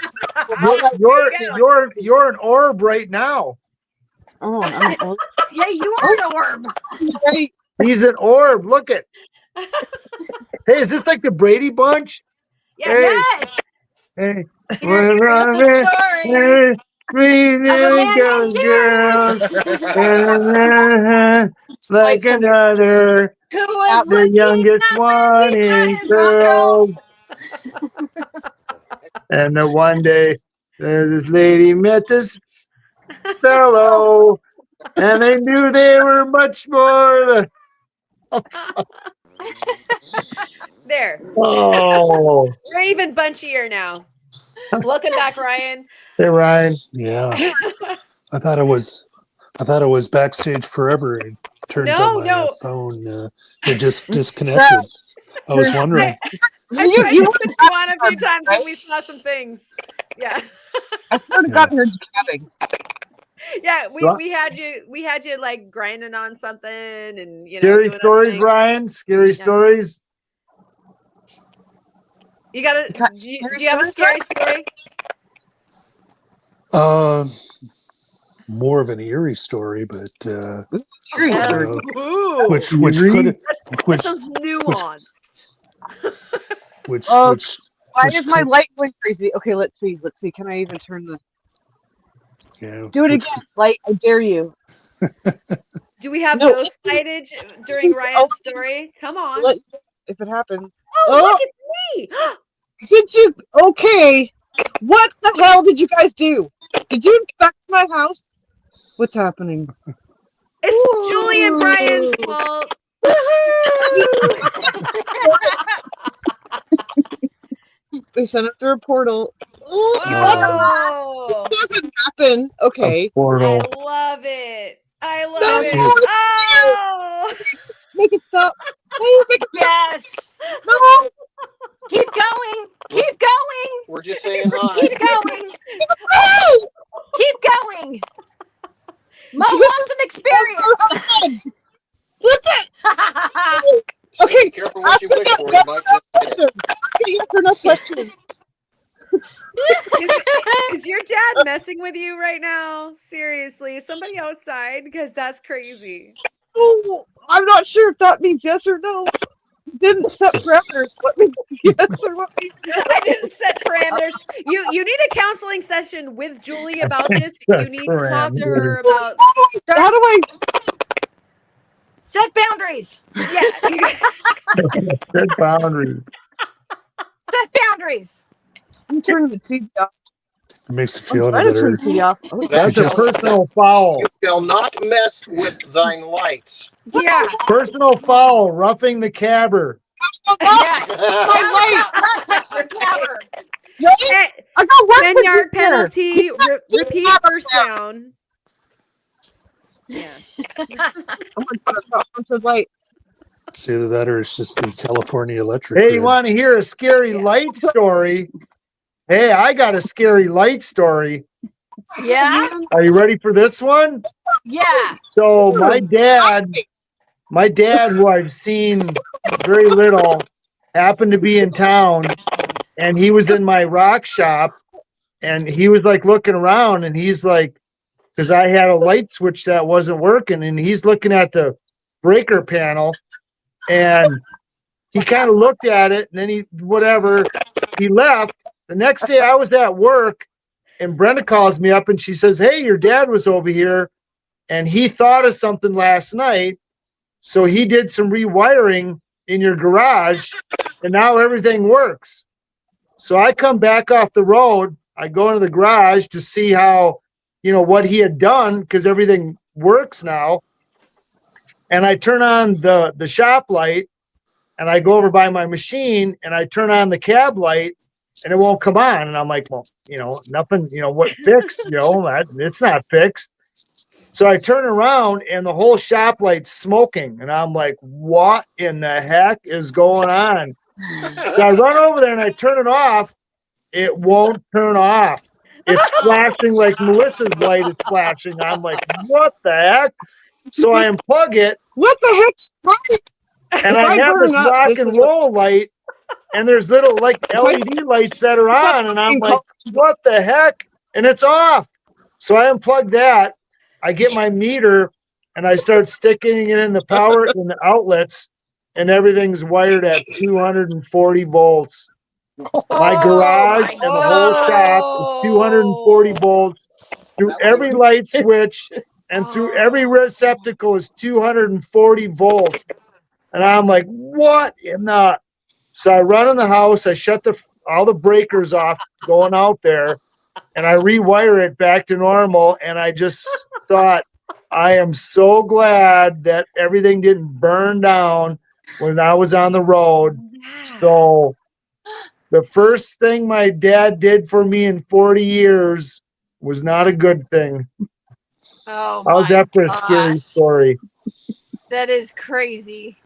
you're an orb right now. Oh, I'm an Yeah, you are an orb. right. He's an orb. Look at. Hey, is this like the Brady Bunch? Yes. Hey, Yes. hey. Here's the story Hey, three of a man named girls, own. like another, who was the looking youngest up one beside in his girls. nostrils. And then one day, this lady met this fellow, and they knew they were much more. There. Oh, We're even bunchier now. Welcome back, Ryan. hey Ryan. Yeah. I thought it was backstage forever. It turns out my No. phone it just disconnected. I was wondering. I You tried to you put you on a few times right? and we saw some things. Yeah. I sort of Yeah. got her jabbing. Yeah, Right. we had you like grinding on something and Scary doing stories, other things. Ryan. Scary stories. You gotta do you have a scary story? More of an eerie story, but Eerie story. Ooh. which Eerie? could That sounds nuanced. which Why which is my could, light going crazy? Okay, let's see. Can I even turn the? Do it which again. Light, I dare you. Do we have No, ghost lightage during Ryan's story? Come on. Let, if it happens. Oh, look, it's me. Did you? Okay. What the hell did you guys do? Did you infect my house? What's happening? It's Julie and Brian's fault. They sent it through a portal. Whoa. It doesn't happen. Okay. Portal. I love it. I love No, it. no, Oh. make it stop. Oh, make it Yes. no. Keep going. Keep going. We're just saying hi. Keep going. No. Keep going. Mo wants an experience. Listen. Be Okay. careful what Ask you me wish for. You might just get it. no questions. Is your dad messing with you right now? Seriously, is somebody outside? Because that's crazy. Oh, I'm not sure if that means yes or no. You didn't set parameters. What means yes or what means no? I didn't set parameters. You need a counseling session with Julie about this. You need to talk to her about. How do I? Set boundaries. Yeah. Set boundaries. Set boundaries. I'm turning the TV off. it makes you I'm feel trying to turn better. the TV off. Oh, That's just- a personal foul. You shall not mess with thine lights. Yeah. Personal foul. Roughing the cabber. Yes. my Not touch the cover. light. I got work 10-yard here. penalty. do Repeat that first now. down. Yeah. I'm gonna put a haunted lights. It's either that or it's just the California Electric Hey, Grid. you want to hear a scary light story? Hey, I got a scary light story. Yeah. Are you ready for this one? Yeah. So my dad, who I've seen very little, happened to be in town, and he was in my rock shop, and he was like looking around, and he's like, because I had a light switch that wasn't working, and he's looking at the breaker panel, and he kind of looked at it, and then he left. The next day I was at work, and Brenda calls me up and she says, "Hey, your dad was over here and he thought of something last night. So he did some rewiring in your garage and now everything works." So I come back off the road. I go into the garage to see how, what he had done, because everything works now. And I turn on the shop light, and I go over by my machine and I turn on the cab light and it won't come on. And I'm like, well, nothing, what fixed, it's not fixed. So I turn around and the whole shop light's smoking. And I'm like, what in the heck is going on? So I run over there and I turn it off. It won't turn off. It's flashing like Melissa's light is flashing. I'm like, what the heck? So I unplug it. What the heck? And I have this rock and roll light, and there's little like LED lights that are on, and I'm like, what the heck? And it's off. So I unplug that. I get my meter, and I start sticking it in the power in the outlets, and everything's wired at 240 volts. My garage and the whole shop is 240 volts through every light switch, and through every receptacle is 240 volts. And I'm like, what in the? So I run in the house, I shut all the breakers off going out there, and I rewire it back to normal. And I just thought, I am so glad that everything didn't burn down when I was on the road. So the first thing my dad did for me in 40 years was not a good thing. Oh, How's that for a scary story? That is crazy.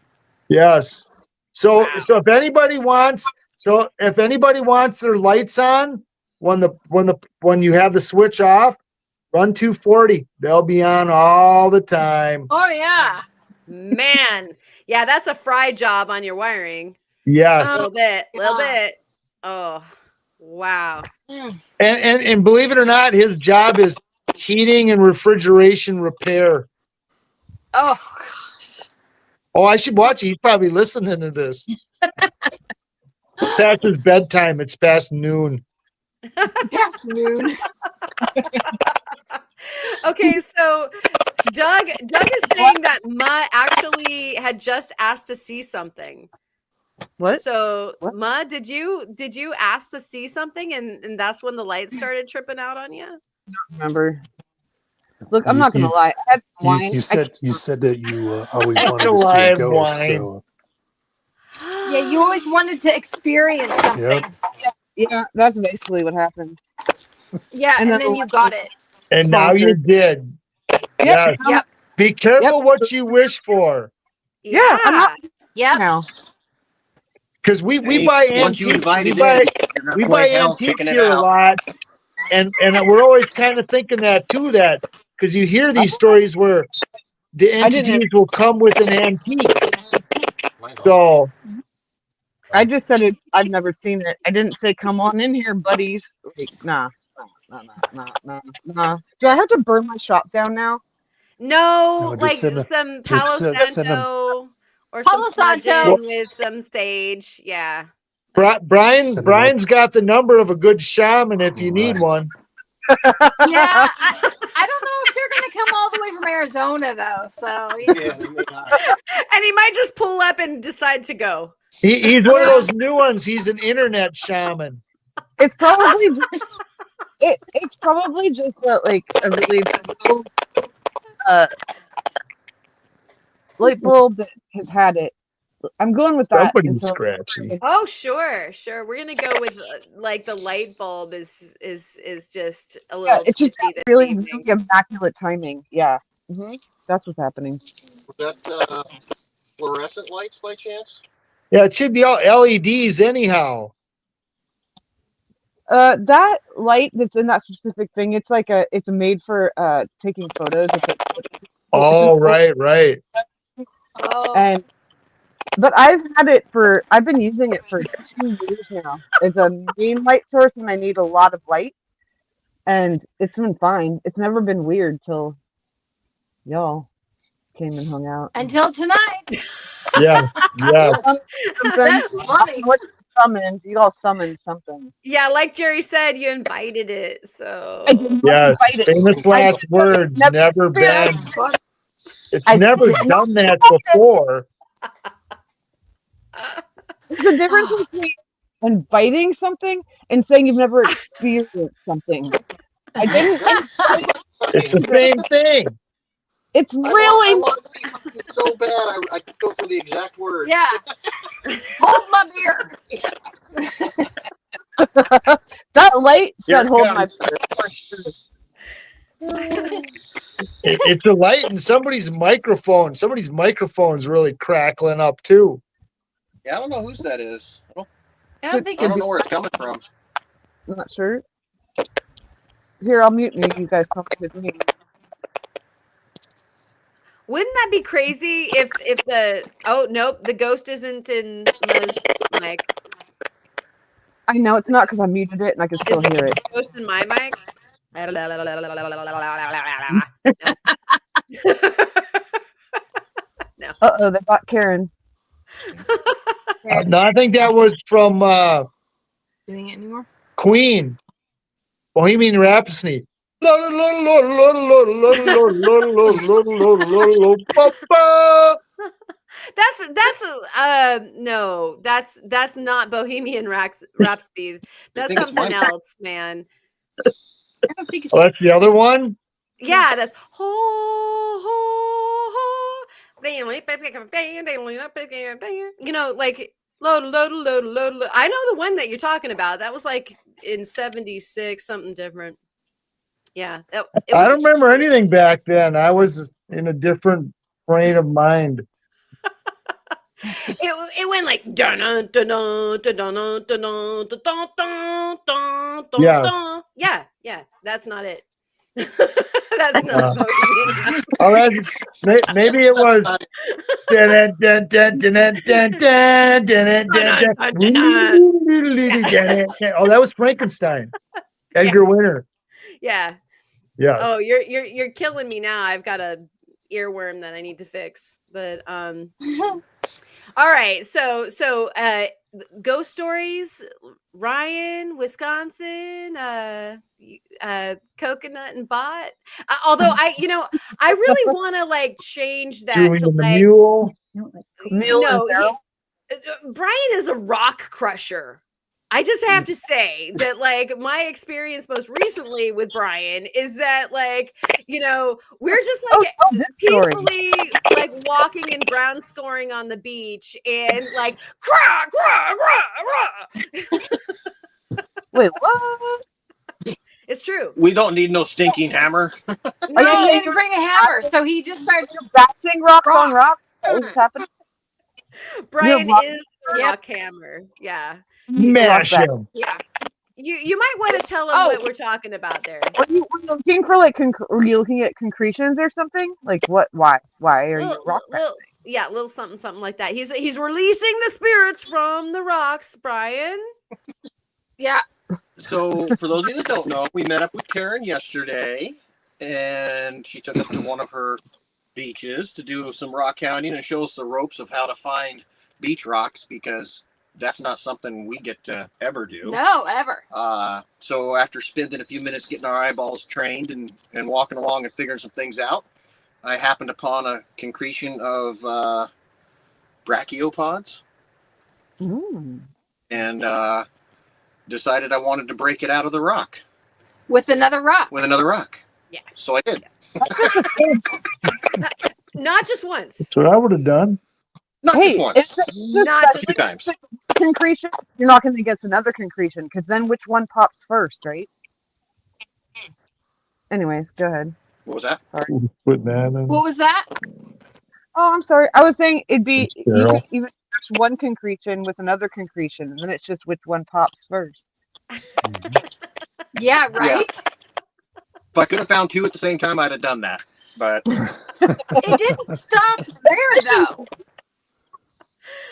Yes. So if anybody wants their lights on when you have the switch off, run 240. They'll be on all the time. Oh yeah. Man. Yeah, that's a fry job on your wiring. Yes. A little bit. Oh, wow. And believe it or not, his job is heating and refrigeration repair. Oh, Oh, I should watch it. He's probably listening to this. It's past his bedtime. It's past noon. past noon. Okay, so Doug is saying that Ma actually had just asked to see something. What? So Ma, did you ask to see something, and that's when the lights started tripping out on you? I don't remember. Look, I'm not gonna lie. I had some wine. You said that you always That's wanted a to see a live ghost. wine. So Yeah, you always wanted to experience something. Yep. Yeah, that's basically what happened. Yeah, and then you got it. And now you did. Yep. Yes. Be careful what you wish for. Yeah, I'm not Yep. now. Because we Hey, buy once you antiques. invite We it buy in, you're gonna play hell antiques kicking it here a out. lot. And we're always kind of thinking that too, that because you hear these stories where the entities will come with an antique. So I just said it. I've never seen it. I didn't say, "Come on in here, buddies." Like, nah. Do I have to burn my shop down now? No, No, like just send 'em- some just, Palo send 'em- Santo or Palo some Santo. smudging with some sage. Yeah. Brian's got the number of a good shaman if you need one. Yeah, I don't know if they're gonna come all the way from Arizona though. So And he might just pull up and decide to go. He's one of those new ones. He's an internet shaman. It's probably just, it's probably just a really old, light bulb that has had it. I'm going with that. Somebody's scratchy. Oh, sure. We're gonna go with like the light bulb is just a little. It's just twisty this really evening. immaculate timing. Yeah, that's what's happening. Was that fluorescent lights by chance? Yeah, it should be all LEDs anyhow. That light that's in that specific thing, it's made for taking photos. Right. Oh. But I've been using it for 2 years now as a main light source when I need a lot of light. And it's been fine. It's never been weird till y'all came and hung out. Until tonight. Yeah. Yeah. Something. That's I funny. don't know what you summoned. You all summoned something. Yeah, like Jerry said, you invited it. So I did not Yes. invite it. Famous I last just words. never Never been. That's fun. It's I never did not done that before. There's a difference between inviting something and saying you've never experienced something. I didn't invite It's the it. same thing. It's I really want to see something so bad. I could go through the exact words. Yeah. Hold my beer. that light Here said it hold my comes. beer for sure. It's a light in somebody's microphone. Somebody's microphone's really crackling up too. Yeah, I don't know whose that is. I don't think I don't it's. know where it's coming from. I'm not sure. Here, I'll mute me. You guys talk with me. wouldn't that be crazy if the the ghost isn't in Ma's mic? I know it's not because I muted it and I can still Is hear the it. ghost in my mic? No. Uh-oh, they got Karen. No, I think that was from Doing it anymore? Queen, Bohemian Rhapsody. That's No, that's not Bohemian Rhapsody. That's think it's something mine. else, man. I don't think it's. Oh, that's the other one. Yeah, that's ho ho ho. You know, like load. I know the one that you're talking about. That was like in '76, something different. Yeah, it I was. don't remember anything back then. I was in a different frame of mind. It went like dun dun dun dun dun dun dun dun dun dun dun. Yeah. Yeah. That's not it. That's not Bohemian. Oh, maybe it was. Oh, that was Frankenstein. Edgar Winter. Yeah. Yes. Oh, you're killing me now. I've got a earworm that I need to fix. But all right. So ghost stories, Ryan, Wisconsin, Coconut and Bot. Although I really want to like change that Julie to and the like Mule. Mule and Barrel? Brian is a rock crusher. I just have to say that, like, my experience most recently with Brian is that, like, we're just like peacefully like walking and ground scoring on the beach and like craw, craw, craw, craw. Wait, what? It's true. We don't need no stinking hammer. Are you No, he saying didn't bring a hammer, so he just started. Batsing rocks on rock? What's happening? Brian rock- is a rock hammer. Yeah. Smash him. Yeah. You might want to tell him what we're talking about there. Were you looking for like? Were you looking at concretions or something? Like what? Why? Why are you rock batsing? Yeah, little something like that. He's releasing the spirits from the rocks, Brian. Yeah. So, for those of you that don't know, we met up with Karen yesterday, and she took us to one of her beaches to do some rock hounding and show us the ropes of how to find beach rocks, because that's not something we get to ever do. No, ever. So after spending a few minutes getting our eyeballs trained and walking along and figuring some things out, I happened upon a concretion of brachiopods. And decided I wanted to break it out of the rock. With another rock. Yeah. So I did. Not just once. That's what I would have done. Not just once. Not just a few times. Concretion. You're not going to guess another concretion because then which one pops first, right? Anyways, go ahead. What was that? Sorry. Putting that in. What was that? Oh, I'm sorry. I was saying it'd be Carol. even one concretion with another concretion, and then it's just which one pops first. Yeah, right? If I could have found two at the same time, I'd have done that. But it didn't stop there, though.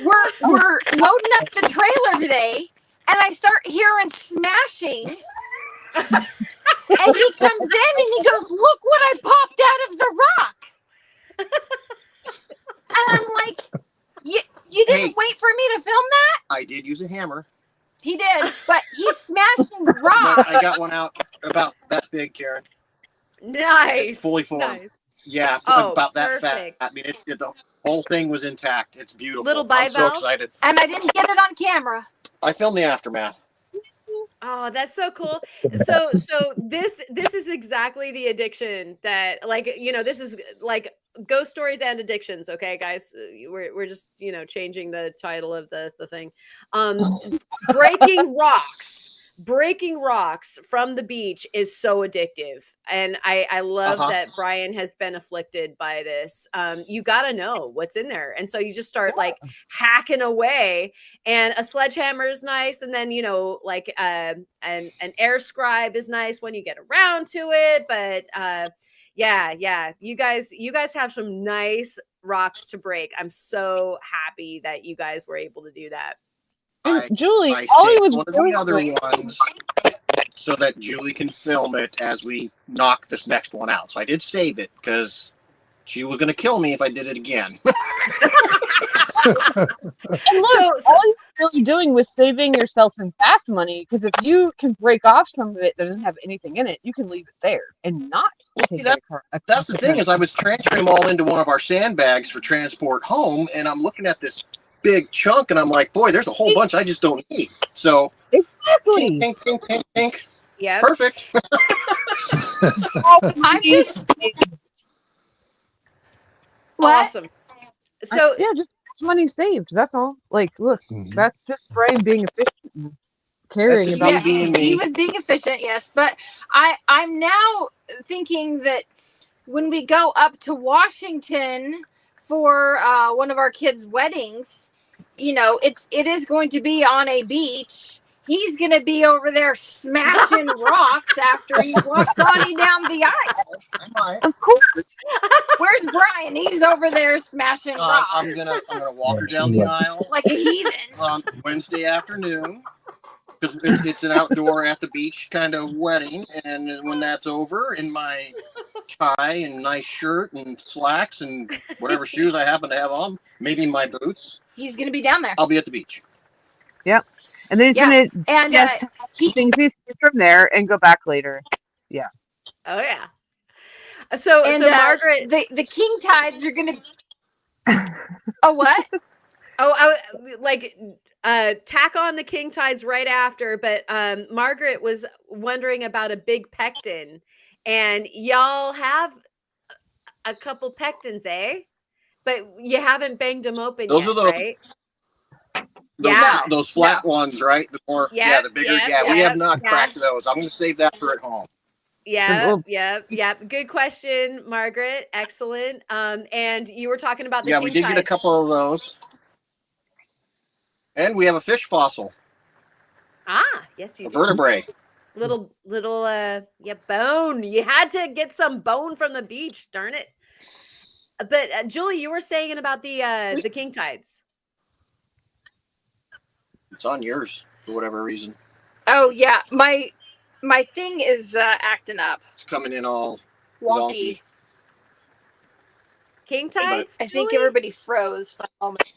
We're loading up the trailer today, and I start hearing smashing. And he comes in and he goes, "Look what I popped out of the rock." And I'm like, you didn't Hey. wait for me to film that? I did use a hammer. He did, but he's smashing But rocks. I got one out about that big, Karen. Nice. Fully formed. Nice. Yeah, Oh, about that perfect. fat. I mean, the whole thing was intact. It's beautiful. Little I'm so bivalve? excited. And I didn't get it on camera. I filmed the aftermath. Oh, that's so cool. So this is exactly the addiction that, like, you know, this is like ghost stories and addictions. Okay, guys, we're just, you know, changing the title of the thing. Breaking rocks from the beach is so addictive, and I love that Brian has been afflicted by this. You got to know what's in there, and so you just start like hacking away. And a sledgehammer is nice, and then, you know, like an air scribe is nice when you get around to it. But yeah, you guys have some nice rocks to break. I'm so happy that you guys were able to do that. Julie, I all he was one of the other ones so that Julie can film it as we knock this next one out. So I did save it because she was going to kill me if I did it again. And look, all you're really doing was saving yourself some gas money, because if you can break off some of it that doesn't have anything in it, you can leave it there and not take it apart. That's the thing, is I was transferring them all into one of our sandbags for transport home, and I'm looking at this big chunk, and I'm like, boy, there's a whole bunch I just don't need. So exactly. Tink. Yeah. Perfect. I'm just what? Awesome. So yeah, just money saved. That's all. Like, look, that's just Brian being efficient and caring That's about. just me being me. He was being efficient, yes, but I'm now thinking that when we go up to Washington for one of our kids' weddings, you know, it is going to be on a beach. He's going to be over there smashing rocks after he walks on down the aisle. I might. Of course. Where's Brian? He's over there smashing rocks. I'm gonna walk her down the aisle like a heathen on Wednesday afternoon, because it's an outdoor at the beach kind of wedding, and when that's over, in my tie and nice shirt and slacks and whatever shoes I happen to have on, maybe my boots, he's going to be down there. I'll be at the beach. Yep. And then he's gonna things he sees from there and go back later. Yeah. Oh yeah. So Margaret, the king tides are gonna. Oh what? Tack on the king tides right after. But Margaret was wondering about a big pecten, and y'all have a couple pectens, eh? But you haven't banged them open yet, right? Those flat ones, right? The more, the bigger. We have not cracked those. I'm going to save that for at home. Yeah. Good question, Margaret. Excellent. And you were talking about the king we did tides. get a couple of those, and we have a fish fossil. Yes, you a vertebrae. Little bone. You had to get some bone from the beach. Darn it. But Julie, you were saying about the king tides. It's on yours for whatever reason. Oh yeah, my thing is acting up. It's coming in all wonky. King tides? I think everybody froze for a moment.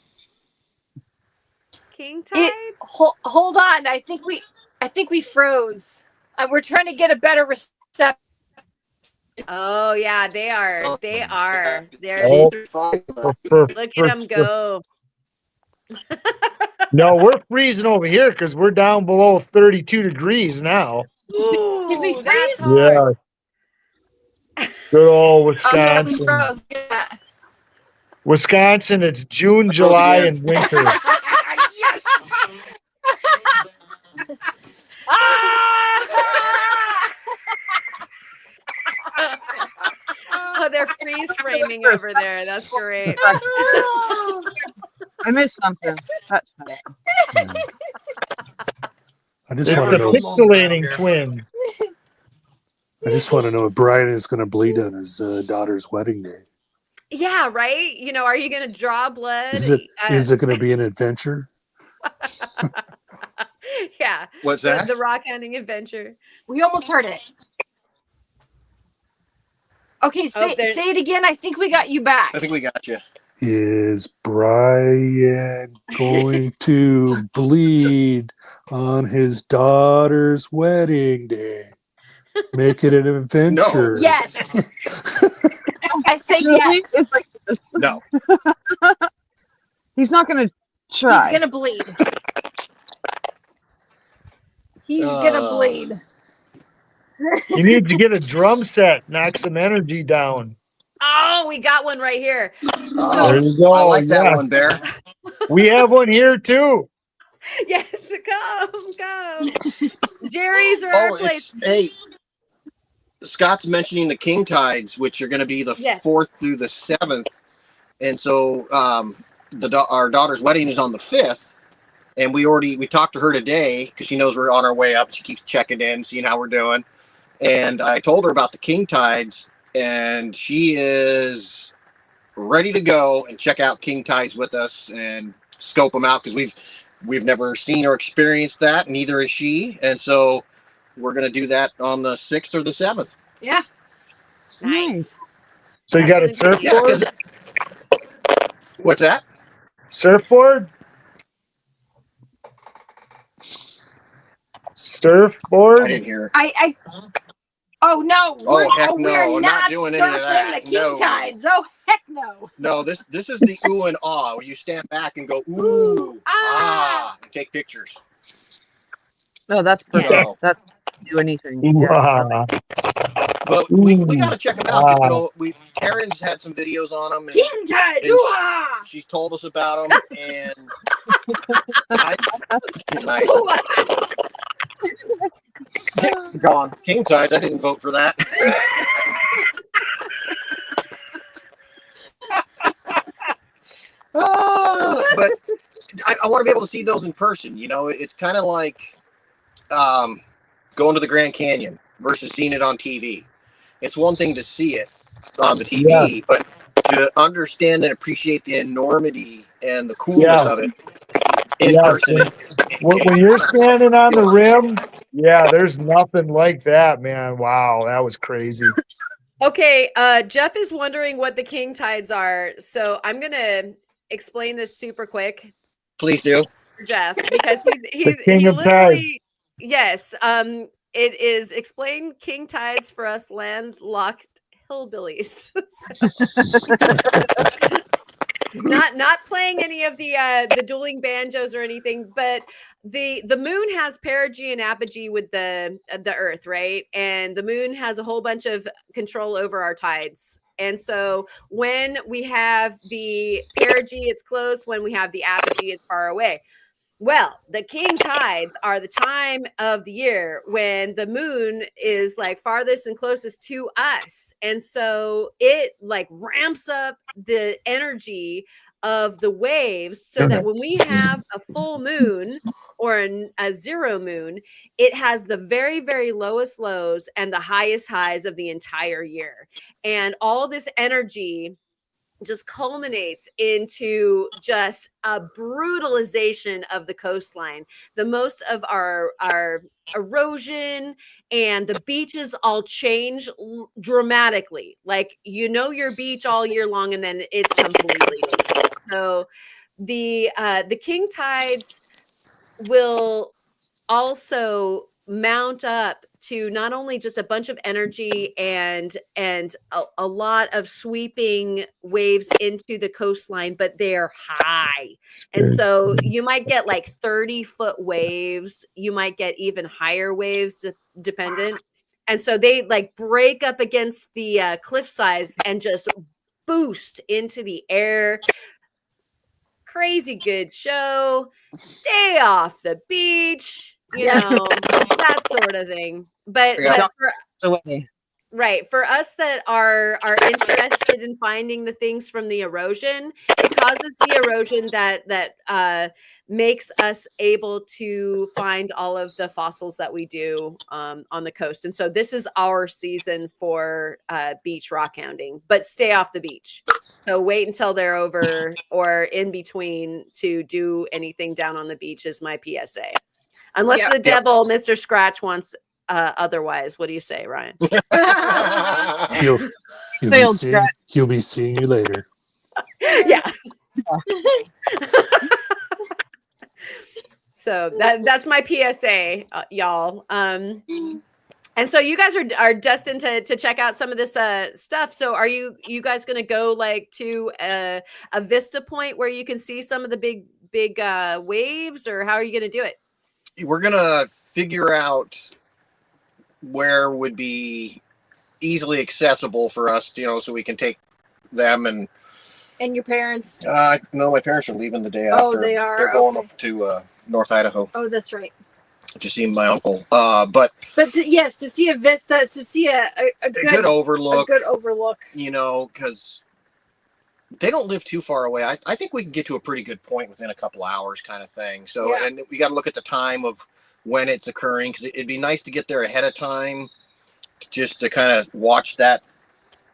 King tides? Hold on. I think we froze. We're trying to get a better reception. Oh yeah, they are. They are. Look at them go. No, we're freezing over here because we're down below 32 degrees now. Ooh, did we freeze? Yeah. Good old Wisconsin. Yeah. Wisconsin, it's June, July, and winter. Oh, they're freeze framing over there. That's great. I missed something. That's nice. I just It's want the to know. pixelating twin. I just want to know if Brian is going to bleed on his daughter's wedding day. Yeah, right. You know, are you going to draw blood? Is it going to be an adventure? Yeah. What's that? The rock hunting adventure. We almost heard it. Okay, Oh, say there- it again. I think we got you back. I think we got you. Is Brian going to bleed on his daughter's wedding day? Make it an adventure. Yes. I say Actually, yes. it's like this. No. He's not gonna try. He's gonna bleed. He's gonna bleed. You need to get a drum set, knock some energy down. Oh, we got one right here. Oh, There you go. I like that Yeah. one, Bear. We have one here too. Yes, come. Jerry's are our place. Hey, Scott's mentioning the king tides, which are going to be the Yes. 4th through the 7th. And so our daughter's wedding is on the 5th. And we talked to her today because she knows we're on our way up. She keeps checking in, seeing how we're doing. And I told her about the king tides, and she is ready to go and check out king tides with us and scope them out, because we've never seen or experienced that, neither is she. And so we're going to do that on the 6th or the 7th. Yeah. Nice. So you That's got a gonna be- surfboard? What's that? Surfboard? I Surfboard? didn't hear. Oh no. Oh, heck no. We're I'm not doing any of surfing that. the king No. tides. Oh heck no. No, this is the ooh and ah, where you stand back and go ooh, and take pictures. No, that's perfect. No. That's do anything. Wow. But we got to check them out. Karen's had some videos on them. King tides. and Ooh-ah! she's told us about them, and nice. Gone. King tides. I didn't vote for that. But I want to be able to see those in person. It's kind of like going to the Grand Canyon versus seeing it on TV. It's one thing to see it on the TV, but to understand and appreciate the enormity and the coolness of it in person. When you're standing on the rim, there's nothing like that, man. Wow, that was crazy. Okay, Jeff is wondering what the king tides are. So I'm going to explain this super quick Please do. for Jeff, because he king of literally, yes, it is explain king tides for us landlocked hillbillies. Not playing any of the dueling banjos or anything, but the moon has perigee and apogee with the earth, right? And the moon has a whole bunch of control over our tides. And so when we have the perigee, it's close. When we have the apogee, it's far away. Well, the king tides are the time of the year when the moon is like farthest and closest to us. And so it like ramps up the energy of the waves so that when we have a full moon or a zero moon, it has the very, very lowest lows and the highest highs of the entire year. And all this energy just culminates into just a brutalization of the coastline. The most of our erosion and the beaches all change dramatically. Like, your beach all year long, and then it's completely different. So the king tides will also mount up to not only just a bunch of energy and a lot of sweeping waves into the coastline, but they're high. And so you might get like 30-foot waves. You might get even higher waves dependent. And so they like break up against the cliff sides and just boost into the air. Crazy good show. Stay off the beach. That sort of thing. But for us that are interested in finding the things from the erosion, it causes the erosion that makes us able to find all of the fossils that we do on the coast. And so this is our season for beach rockhounding, but stay off the beach. So wait until they're over or in between to do anything down on the beach is my PSA. Unless the devil, Mr. Scratch, wants otherwise. What do you say, Ryan? Failed strat. He'll be seeing you later. Yeah. So that's my PSA, y'all. And so you guys are destined to check out some of this stuff. So are you guys going to go like to a vista point where you can see some of the big waves, or how are you going to do it? We're gonna figure out where would be easily accessible for us, so we can take them and your parents. No, my parents are leaving the day after. Oh, they are. They're going up to North Idaho. Oh, that's right. To see my uncle. But yes, to see a vista, to see a good overlook. A good overlook. Because they don't live too far away. I think we can get to a pretty good point within a couple hours, kind of thing. So, yeah. And we got to look at the time of when it's occurring, because it'd be nice to get there ahead of time, just to kind of watch that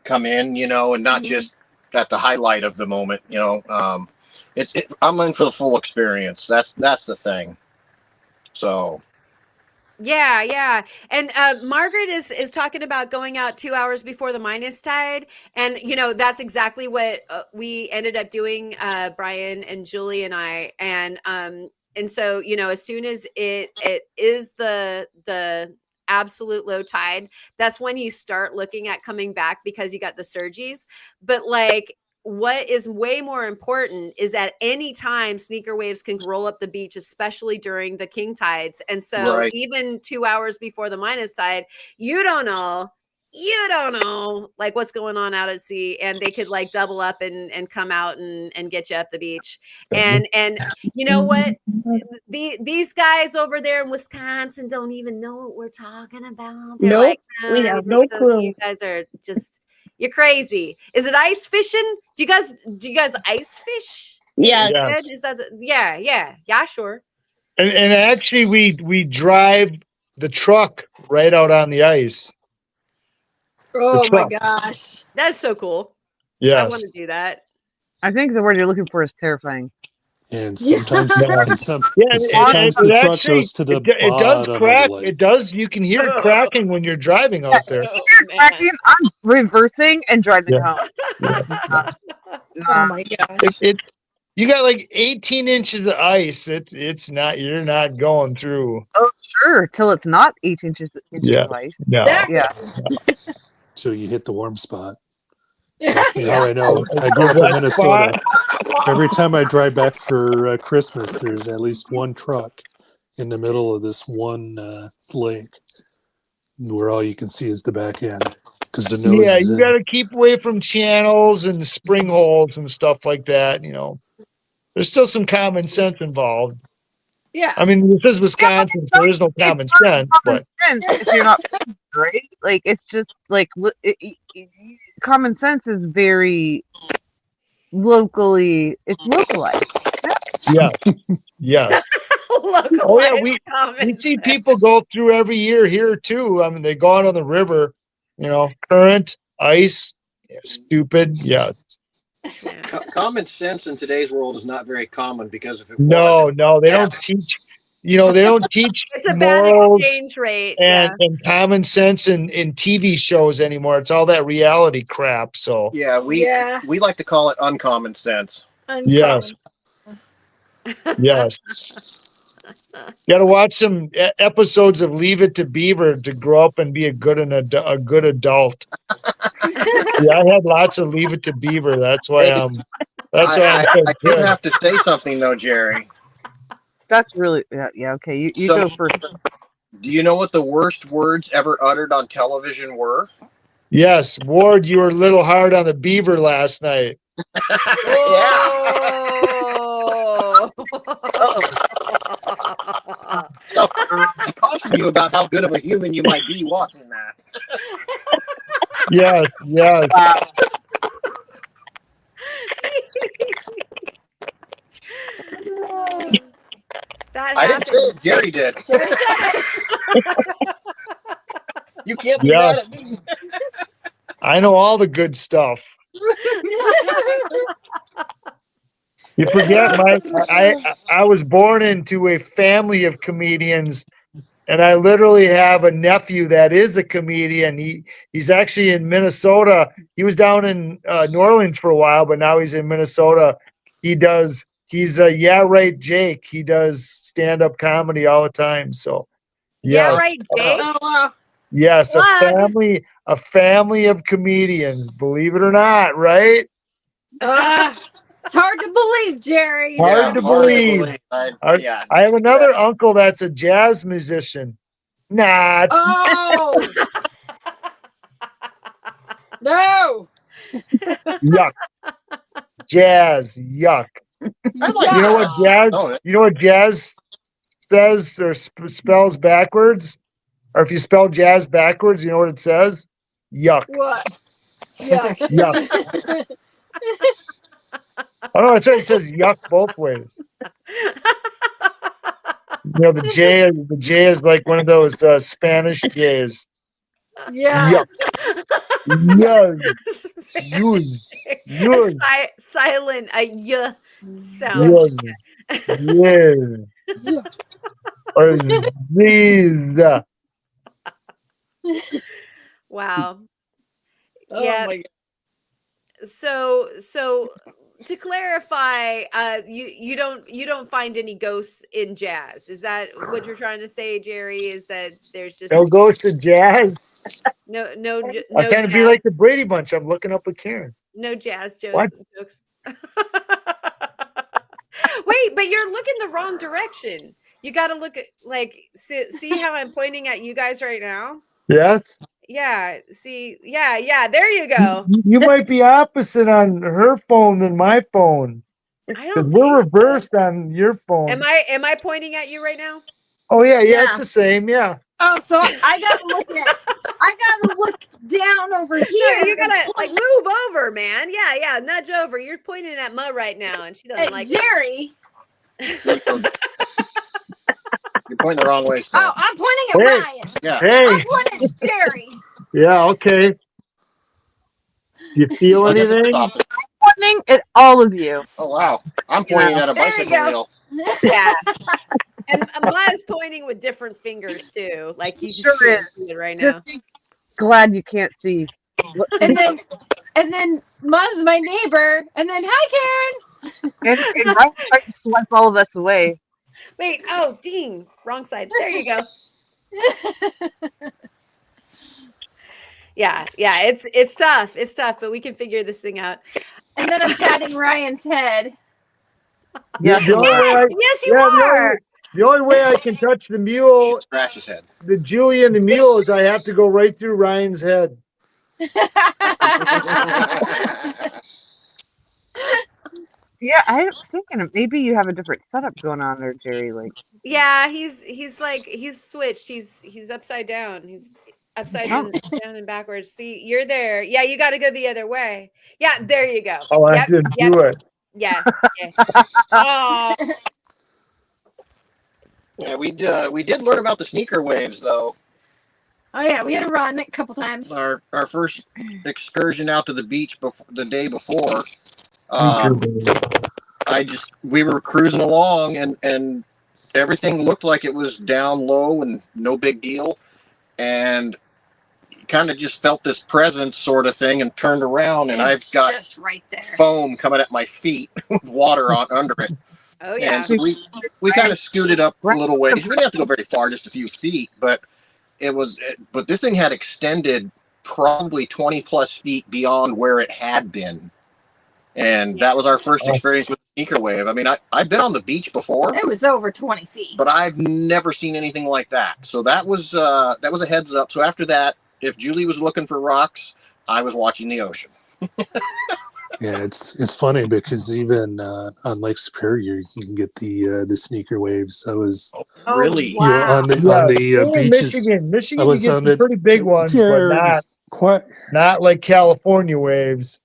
come in, and not just at the highlight of the moment. I'm in for the full experience. That's the thing. So. Yeah. And Margaret is talking about going out 2 hours before the minus tide. And, that's exactly what we ended up doing, Brian and Julie and I. And so, as soon as it is the absolute low tide, that's when you start looking at coming back, because you got the surges. But like, what is way more important is at any time sneaker waves can roll up the beach, especially during the king tides. And so even 2 hours before the minus tide, you don't know like what's going on out at sea, and they could like double up and come out and get you up the beach. And you know what? These guys over there in Wisconsin don't even know what we're talking about. They're Nope, like, we have no clue. You guys are just, you're crazy. Is it ice fishing? Do you guys ice fish? Yeah. Is that yeah, sure. And actually we drive the truck right out on the ice. Oh my gosh. That's so cool. Yeah. I want to do that. I think the word you're looking for is terrifying. And sometimes, sometimes it the truck actually, goes to the it does bottom crack. of the lake. It does. You can hear it cracking when you're driving out there. Cracking, I'm reversing and driving home. Oh my gosh. You got like 18 inches of ice. It's not. You're not going through. Oh sure, till it's not 8 inches of ice. No. Yeah. So you hit the warm spot. Yeah. Ask me how I know. I grew up in Minnesota. Every time I drive back for Christmas, there's at least one truck in the middle of this one lake where all you can see is the back end, because the nose. Yeah, you got to keep away from channels and spring holes and stuff like that. There's still some common sense involved. Yeah. I mean, this is Wisconsin, so there is no common sense. But if you're not right, like it's just like common sense is very it's localized. Yeah. Oh yeah, we see people go through every year here too. I mean, they go out on the river, current, ice, stupid. Yeah. Common sense in today's world is not very common, because if it No, they don't teach. They don't teach It's a morals bad exchange rate and common sense in TV shows anymore. It's all that reality crap. So we like to call it uncommon sense. Uncommon. Yes. Got to watch some episodes of Leave It to Beaver to grow up and be a good adult. Yeah, I had lots of Leave It to Beaver. That's why I do have to say something though, Jerry. That's really okay. You go first. Do you know what the worst words ever uttered on television were? Yes, Ward, you were a little hard on the beaver last night. So I caution you about how good of a human you might be watching that. Yes. I didn't say it. Jerry did. You can't be mad at me. I know all the good stuff. You forget, Mike, I was born into a family of comedians And I literally have a nephew that is a comedian. He's actually in Minnesota. He was down in New Orleans for a while, but now he's in Minnesota. He's a Yeah Right Jake. He does stand-up comedy all the time. So Yeah, yeah, right, Jake. Oh, wow. yes, Plug. a family of comedians, believe it or not, right? It's hard to believe, Jerry. It's Hard to believe. Yeah. I have another uncle that's a jazz musician. Not. Oh no! Yuck. Jazz. Yuck. I like You know what jazz? Oh, You know what jazz says or spells backwards? Or if you spell jazz backwards, you know what it says? Yuck. What? Yeah. Yuck. Oh no, it says yuck both ways. You know, the J is like one of those Spanish J's. Yeah. Yuck. Yuz. Yuz. Silent y sound. Yuz. Yes. Or these. Wow. Oh Yeah. my God. So to clarify, you don't find any ghosts in jazz. Is that what you're trying to say, Jerry? Is that there's just No ghost to jazz. no I'm trying to be jazz, like the Brady Bunch. I'm looking up with Karen. no jazz What? jokes? Wait, but you're looking the wrong direction. You got to look at see how I'm pointing at you guys right now? Yes. Yeah, see, yeah, there you go. You might be opposite on her phone than my phone. I Because don't we're think so. reversed on your phone. Am I pointing at you right now? Oh yeah, Yeah. it's the same. Yeah. Oh, so I gotta look down over here. Yeah, you gotta move over, man. Yeah, nudge over. You're pointing at Mo right now, and she doesn't like Jerry. You're pointing the wrong way still. Oh, I'm pointing at Hey. Ryan. Yeah. Hey. I'm pointing at Jerry. Yeah. Okay. You feel I guess it's anything? opposite. Pointing at all of you. Oh wow. I'm pointing at a There you bicycle go. wheel. Yeah. And Ma's pointing with different fingers too. Like you Sure can is. see it right now. Just be glad you can't see. And then Muzz, my neighbor, and then hi And Ryan tried to swipe all of us away. Wait, oh ding, wrong side. There you go. Yeah, it's tough. It's tough, but we can figure this thing out. Karen. And then I'm patting Ryan's head. Yes, The only way Yes, you yeah, are. the only way I can touch the Should mule, scratch his head. the Julie and the mule, is I have to go right through Ryan's head. Yeah, I'm thinking of maybe you have a different setup going on there, Jerry. Like, Yeah, he's switched. He's upside down. He's upside down and backwards. See, you're there. Yeah, you got to go the other way. Yeah, there you go. Oh, I Yep, didn't yep. do it. Yeah. Oh, Yeah, we did learn about the sneaker waves though. Oh yeah, we had to run a couple times. Our first excursion out to the beach the day before. We were cruising along and everything looked like it was down low and no big deal, and kind of just felt this presence sort of thing and turned around and I've got just right there. foam coming at my feet with water on under it. oh yeah. And so we kind of scooted up a little ways. We didn't have to go very far, just a few feet, but but this thing had extended probably 20 plus feet beyond where it had been. And that was our first experience with sneaker wave. I mean, I've been on the beach before. It was over 20 feet. But I've never seen anything like that. So that was a heads up. So after that, if Julie was looking for rocks, I was watching the ocean. Yeah, it's funny because even on Lake Superior, you can get the sneaker waves. I was Really? you know, on the in beaches. Michigan, I you was get on some pretty big ones, but not like California waves.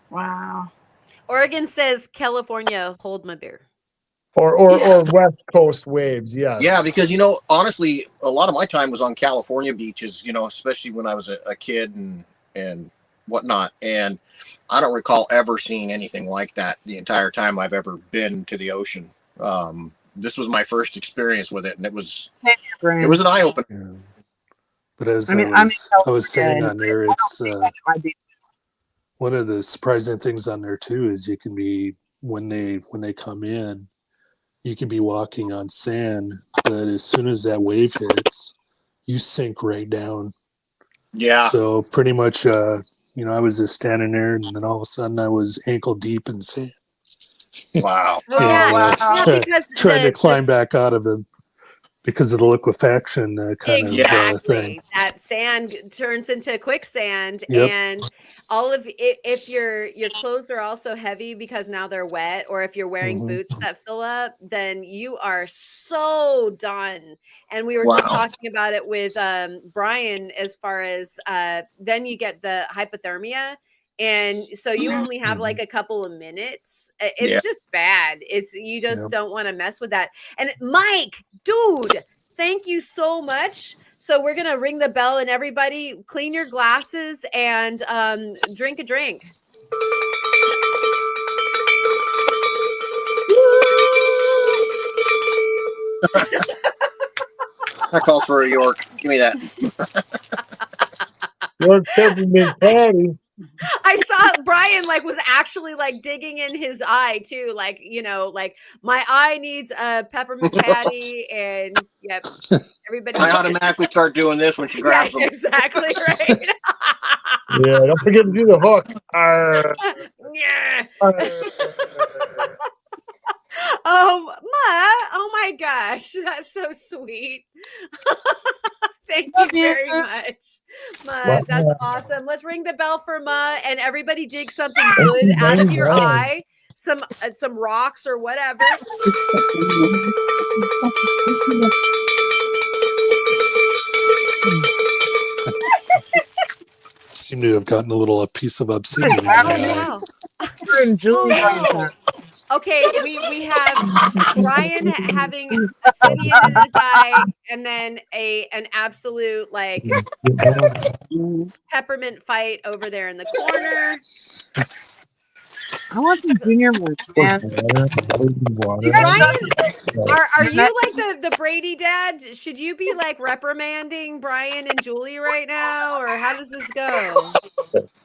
Wow. Oregon says California, hold my beer. Or West Coast waves, yes. Yeah, because honestly, a lot of my time was on California beaches. Especially when I was a kid and whatnot. And I don't recall ever seeing anything like that the entire time I've ever been to the ocean. this was my first experience with it, and it was Brand. an eye opener. Yeah. But as I was saying on there, it's my business. one of the surprising things on there too is you can be when they come in, you can be walking on sand, but as soon as that wave hits, you sink right down. Yeah. So pretty much, I was just standing there, and then all of a sudden I was ankle deep in sand. Wow. Trying to climb back out of them because of the liquefaction kind of thing. That sand turns into quicksand, Yep. and all of if your clothes are also heavy because now they're wet, or if you're wearing boots that fill up, then you are so done. And we were just talking about it with Brian as far as then you get the hypothermia. And so you only have like a couple of minutes. It's just bad. You just don't want to mess with that. And Mike, dude, thank you so much. So we're going to ring the bell, and everybody clean your glasses and drink a drink. That calls for a York. Give me that. York peppermint patty. I saw Brian was actually digging in his eye too. My eye needs a peppermint patty, and yep. Everybody. I automatically start doing this when she grabs them. Exactly right. Yeah, don't forget to do the hook. Oh my gosh, that's so sweet. Thank you very much, Ma. That's awesome. Let's ring the bell for Ma, and everybody dig something good out of your eye. Some rocks or whatever. Seem to have gotten a little piece of obsidian. Wow. Okay, we have Brian having obsidian in his eye, and then an absolute peppermint fight over there in the corner. I want some junior ones, man. Brian, are you the Brady dad? Should you be reprimanding Brian and Julie right now, or how does this go?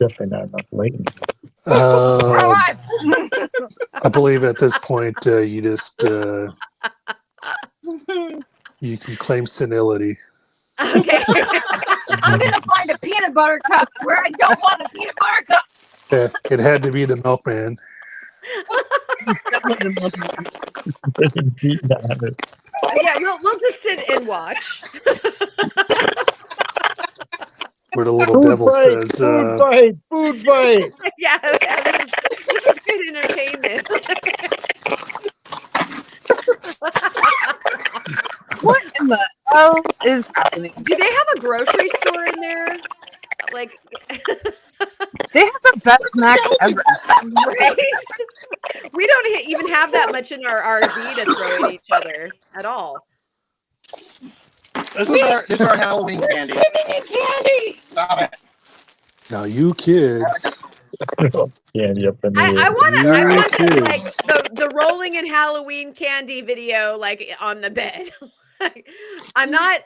Definitely not enough latent. I believe at this point you just you can claim senility. Okay. I'm gonna find a peanut butter cup where I don't want a peanut butter cup. It had to be the milkman. Yeah, we'll just sit and watch. Where the little devil says, food fight. Yeah, this is good entertainment. What in the hell is happening? Do they have a grocery store in there? They have the best snack ever. Right? We don't even have that much in our RV to throw at each other at all. This is our Halloween candy. Candy. Stop it. now you kids. Candy up in the I want kids. the rolling in Halloween candy video on the bed. I'm not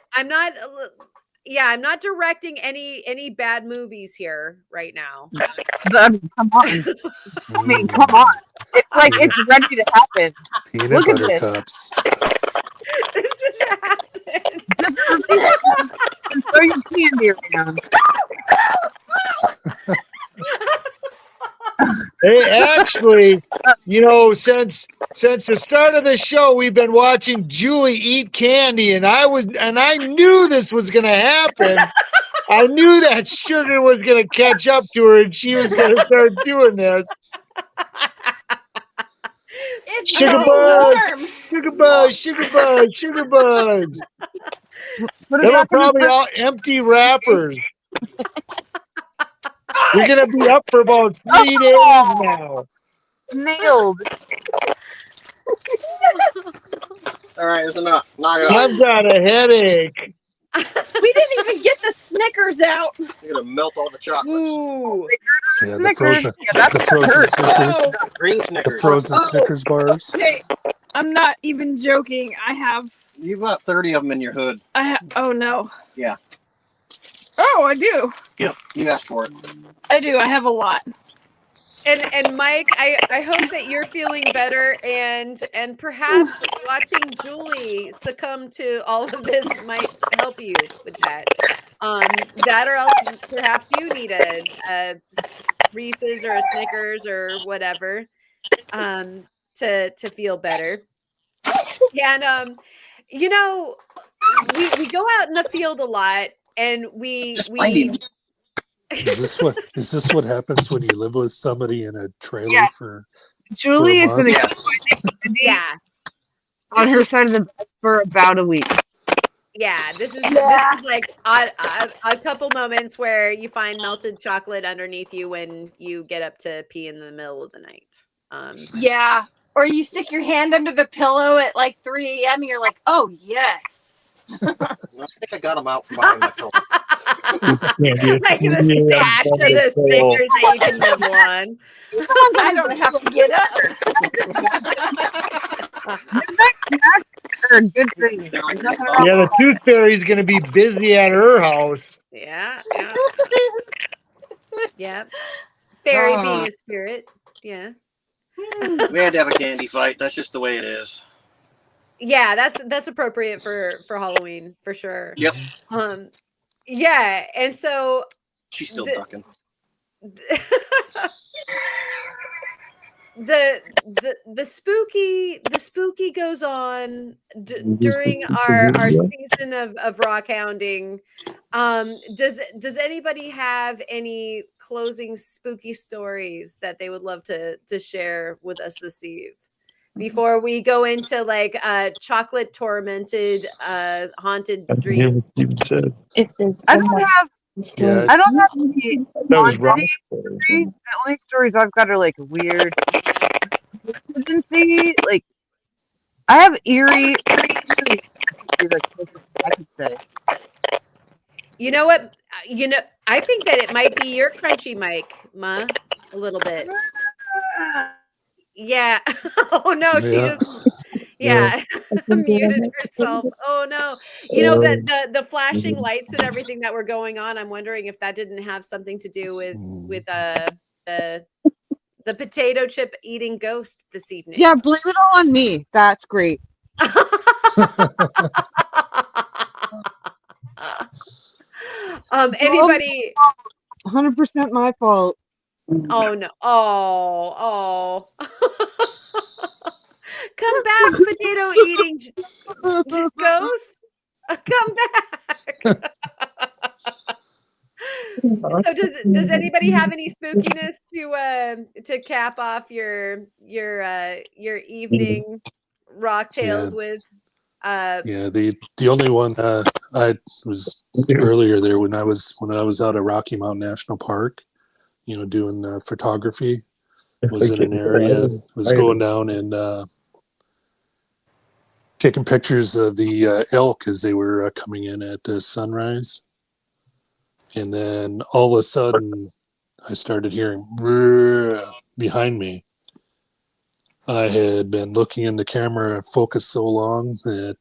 directing any bad movies here right now. Come on. Come on. It's it's ready to happen. Peanut Look at butter this. cups. This just happened. Just release it and throw your candy around. Hey, actually, since the start of the show, we've been watching Julie eat candy, and I knew this was going to happen. I knew that sugar was going to catch up to her, and she was going to start doing this. It's Sugar so bugs, sugar bugs. They were probably all empty wrappers. We're going to be up for about 3 days now. Nailed. All right, that's enough. Knock it off. I've got a headache. We didn't even get the Snickers out. You're gonna melt all the chocolates. Ooh. Yeah, Snickers. the frozen Snickers. Green The Snickers. frozen Snickers bars. Okay. I'm not even joking. I have. You've got 30 of them in your hood. Oh no. Yeah. Oh, I do. Yep. You asked for it. I do. I have a lot. And Mike, I hope that you're feeling better, and perhaps watching Julie succumb to all of this might help you with that. That or else perhaps you need a Reese's or a Snickers or whatever to feel better. And you know, we go out in the field a lot, and we Is this what happens when you live with somebody in a trailer Yeah. for Julie is month? going to Yes. yeah. on her side of the bed for about a week. Yeah, this is like a couple moments where you find melted chocolate underneath you when you get up to pee in the middle of the night. Yeah. Or you stick your hand under the pillow at like 3 a.m. and you're like, oh yes. I think I got them out from behind my pillow. Like the stash of the Snickers that you can nibble on. I don't have to get up. Snacks are a good thing. Yeah, the tooth fairy's going to be busy at her house. Yeah. Yeah. Fairy being a spirit. Yeah. We had to have a candy fight. That's just the way it is. Yeah, that's appropriate for Halloween for sure. Yep. Yeah, and so She's still ducking. the spooky goes on during our season of rockhounding. Does anybody have any closing spooky stories that they would love to share with us this eve before we go into like chocolate tormented haunted dreams? If there's I don't have Yeah. I don't have any That was wrong. stories. The only stories I've got are like weird coincidency. Like I have eerie the closest I could say. You know what? I think that it might be your crunchy mic, Ma, a little bit. Yeah. Oh no, she Yeah. just muted herself. Oh no. You know that the flashing lights and everything that were going on, I'm wondering if that didn't have something to do with the potato chip eating ghost this evening. Yeah, blame it all on me. That's great. Anybody 100% my fault. Oh no. Oh. Come back, potato eating ghost. Come back. So does anybody have any spookiness to cap off your evening rock tales with? Yeah, the only one I was earlier there when I was out at Rocky Mountain National Park, doing photography, was in an area, was going down and taking pictures of the elk as they were coming in at the sunrise. And then all of a sudden, I started hearing behind me. I had been looking in the camera focus so long that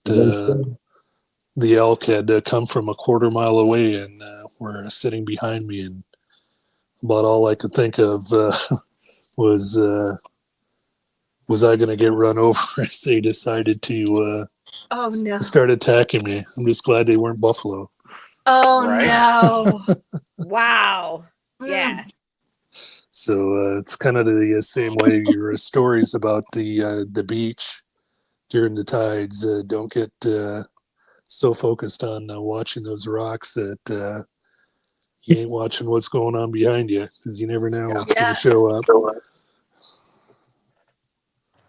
the elk had come from a quarter mile away and were sitting behind me. And about all I could think of was I going to get run over as they decided to Oh no. start attacking me. I'm just glad they weren't buffalo. Oh Right. no. Wow. Yeah. So it's kind of the same way your stories about the beach during the tides. Don't get so focused on watching those rocks that you ain't watching what's going on behind you, because you never know what's going to show up.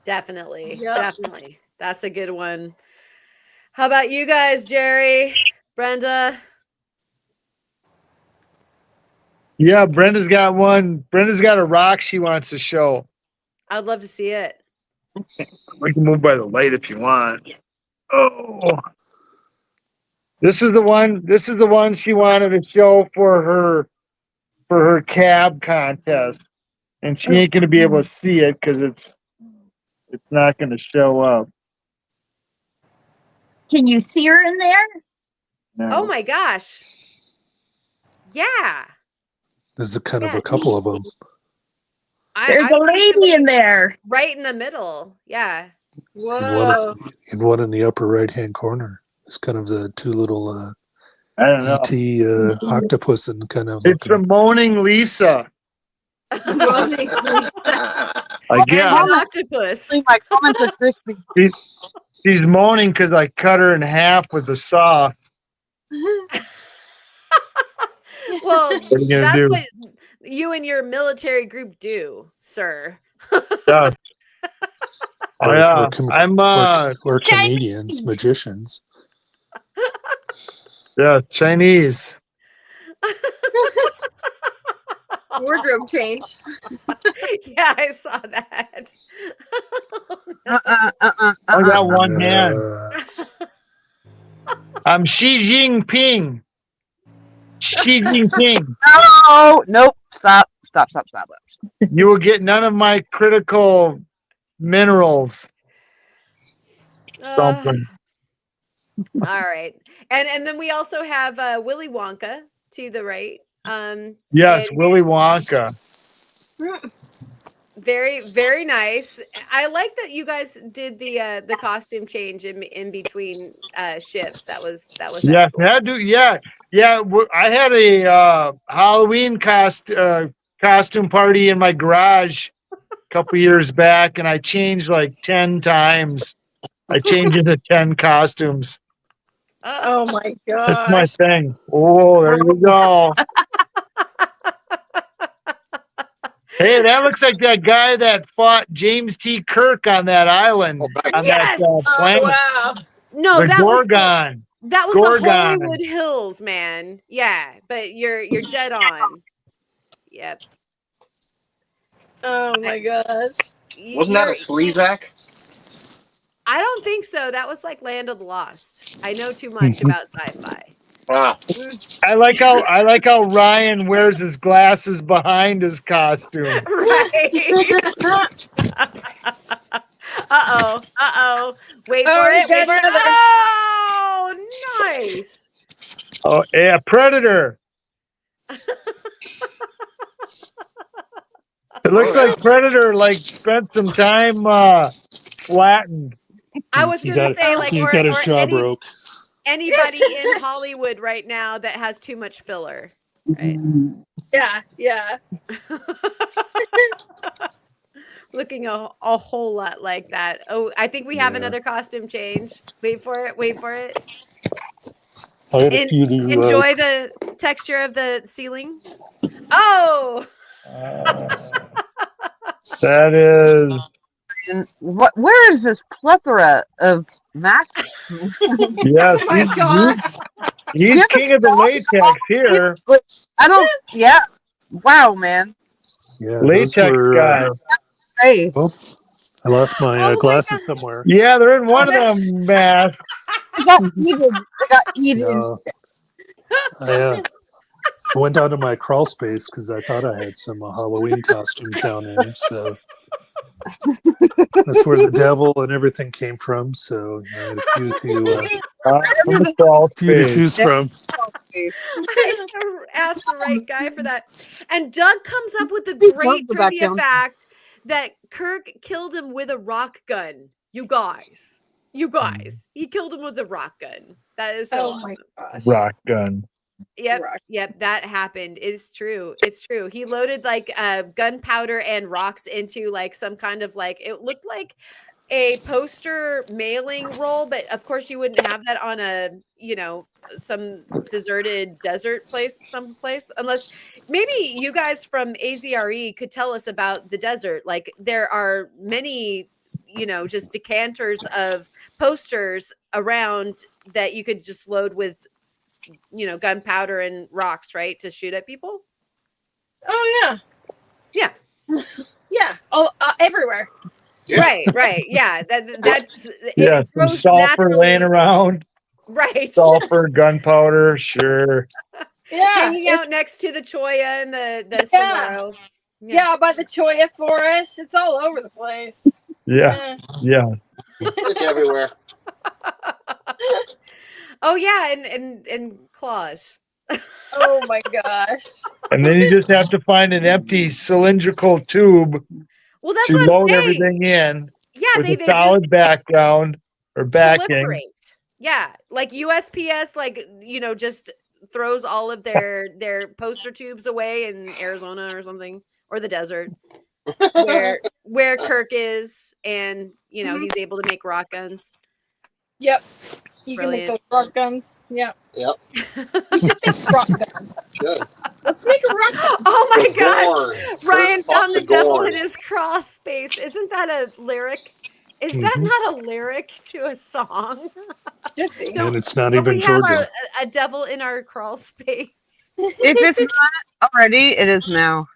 Definitely. Yep. Definitely. That's a good one. How about you guys, Jerry, Brenda? Yeah, Brenda's got one. Brenda's got a rock she wants to show. I'd love to see it. We can move by the light if you want. Oh, this is the one. This is the one she wanted to show for her cab contest, and she ain't going to be able to see it because it's not going to show up. Can you see her in there? Oh my gosh. Yeah. There's a kind of Yeah. a couple of them. There's a lady in there. Right in the middle. Yeah. Whoa. And one in the upper right-hand corner. It's kind of the two little I don't know. ET octopus and kind of It's a looking. moaning Lisa. Moaning. And Again, an octopus. My comments are crispy. she's moaning because I cut her in half with the saw. Well, What are you gonna that's do? what you and your military group do, sir. Yeah. Oh, yeah. I'm We're comedians, magicians. yeah, Chinese. Wardrobe change. Yeah, I saw that. I got one hand. Nuts. I'm Xi Jinping. Xi Jinping. No, nope. Stop. You will get none of my critical minerals. Something. All right. And then we also have Willy Wonka to the right. Yes, and Willy Wonka. very, very nice. I like that you guys did the costume change in between shifts. That was Yes, excellent. had to. Yeah. I had a Halloween costume party in my garage a couple years back, and I changed like 10 times. I changed into 10 costumes. Oh my That's my gosh. thing. Oh, there you go. Hey, that looks like that guy that fought James T. Kirk on that island. On Yes! that planet. Oh wow. No, The that Gorgon. was Gorgon. the Hollywood Hills, man. Yeah, but you're dead on. Yep. Oh my gosh. Wasn't that a sleazak? I don't think so. That was like Land of the Lost. I know too much about sci-fi. Ah, I like how Ryan wears his glasses behind his costume. Right. Uh-oh. Wait Oh, for you it. Wait got for it. another. Oh, nice. Oh, yeah, Predator. It looks like Predator spent some time flattened. I was gonna say You got his jaw broke. anybody in Hollywood right now that has too much filler. Right. Yeah. Looking a whole lot like that. Oh, I think we have another costume change. Wait for it. I had a few to, Enjoy the texture of the ceiling. Oh! That is. And where is this plethora of masks? Yes, Oh my gosh. he's king of the latex here. I don't. Yeah. Wow, man. yeah, Latex those were, guy. Hey. Well, I lost my Oh my glasses somewhere. Yeah, they're in one of them masks. I got eaten. I went down to my crawl space because I thought I had some Halloween costumes down there. So that's where the devil and everything came from. So I had a few to choose from. I asked the right guy for that. And Doug comes up with the He great jumped back trivia down. fact that Kirk killed him with a rock gun. You guys. He killed him with a rock gun. That is so Oh my awesome. gosh. Rock gun. Yep, that happened. It's true. He loaded like gunpowder and rocks into like some kind of it looked like a poster mailing roll, but of course you wouldn't have that on a some deserted desert someplace, unless maybe you guys from AZRE could tell us about the desert. Like there are many just decanters of posters around that you could just load with gunpowder and rocks, right, to shoot at people. Oh Yeah. yeah. Oh, everywhere. Yeah. Right. Yeah, that's Yeah, it some grows sulfur laying naturally. around. Right. Sulfur, gunpowder, sure. Yeah. Hanging out next to the cholla and the Sonoro. Yeah, by the cholla forest. It's all over the place. Yeah. It's everywhere. Oh yeah, and claws. Oh my gosh. And then you just have to find an empty cylindrical tube Well, that's to what I'm load saying. everything in Yeah, with a they solid just background or backing. proliferate. Yeah, like USPS, like just throws all of their poster tubes away in Arizona or something, or the desert, where Kirk is, and he's able to make rock guns. Yep. It's You can make brilliant. those rock guns. Yeah. Yep. We should make rock guns. Good. Let's make a rock gun. Oh my The gosh! Gorn. Ryan Kirk fought found the the devil Gorn. in his crawl space. Isn't that a lyric? Is that Mhm. not a lyric to a song? Should be. Don't- And it's not Don't even we have Georgia. a devil in our crawl space? If it's not already, it is now.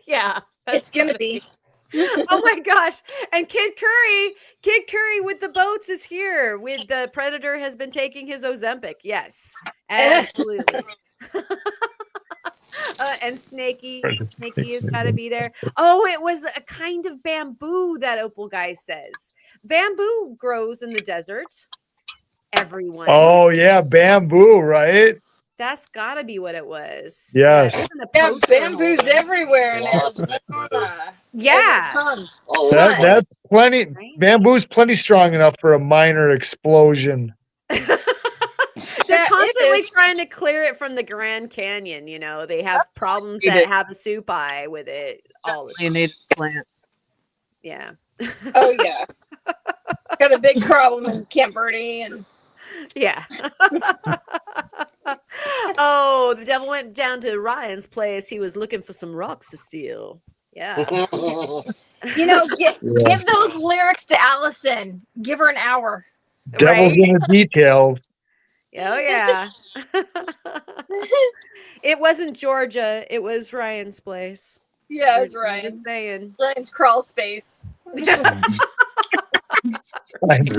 Yeah, It's gonna be. Oh my gosh! And Kid Curry with the boats is here. With the Predator has been taking his Ozempic. Yes, absolutely. And Snaky has got to be there. Oh, it was a kind of bamboo that Opal guy says. Bamboo grows in the desert. Everyone. Oh yeah, bamboo, right? That's got to be what it was. Yes. It wasn't a Yeah, poster bamboo's holder. everywhere in Lots of Arizona. Yeah. Tons. Oh, That, that's plenty. Right? Bamboo's plenty strong enough for a minor explosion. They're Yeah, it constantly is. trying to clear it from the Grand Canyon. They have problems Eat that it. have a soup eye with it all the You time. need plants. Yeah. Oh yeah. Got a big problem in Camp Verde and Yeah. Oh, the devil went down to Ryan's place. He was looking for some rocks to steal. Yeah. give those lyrics to Allison. Give her an hour. Devil's in the details. Oh yeah. It wasn't Georgia. It was Ryan's place. Yeah, it's I'm Ryan's. just saying. Ryan's crawl space. There's-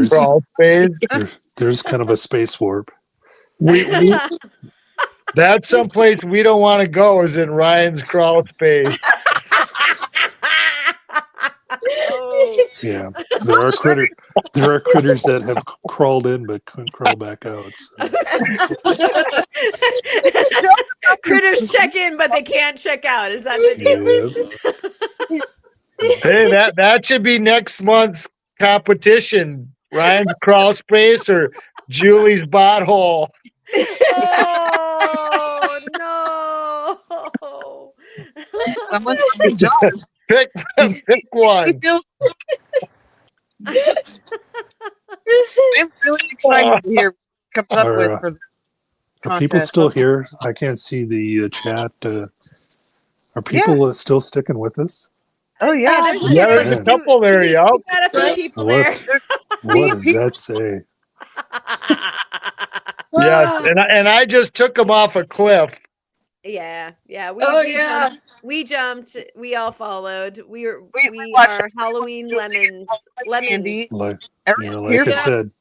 Crawl space. There's kind of a space warp. That's someplace we don't want to go is in Ryan's crawl space. Oh. Yeah, there are critters that have crawled in but couldn't crawl back out. So. Critters check in, but they can't check out. Is that the deal? Yeah. Hey, that should be next month's competition. Ryan's crawl space or Julie's butthole. Oh no! Someone's on the job. Pick one. I'm really excited to hear what he comes up with for the Are people contest. still here? I can't see the chat. Are people still sticking with us? Oh yeah, Yeah, there's a couple there, yup. You got a few people there. What does that say? Yes, and I just took them off a cliff. Yeah. We jumped. We all followed. We watched are Halloween lemons. Candy. Like Everyone's like here I for that. said,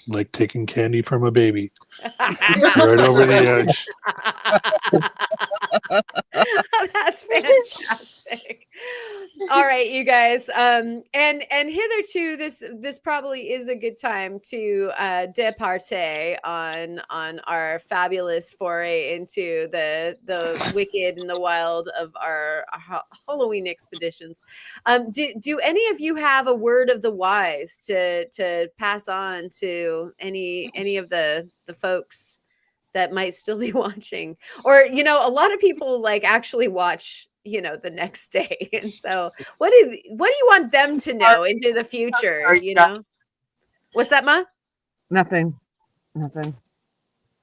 like taking candy from a baby, right over the edge. That's fantastic. All right, you guys. And hitherto, this probably is a good time to departure on our fabulous foray into the wicked and the wild of our Halloween expeditions. Do any of you have a word of the wise to pass on to any of the folks that might still be watching? Or a lot of people actually watch the next day, and so what do you want them to know into the future? What's that, Ma? Nothing.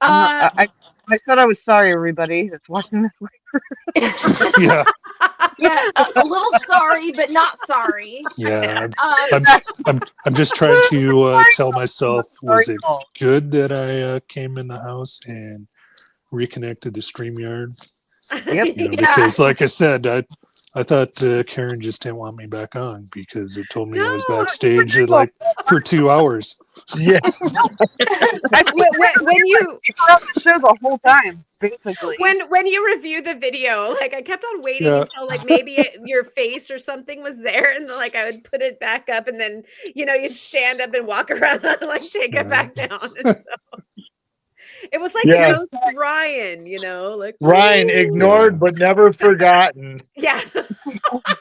I said I was sorry, everybody that's watching this later. Yeah, Yeah, a little sorry, but not sorry. yeah. I'm just trying to tell myself, was it good that I came in the house and reconnected the StreamYard? Yep. Because like I said, I thought Karen just didn't want me back on because it told me I was No, backstage for 2 hours. Yeah. when you You were on the show the whole time, basically. when you review the video, I kept on waiting Yeah. until maybe your face or something was there, and I would put it back up, and then you'd stand up and walk around and take it back down. And so It was like Yeah. the ghost of Ryan, you know, like Ryan, "Ooh." ignored but never forgotten. Yeah.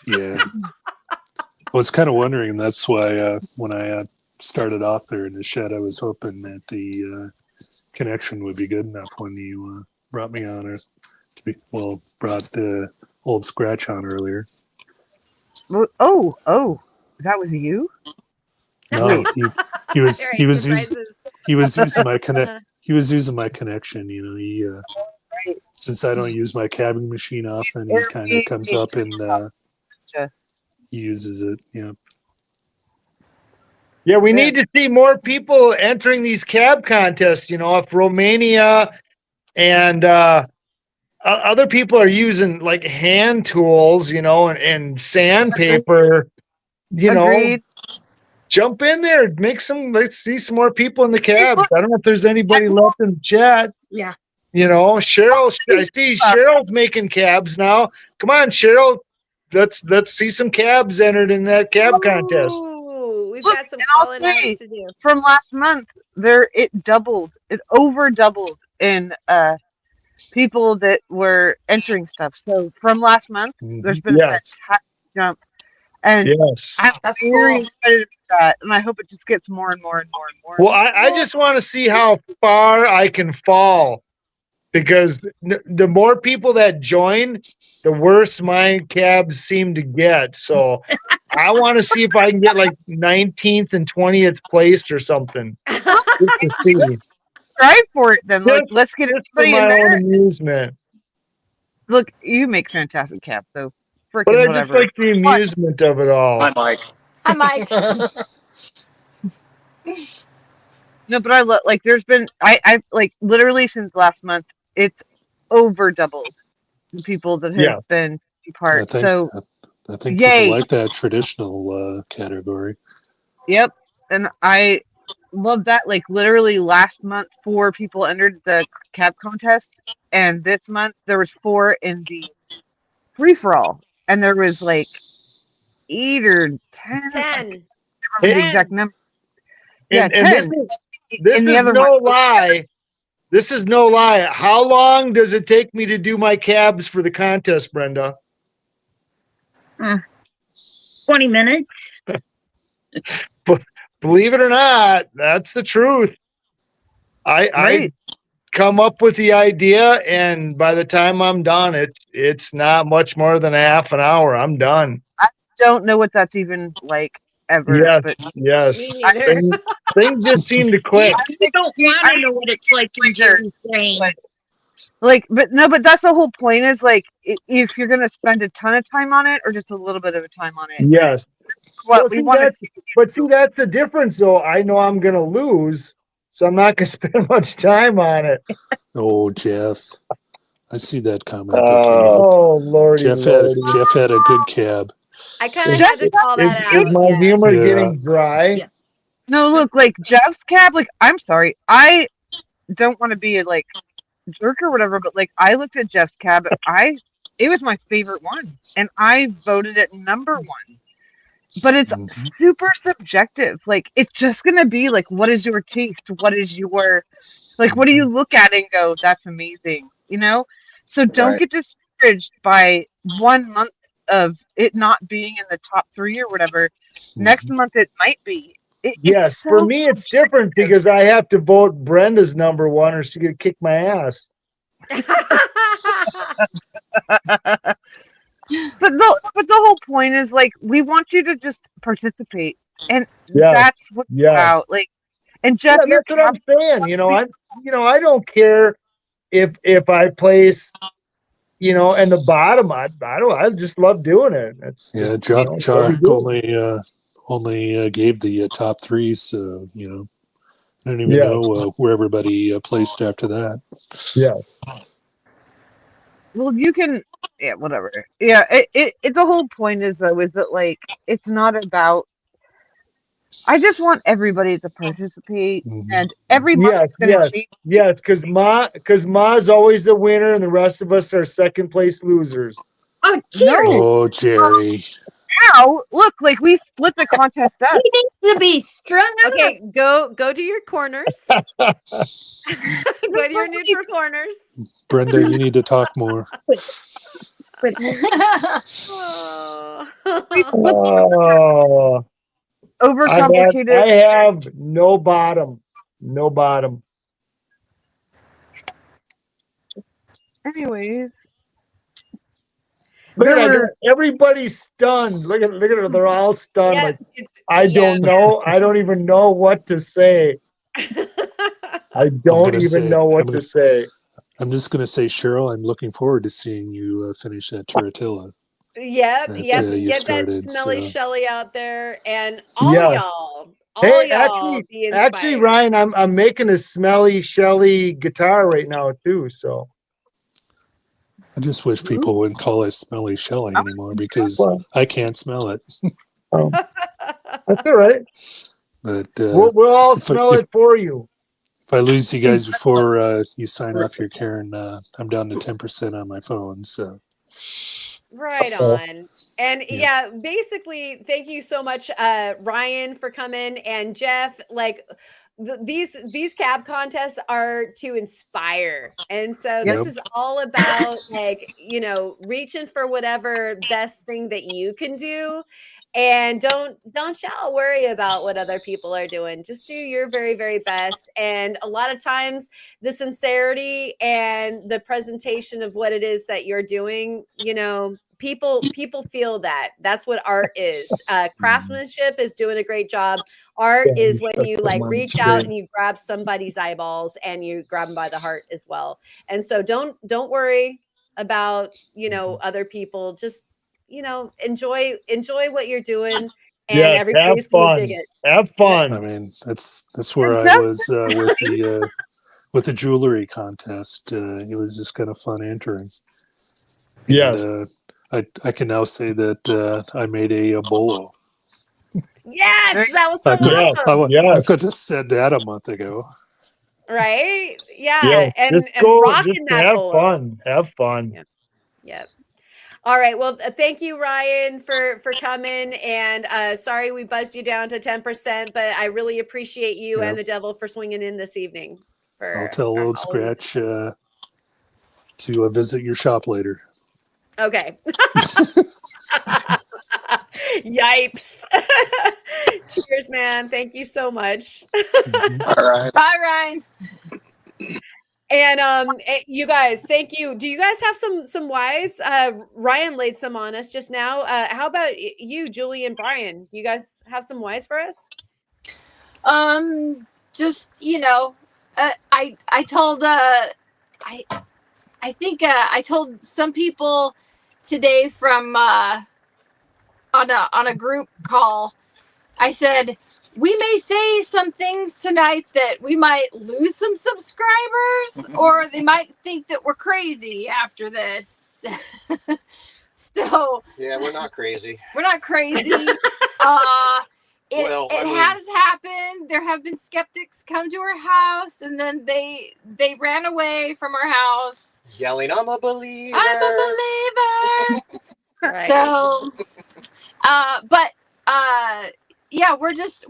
Yeah. I was kind of wondering. That's why when I started off there in the shed, I was hoping that the connection would be good enough when you brought me on it. Brought the old Scratch on earlier. Oh, that was you? No, he was All right, he was surprises. using he was using my he was using my connection. You know, he since I don't use my cabbing machine often, he kind of comes up and he uses it. You know. Yeah, we need to see more people entering these cab contests. You know, if Romania and other people are using like hand tools, you know, and sandpaper, you know, Agreed. jump in there, let's see some more people in the cabs. look- I don't know if there's anybody left in the chat. Yeah. You know, Cheryl, I see Cheryl's making cabs now. Come on, Cheryl. Let's see some cabs entered in that cab contest. Ooh, we've Look, got some and I'll calling say, outs to do. from last month, it over doubled in people that were entering stuff. So from last month, there's been a Yes. fantastic jump. And Yes. I'm That's very cool. excited about that. And I hope it just gets more and more and more and more. Well, I just want to see how far I can fall, because the more people that join, the worse my cabs seem to get. So I want to see if I can get like 19th and 20th place or something. Just to see. Let's strive for it then. Like, Just- let's get Just for everybody in my own there. amusement. Look, you make fantastic cabs, so But freaking I whatever. just like the amusement of it all. Hi, Mike. Hi, Mike. No, but I love, like, there's been I like literally since last month, it's over doubled the people that have been part. So I think yay. people like that traditional category. Yep. And I love that. Like, literally last month 4 people entered the cab contest, and this month there was 4 in the free for all, and there was like 8 or 10. 10. I can't remember the exact number. Yeah, And 10. this in the is other no one. lie. This is no lie. How long does it take me to do my cabs for the contest, Brenda? 20 minutes. Believe it or not, that's the truth. I come up with the idea, and by the time I'm done, it's not much more than a half an hour. I'm done. I don't know what that's even like ever. Yes, But yes. Me neither. Things just seem to click. You don't want to know what it's like in Jerry's brain. But that's the whole point, is like, if you're gonna spend a ton of time on it or just a little bit of a time on it. Yes. What we want to see. But see, that's the difference, though. I know I'm gonna lose, so I'm not gonna spend much time on it. Oh, Jeff. I see that comment. That Oh, Lordy, Jeff had a good cab. I kind of had to call that Is out. my Yeah. humor Yeah. getting dry? Yeah. No, look, like Jeff's cab, like, I'm sorry, I don't want to be a like jerk or whatever, but like, I looked at Jeff's cab, it was my favorite one, and I voted it number 1. But it's super subjective. Like, it's just gonna be like, what is your taste? What is your, like, what do you look at and go, that's amazing, you know? So don't Right. get discouraged by 1 month of it not being in the top 3 or whatever. Next month it might be. Yes, It's so for me it's different because I have to vote Brenda's number 1 or she's gonna kick my ass. But the whole point is, like, we want you to just participate, and Yes, that's what it's yes. about. Like, and Jeff, Yeah, that's what I'm saying. You know, I don't care if I place, you know, in the bottom. I just love doing it. It's Yeah, just, you know, it's what we Chuck do. only gave the top 3, so you know, I don't even know where everybody placed after that. Yeah. well, you can, yeah, whatever. Yeah, it the whole point is, though, is that, like, it's not about. I just want everybody to participate, and every month it's gonna change. Yes, because Ma's always the winner, and the rest of us are second place losers. Oh, cheers. Oh, Jerry. Ow! Look, like we split the contest up. He needs to be strung up. Okay, go to your corners. Go to your neutral corners. Brenda, you need to talk more. Oh. We split the Oh, overcomplicated. I have no bottom. No bottom. Anyways, Look there at were that. Everybody's stunned. Look at it. They're all stunned. Yeah, Like, it's- I yeah. don't know. I don't even know what to say. I don't even know what to say. I'm just going to say, Cheryl, I'm looking forward to seeing you finish that Turritilla. Yep. that, Get you that started, smelly so. Shelly out there, and all Yeah. y'all. Hey, Y'all be inspired. actually, Ryan, I'm making a smelly Shelly guitar right now too. So I just wish people wouldn't call it Smelly Shelly anymore because Well. I can't smell it. that's all right. But We'll all smell it for you. if I lose you guys before you sign off your Karen, I'm down to 10% on my phone. So Right on. And yeah, basically, thank you so much, Ryan, for coming, and Jeff. Like these cab contests are to inspire, and so this is all about like reaching for whatever best thing that you can do. And don't y'all worry about what other people are doing. Just do your very, very best. And a lot of times the sincerity and the presentation of what it is that you're doing, people feel that. That's what art is. Craftsmanship is doing a great job. Art is when you like reach out and you grab somebody's eyeballs and you grab them by the heart as well. And so don't worry about other people. Just enjoy what you're doing, and everybody's gonna dig it. Have fun. I mean, that's where I was with the jewelry contest. It was just kind of fun entering. Yes. And, I can now say that I made a bolo. Yes, that was so awesome. I could have said that a month ago. Right? Yeah, and rocking that have bolo. fun. Have fun. Yep. All right. Well, thank you, Ryan, for coming. And sorry we buzzed you down to 10%, but I really appreciate you and the devil for swinging in this evening. I'll tell Old Scratch to visit your shop later. Okay. Yipes. Cheers, man. Thank you so much. All right. Bye, Ryan. And you guys, thank you. Do you guys have some whys? Ryan laid some on us just now. How about you, Julie and Brian? You guys have some whys for us? Just I told I think I told some people today from on a group call. I said, we may say some things tonight that we might lose some subscribers, or they might think that we're crazy after this. So yeah, we're not crazy. We're not crazy. It has happened. There have been skeptics come to our house, and then they ran away from our house, yelling, "I'm a believer! I'm a believer!" Right. So, yeah,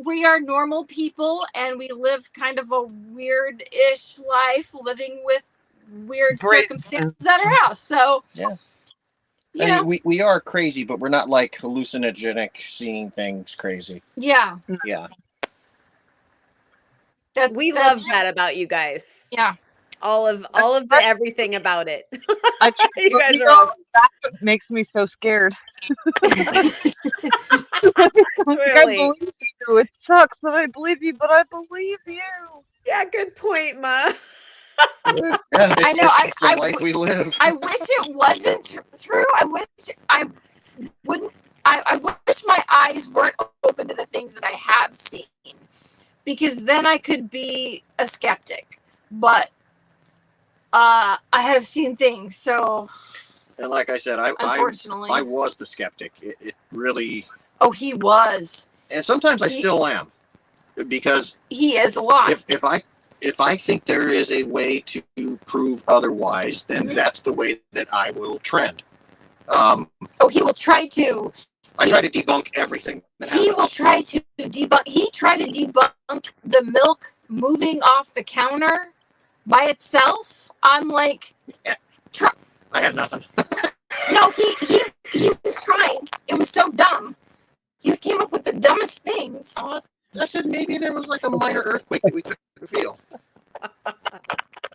we are normal people, and we live kind of a weird-ish life, living with weird circumstances at our house. So, yeah. I mean, we are crazy, but we're not like hallucinogenic, seeing things crazy. Yeah. Yeah. We love that about you guys. Yeah. All of the everything about it. You guys are awesome. That's what makes me so scared. I believe you. It sucks that I believe you, but I believe you. Yeah, good point, Ma. I know. I life we live. I wish it wasn't true. I wish I wouldn't. I wish my eyes weren't open to the things that I have seen, because then I could be a skeptic. But I have seen things, so. And like I said, unfortunately, I was the skeptic. It really. Oh, he was. And sometimes I still am, because he is a lot. If I think there is a way to prove otherwise, then that's the way that I will trend. He will try to I try to debunk everything that happens. He will try to debunk. He tried to debunk the milk moving off the counter by itself. I'm like, I had nothing. no, he was trying. It was so dumb. You came up with the dumbest things. I said maybe there was like a minor earthquake that we couldn't feel.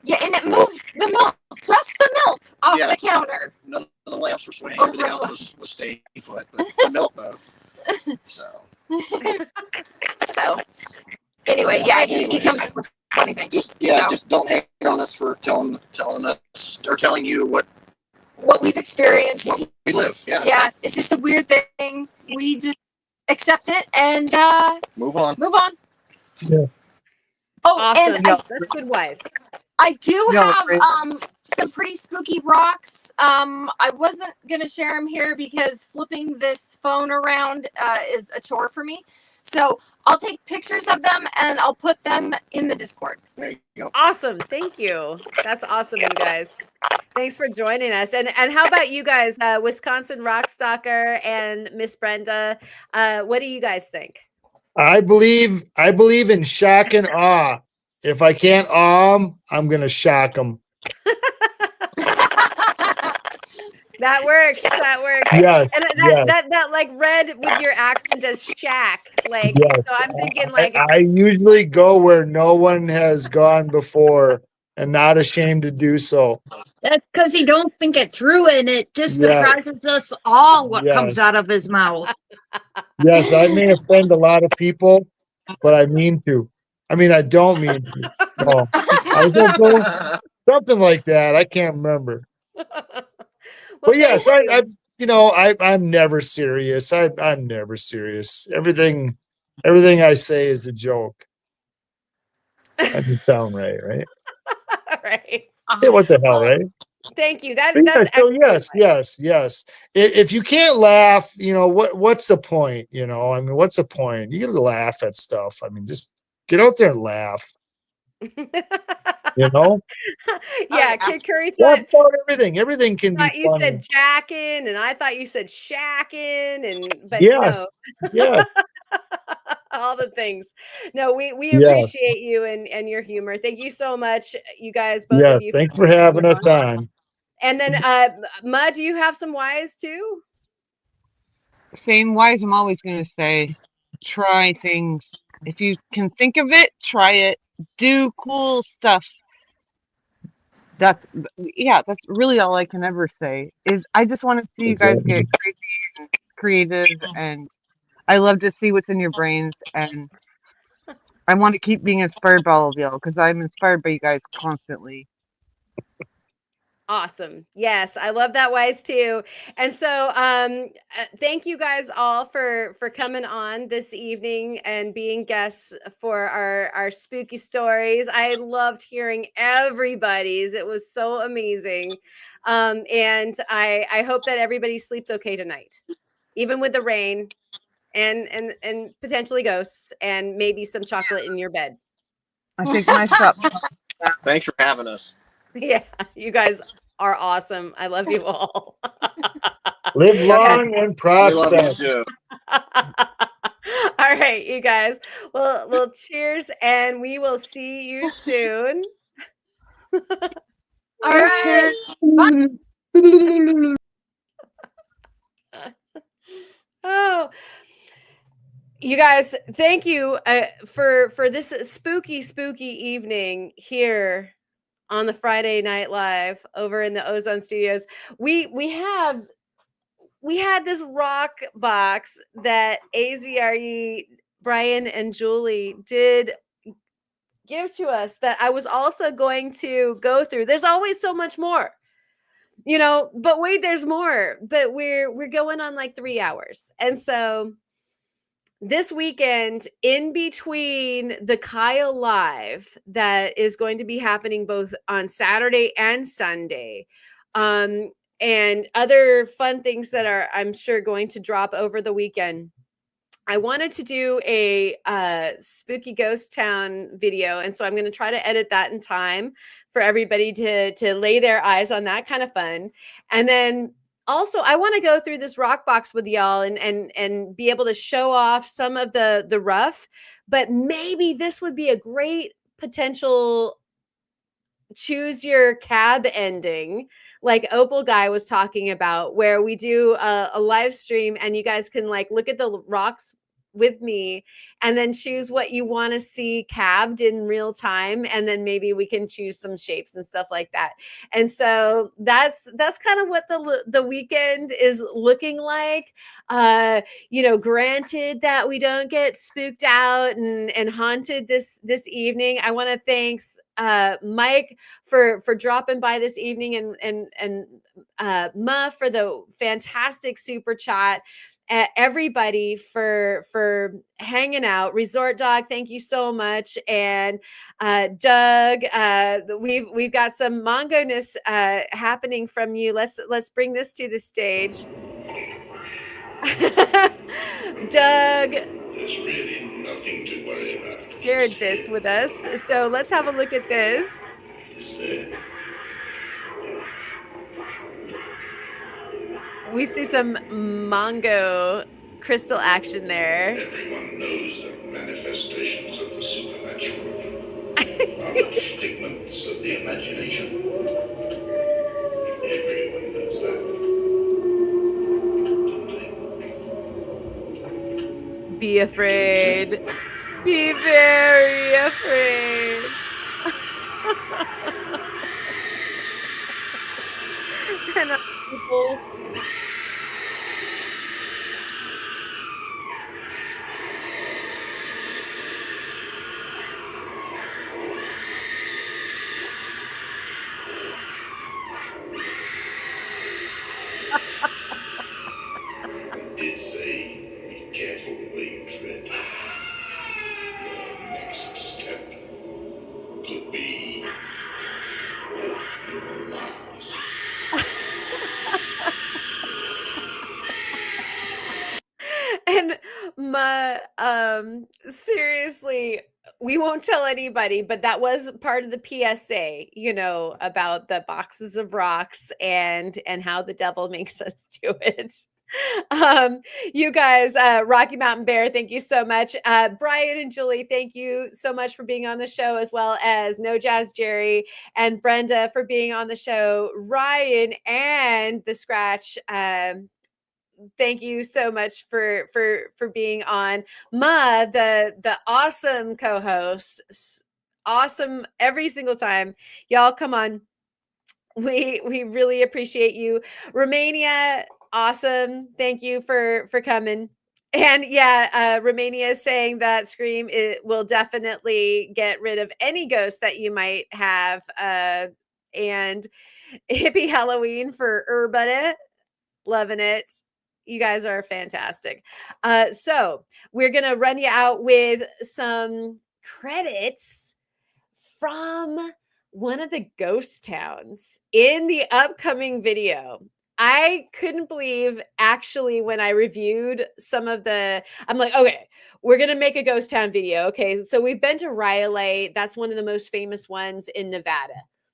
Yeah, and it moved the milk, just the milk off Yeah. the counter. None of the lamps were swaying. Oh, Everything else was staying put, but the milk moved. So So anyway, yeah, he comes up with funny things. Just don't hate on us for telling us or telling you what we've experienced. What we live. Yeah. Yeah, it's just a weird thing. We just accept it and move on. Yeah. Oh, Awesome. and That's good wise. I do Yeah, have great. some pretty spooky rocks. I wasn't gonna share them here because flipping this phone around is a chore for me. So I'll take pictures of them and I'll put them in the Discord. There you go. Awesome. Thank you. That's awesome, you guys. Thanks for joining us. And how about you guys, Wisconsin Rock Stalker and Miss Brenda? What do you guys think? I believe in shock and awe. If I can't awe 'em, I'm gonna shock them. That works. That works. Yes, And yes. that like read with your accent as shack. Like, Yes. so I'm thinking like I usually go where no one has gone before and not ashamed to do so. That's because he don't think it through, and it just Yeah. surprises us all what comes Yes. out of his mouth. Yes, I may offend a lot of people, but I mean to. I mean, I don't mean to. No. I don't know. Something like that. I can't remember. But yes, I'm never serious. I'm never serious. Everything I say is a joke. I just sound right? right. Hey, what the hell, right? Thank you. That's So excellent. yes. If you can't laugh, what's the point? I mean, what's the point? You gotta laugh at stuff. I mean, just get out there and laugh. Yeah, Kid Curry Laugh thought about everything. Everything can be you funny. said jacking, and I thought you said shacking, but Yes. no. Yes. All the things. No, we Yes. appreciate you and your humor. Thank you so much, you guys, both Yes. of you. Thanks for having us on. And then, Mud, do you have some whys too? Same wise, I'm always going to say, try things. If you can think of it, try it. Do cool stuff. That's really all I can ever say is I just want to see you guys get crazy and creative, and I love to see what's in your brains, and I want to keep being inspired by all of y'all because I'm inspired by you guys constantly. Awesome. Yes, I love that wise too. And so thank you guys all for coming on this evening and being guests for our spooky stories. I loved hearing everybody's. It was so amazing. And I hope that everybody sleeps okay tonight, even with the rain and potentially ghosts and maybe some chocolate in your bed. I think my shop. Thanks for having us. Yeah, you guys are awesome. I love you all. Live long and prosper. We love you too. All right, you guys. Well, cheers, and we will see you soon. All right. Oh, you guys, thank you for this spooky evening here on the Friday Night Live over in the Ozone Studios. We had this rock box that AZRE, Brian and Julie did give to us that I was also going to go through. There's always so much more, but wait, there's more. But we're going on like 3 hours. And so this weekend, in between the Kyle Live that is going to be happening both on Saturday and Sunday, and other fun things that are, I'm sure, going to drop over the weekend, I wanted to do a spooky ghost town video. And so I'm going to try to edit that in time for everybody to lay their eyes on that kind of fun. And then also, I want to go through this rock box with y'all and be able to show off some of the rough, but maybe this would be a great potential choose your cab ending, like Opal Guy was talking about, where we do a live stream and you guys can like look at the rocks with me and then choose what you want to see cabbed in real time, and then maybe we can choose some shapes and stuff like that. And so that's kind of what the weekend is looking like. Granted that we don't get spooked out and haunted this evening, I want to thanks Mike for dropping by this evening, and Ma for the fantastic super chat. Everybody for hanging out. Resort Dog, thank you so much. And Doug, we've got some mongo-ness happening from you. Let's bring this to the stage. Doug There's really nothing to worry about. shared this with us, so let's have a look at this. Is there? We see some Mongo crystal action there. Everyone knows that manifestations of the supernatural are but figments of the imagination. Everyone knows that. Don't they? Be afraid. Be very afraid. And people. I did say, be careful where you tread. Your next step could be your last. And seriously, we won't tell anybody, but that was part of the PSA, about the boxes of rocks and how the devil makes us do it. You guys, Rocky Mountain Bear, thank you so much. Brian and Julie, thank you so much for being on the show, as well as No Jazz Jerry and Brenda for being on the show. Ryan and the Scratch, thank you so much for being on. Ma, the awesome co-host, awesome every single time. Y'all come on. We really appreciate you. Romania, awesome. Thank you for coming. And yeah, Romania is saying that Scream will definitely get rid of any ghost that you might have. And Hippie Halloween for Urbana, loving it. You guys are fantastic. So we're gonna run you out with some credits from one of the ghost towns in the upcoming video. I couldn't believe actually when I reviewed some of I'm like, okay, we're going to make a ghost town video. Okay. So we've been to Rhyolite. That's one of the most famous ones in Nevada.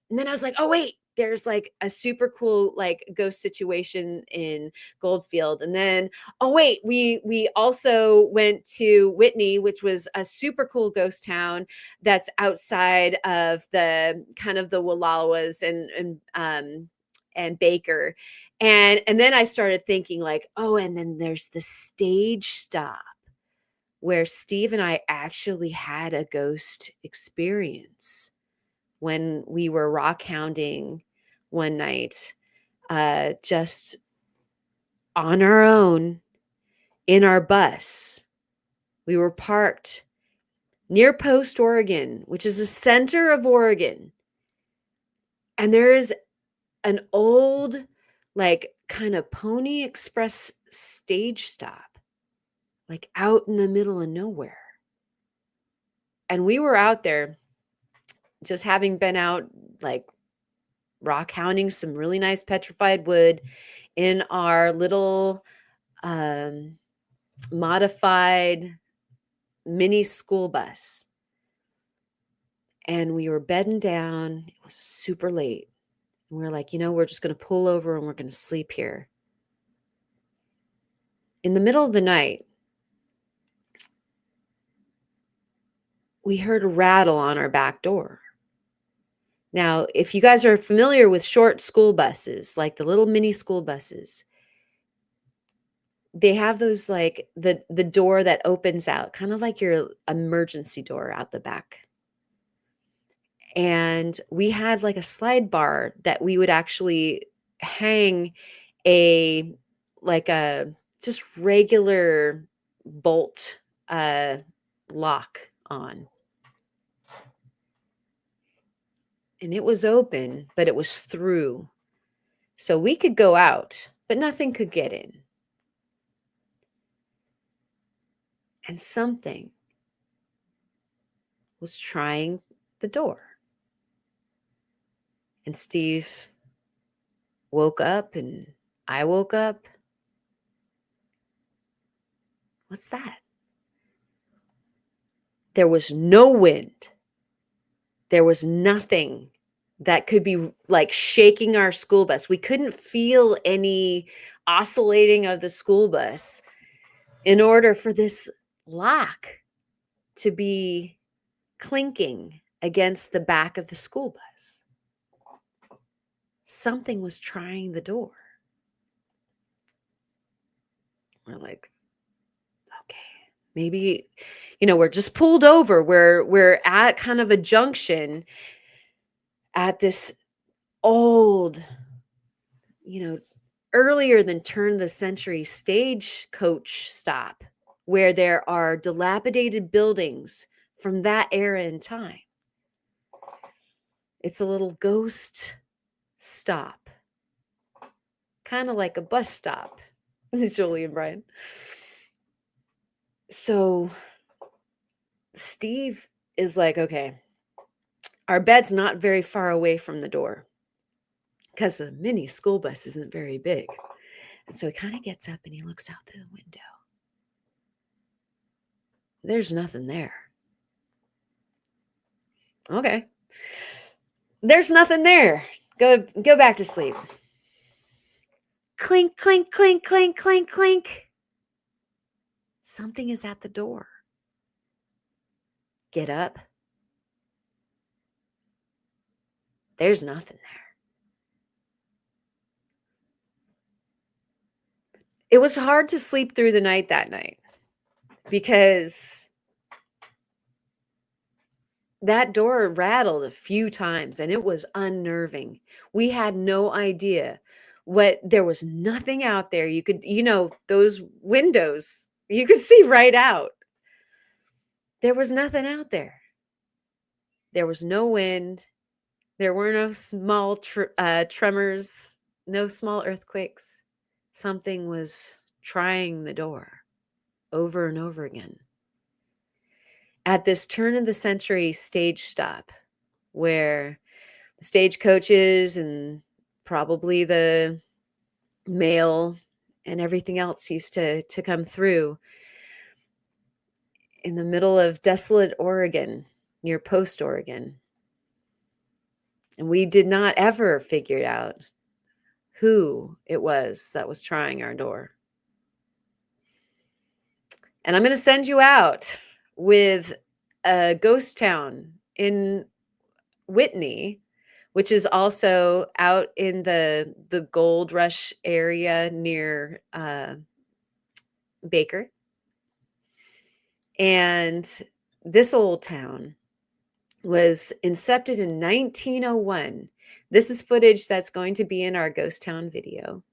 And then I was like, oh, wait, there's like a super cool like ghost situation in Goldfield. And then, oh, wait, we also went to Whitney, which was a super cool ghost town that's outside of the kind of the Wallowas and Baker. And then I started thinking like, oh, and then there's the stage stop where Steve and I actually had a ghost experience when we were rockhounding one night, just on our own in our bus. We were parked near Post, Oregon, which is the center of Oregon. And there is an old, like, kind of Pony Express stage stop, like out in the middle of nowhere. And we were out there just having been out, like, rock hounding some really nice petrified wood in our little modified mini school bus. And we were bedding down. It was super late. And we were like, we're just going to pull over and we're going to sleep here. in the middle of the night, we heard a rattle on our back door. Now, if you guys are familiar with short school buses, like the little mini school buses, they have those like the door that opens out, kind of like your emergency door out the back. And we had like a slide bar that we would actually hang a just regular bolt lock on. And it was open, but it was through. So we could go out, but nothing could get in. And something was trying the door. And Steve woke up and I woke up. What's that? There was no wind. There was nothing that could be like shaking our school bus. We couldn't feel any oscillating of the school bus in order for this lock to be clinking against the back of the school bus. Something was trying the door. We're like, okay, maybe, we're just pulled over. We're at kind of a junction at this old, earlier than turn of the century stagecoach stop where there are dilapidated buildings from that era in time. It's a little ghost stop, kind of like a bus stop. Julie and Brian. So Steve is like, okay, our bed's not very far away from the door because a mini school bus isn't very big. And so he kind of gets up and he looks out the window. There's nothing there. Okay. There's nothing there. Go back to sleep. Clink, clink, clink, clink, clink, clink. Something is at the door. Get up. There's nothing there. It was hard to sleep through the night that night because that door rattled a few times and it was unnerving. We had no idea there was nothing out there. You could, those windows, you could see right out. There was nothing out there. There was no wind. There were no small tremors, no small earthquakes. Something was trying the door over and over again. At this turn of the century stage stop where the stagecoaches and probably the mail and everything else used to come through in the middle of desolate Oregon, near Post, Oregon. And we did not ever figure out who it was that was trying our door. And I'm going to send you out with a ghost town in Whitney, which is also out in the Gold Rush area near Baker. And this old town was incepted in 1901. This is footage that's going to be in our ghost town video.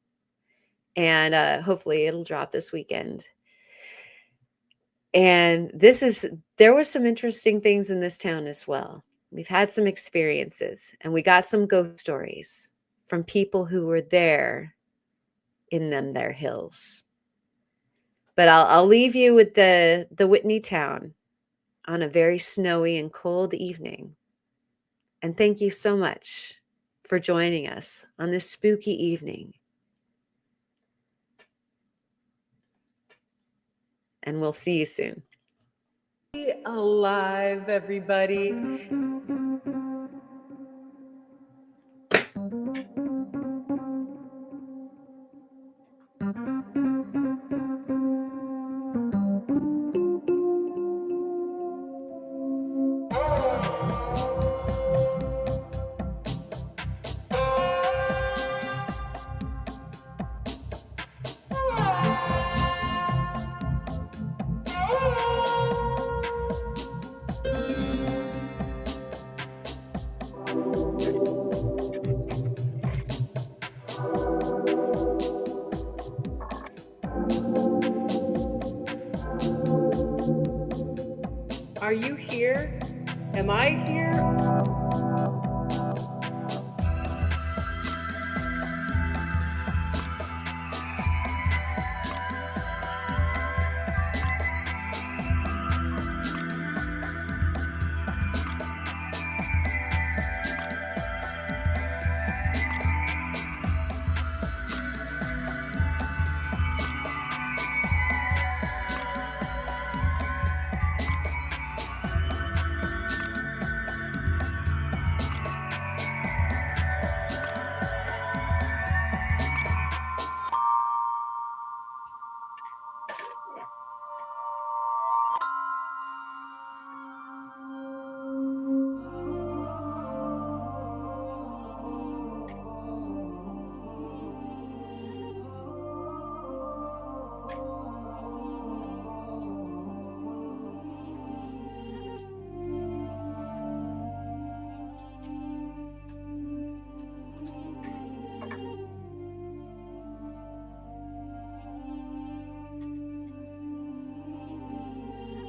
And hopefully it'll drop this weekend. And there were some interesting things in this town as well. We've had some experiences and we got some ghost stories from people who were there in their hills. But I'll leave you with the Whitney town on a very snowy and cold evening. And thank you so much for joining us on this spooky evening. And we'll see you soon. Be alive, everybody. Are you here? Am I here?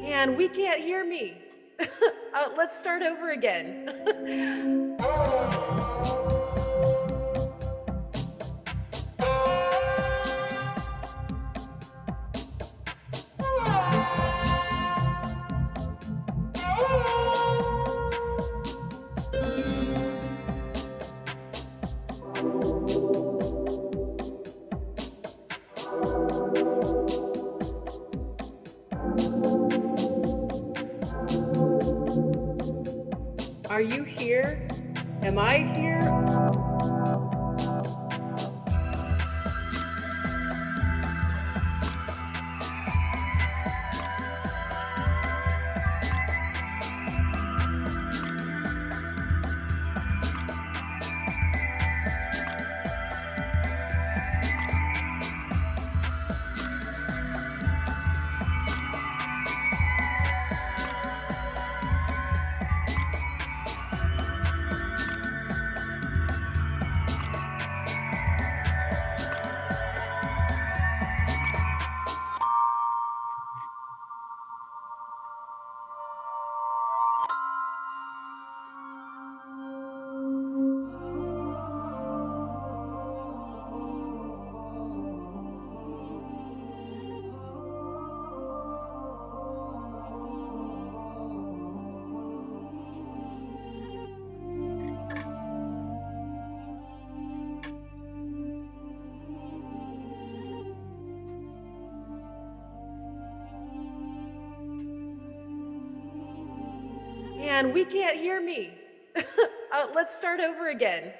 And we can't hear me. Let's start over again. Are you here? Am I here? And we can't hear me. Let's start over again.